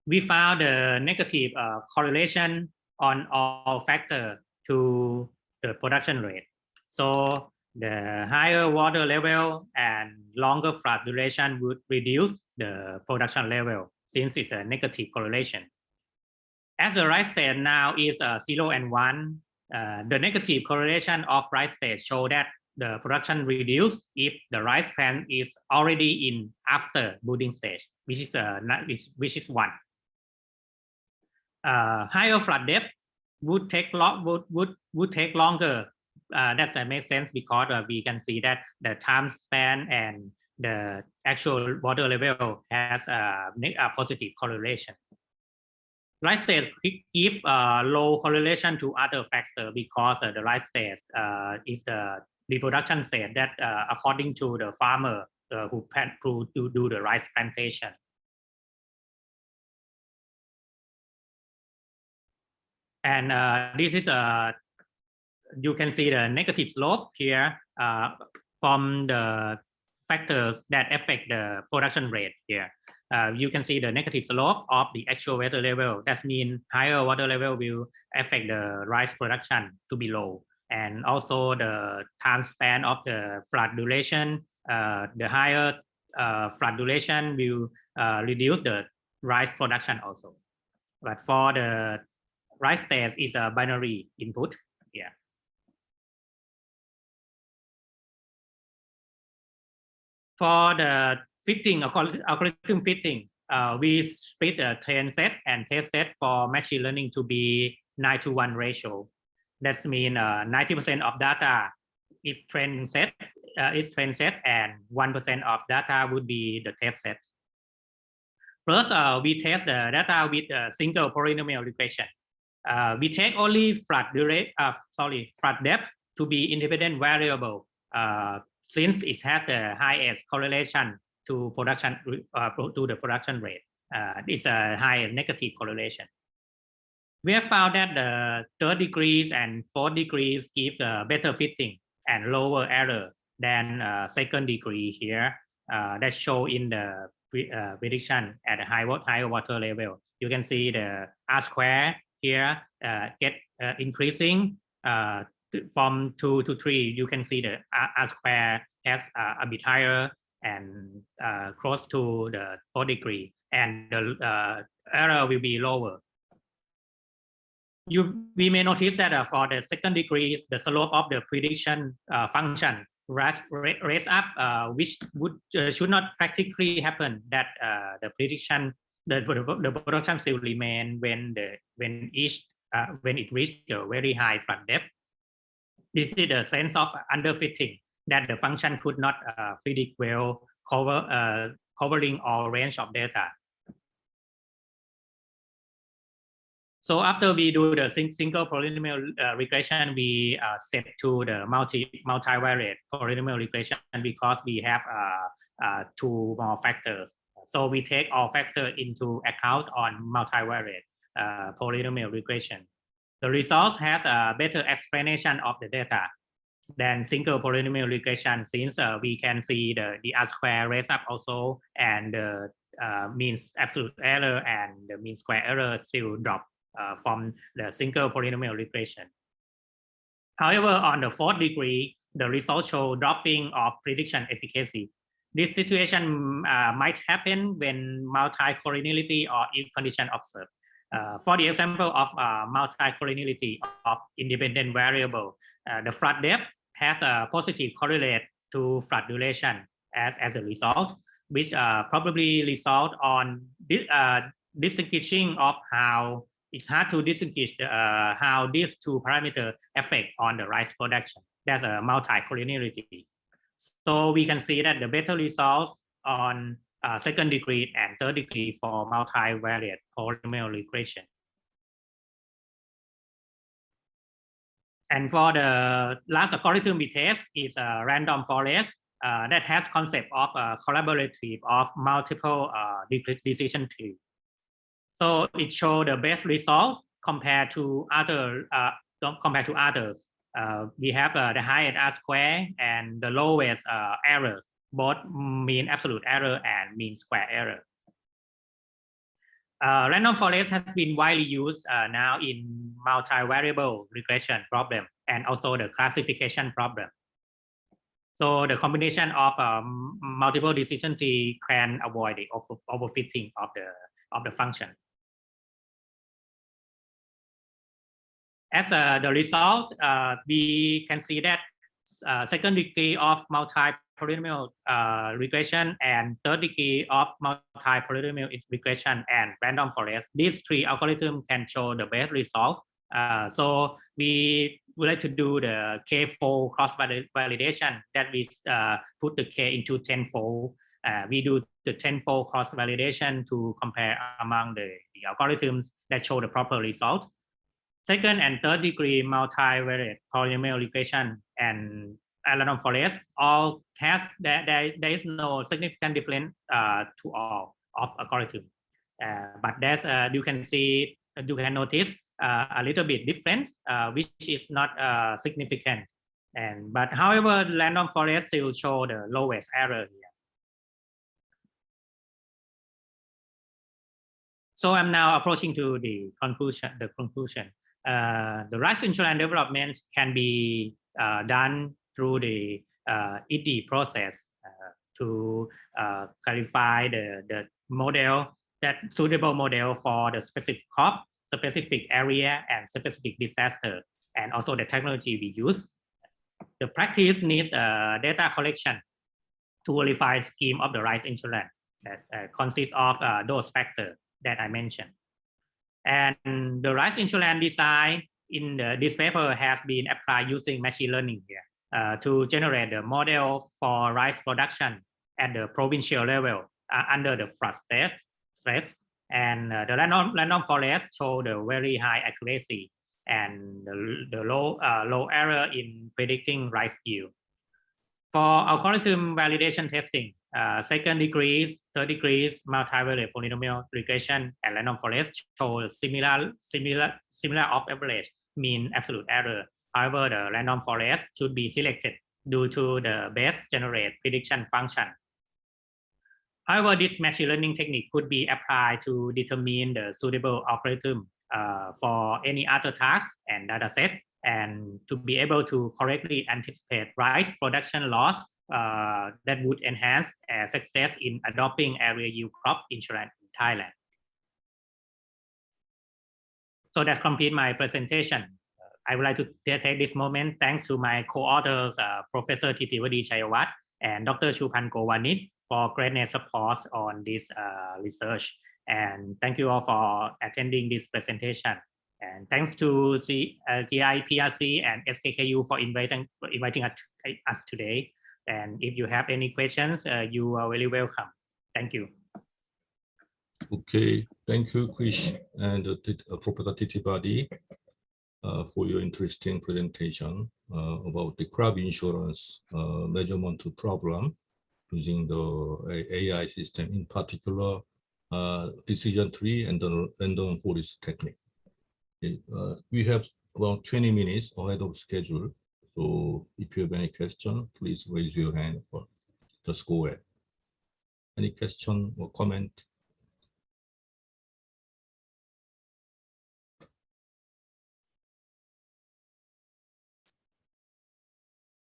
We found a negative correlation on all factors to the production rate. So the higher water level and longer flood duration would reduce the production level since it's a negative correlation. As the rice stage now is 0 and 1, the negative correlation of rice stage show that the production reduced if the rice plant is already in after booting stage, which is 1. Higher flood depth would take longer. That makes sense because we can see that the time span and the actual water level has a positive correlation. Rice stage give low correlation to other factors because the rice stage is the reproduction stage that according to the farmer who do the rice plantation. And this is you can see the negative slope here from the factors that affect the production rate here. You can see the negative slope of the actual water level. That means higher water level will affect the rice production to be low. And also the time span of the flood duration, the higher flood duration will reduce the rice production also. But for the rice stage is a binary input. Yeah. For the fitting, algorithm fitting, we split the train set and test set for machine learning to be 9:1 ratio. That means 90% of data is train set, and 1% of data would be the test set. First, we test the data with a single polynomial regression. We take only flood depth to be independent variable since it has the highest correlation to production to the production rate. It's a high negative correlation. We have found that the third degrees and fourth degrees give better fitting and lower error than second degree here. That show in the prediction at a higher water level. You can see the R square here get increasing from 2 to 3. You can see the R square has a bit higher and close to the 4th degree, and the error will be lower. We may notice that for the second degree, the slope of the prediction function raise up, which would should not practically happen. That the prediction, the production still remain when it reached a very high flood depth. This is the sense of underfitting, that the function could not predict well, covering all range of data. So after we do the single polynomial regression, we step to the multivariate polynomial regression because we have 2 more factors. So we take all factors into account on multivariate polynomial regression. The result has a better explanation of the data than single polynomial regression, since we can see the R square raise up also, and the means absolute error and the mean square error still drop from the single polynomial regression. However, on the 4th degree, the results show dropping of prediction efficacy. This situation might happen when multi-collinearity or if condition observed. For the example of multi-collinearity of independent variable, the flood depth has a positive correlate to flood duration as a result, which probably result on distinguishing of how it's hard to distinguish how these 2 parameters affect on the rice production. That's a multi-collinearity. So we can see that the better results on 2nd degree and 3rd degree for multivariate polynomial regression. And for the last algorithm we test is a random forest that has concept of collaborative of multiple decision tree. So it shows the best result compared to others. We have the highest R square and the lowest errors, both mean absolute error and mean square error. Random forest has been widely used now in multivariable regression problem and also the classification problem. So the combination of multiple decision tree can avoid the overfitting of the function. As the result, we can see that 2nd degree of multi-polynomial regression and 3rd degree of multi-polynomial regression and random forest, these 3 algorithms can show the best results. So we would like to do the K-fold cross validation, that we put the K into 10-fold. We do the 10-fold cross validation to compare among the algorithms that show the proper result. 2nd and 3rd degree multivariate polynomial regression and random forest all has there is no significant difference to all of algorithm, but there's you can notice a little bit difference, which is not significant, but however random forest still show the lowest error here. So I'm now approaching to the conclusion. The rice insurance development can be done through the ED process to clarify the model, that suitable model for the specific crop, specific area, and specific disaster, and also the technology we use. The practice needs data collection to verify scheme of the rice insurance that consists of those factors that I mentioned. And the rice insurance design in this paper has been applied using machine learning here to generate the model for rice production at the provincial level under the flood stress. And the random forest show the very high accuracy and the low error in predicting rice yield. For algorithm validation testing, second degrees, third degrees, multivariate polynomial regression, and random forest show similar of average mean absolute error. However, the random forest should be selected due to the best generate prediction function. However, this machine learning technique could be applied to determine the suitable algorithm for any other task and data set, and to be able to correctly anticipate rice production loss that would enhance success in adopting area yield crop insurance in Thailand. So that's complete my presentation. I would like to take this moment thanks to my co-authors, Professor Titiwadi Chayawat and Dr. Chupan Gowanit for greatness support on this research. And thank you all for attending this presentation. And thanks to GIPRC and SKKU for inviting us today. And if you have any questions, you are very welcome. Thank you. Okay, thank you, Krish and Professor Titibadi for your interesting presentation about the crop insurance measurement problem using the AI system, in particular decision tree and the random forest technique. Okay, we have about 20 minutes ahead of schedule. So if you have any question, please raise your hand or just go ahead. Any question or comment?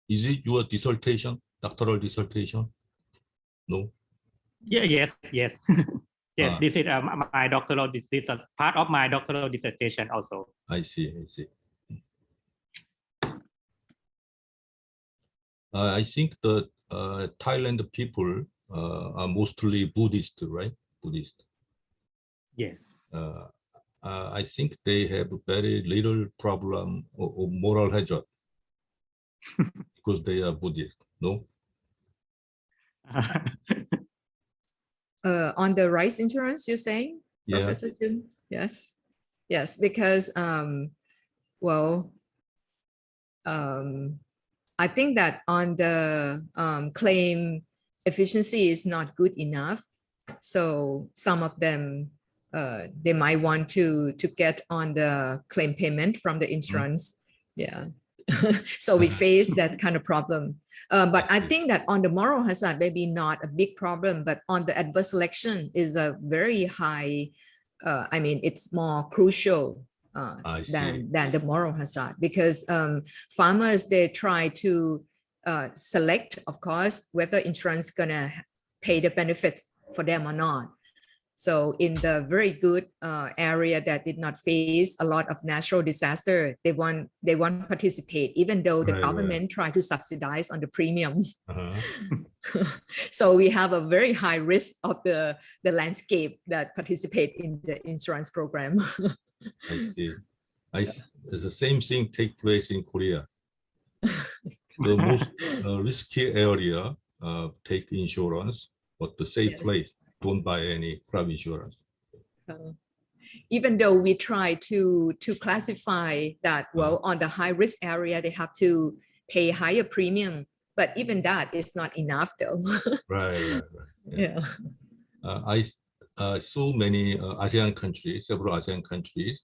Is it your dissertation, doctoral dissertation? No? Yeah, yes. Yes, this is my doctoral, this is a part of my doctoral dissertation also. I see. I think the Thailand people are mostly Buddhist, right? Buddhist. Yes. I think they have very little problem or moral hazard because they are Buddhist, no? On the rice insurance, you're saying, Yeah. Professor Jun? Yes, because I think that on the claim efficiency is not good enough. So some of them, they might want to get on the claim payment from the insurance. Yeah. So we face that kind of problem. But I think that on the moral hazard, maybe not a big problem, but on the adverse selection is a very high, I mean, it's more crucial than the moral hazard, because farmers, they try to select, of course, whether insurance gonna pay the benefits for them or not. So in the very good area that did not face a lot of natural disaster, they want to participate, even though the government try to subsidize on the premium. So we have a very high risk of the landscape that participate in the insurance program. I see. The same thing take place in Korea. The most risky area take insurance, but the safe place don't buy any crop insurance. Even though we try to classify that, well, on the high risk area, they have to pay higher premium, but even that is not enough though. Right. Yeah. I saw many ASEAN countries, several ASEAN countries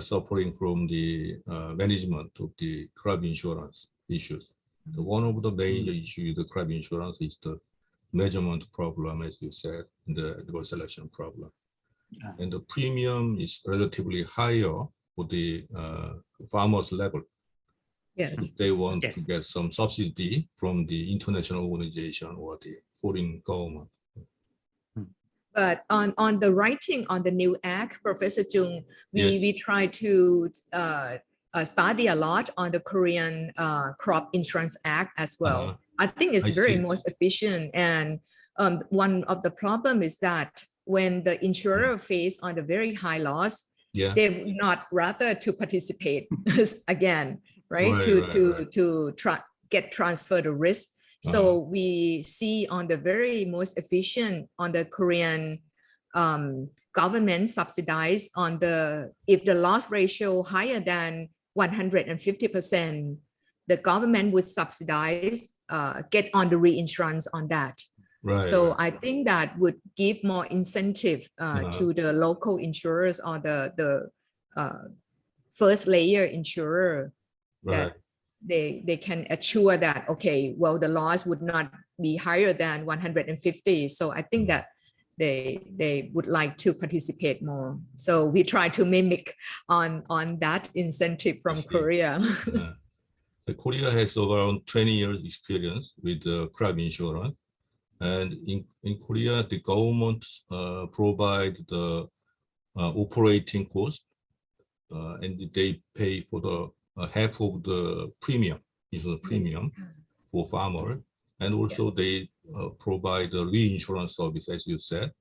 suffering from the management of the crop insurance issues. So one of the major issues the crop insurance is the measurement problem, as you said, the adverse selection problem. And the premium is relatively higher for the farmers level. Yes. If they want to get some subsidy from the international organization or the foreign government. But on the writing on the new act, Professor Jung, we try to study a lot on the Korean Crop Insurance Act as well. I think it's very most efficient. And one of the problem is that when the insurer face on the very high loss, they would not rather to participate again, right? To get transfer the risk. So we see on the very most efficient on the Korean government subsidized on if the loss ratio higher than 150%, the government would subsidize get on the reinsurance on that. Right. So right. I think that would give more incentive to the local insurers or the first layer insurer that they can assure that, okay, well, the loss would not be higher than 150. So I think that they would like to participate more. So we try to mimic on that incentive from Korea. So Korea has around 20 years experience with crop insurance. And in Korea, the government provide the operating cost, and they pay for the half of the premium, insurance premium for farmer, and also they provide the reinsurance service, as you said.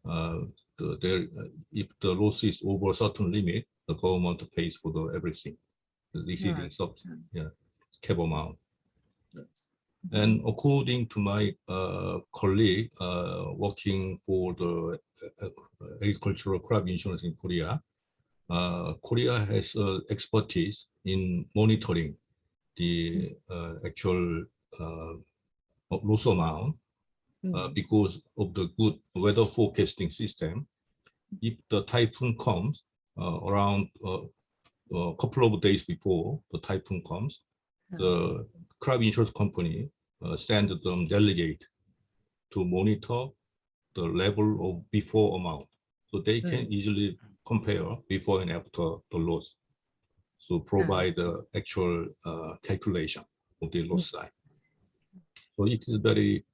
If the loss is over a certain limit, the government pays for the everything, the exceeding cap amount. Yes. And according to my colleague working for the agricultural crop insurance in Korea, Korea has expertise in monitoring the actual loss amount because of the good weather forecasting system. If the typhoon comes around a couple of days before the typhoon comes, the crop insurance company send them delegate to monitor the level of before amount, so they can easily compare before and after the loss. So provide the actual calculation of the loss side. So it is very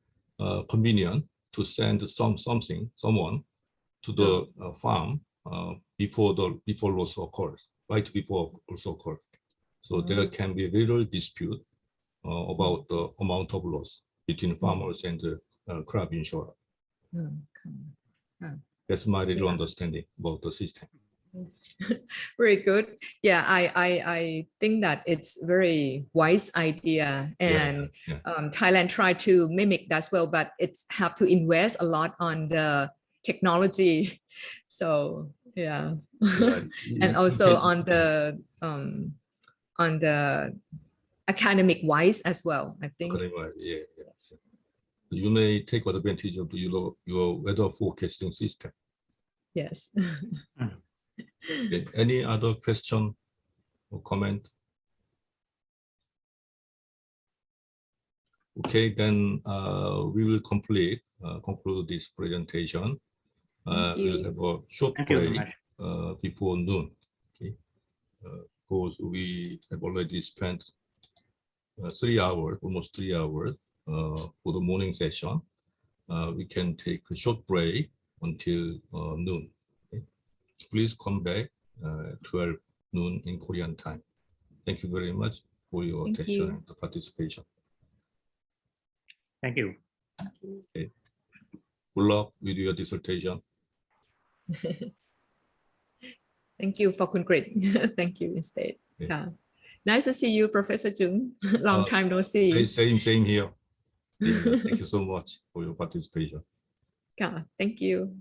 convenient to send someone to the farm before loss occurs, right before loss occurs. So there can be little dispute about the amount of loss between farmers and the crop insurer. That's my little understanding about the system. Very good. Yeah, I think that it's very wise idea, and Thailand tried to mimic that as well, but it's have to invest a lot on the technology. So yeah, and also on the academic wise as well, I think. Yes. You may take advantage of your weather forecasting system. Yes. Okay. Any other question or comment? Okay, then we will conclude this presentation. We'll have a short break before noon. Okay, because we have already spent 3 hours, almost 3 hours for the morning session. We can take a short break until noon. Okay? Please come back 12 noon in Korean time. Thank you very much for your attention and the participation. Thank you. Okay. Good luck with your dissertation. Thank you for concrete. Thank you instead. Yeah. Nice to see you, Professor Jung. Long time no see. Same here. Thank you so much for your participation. Yeah, thank you.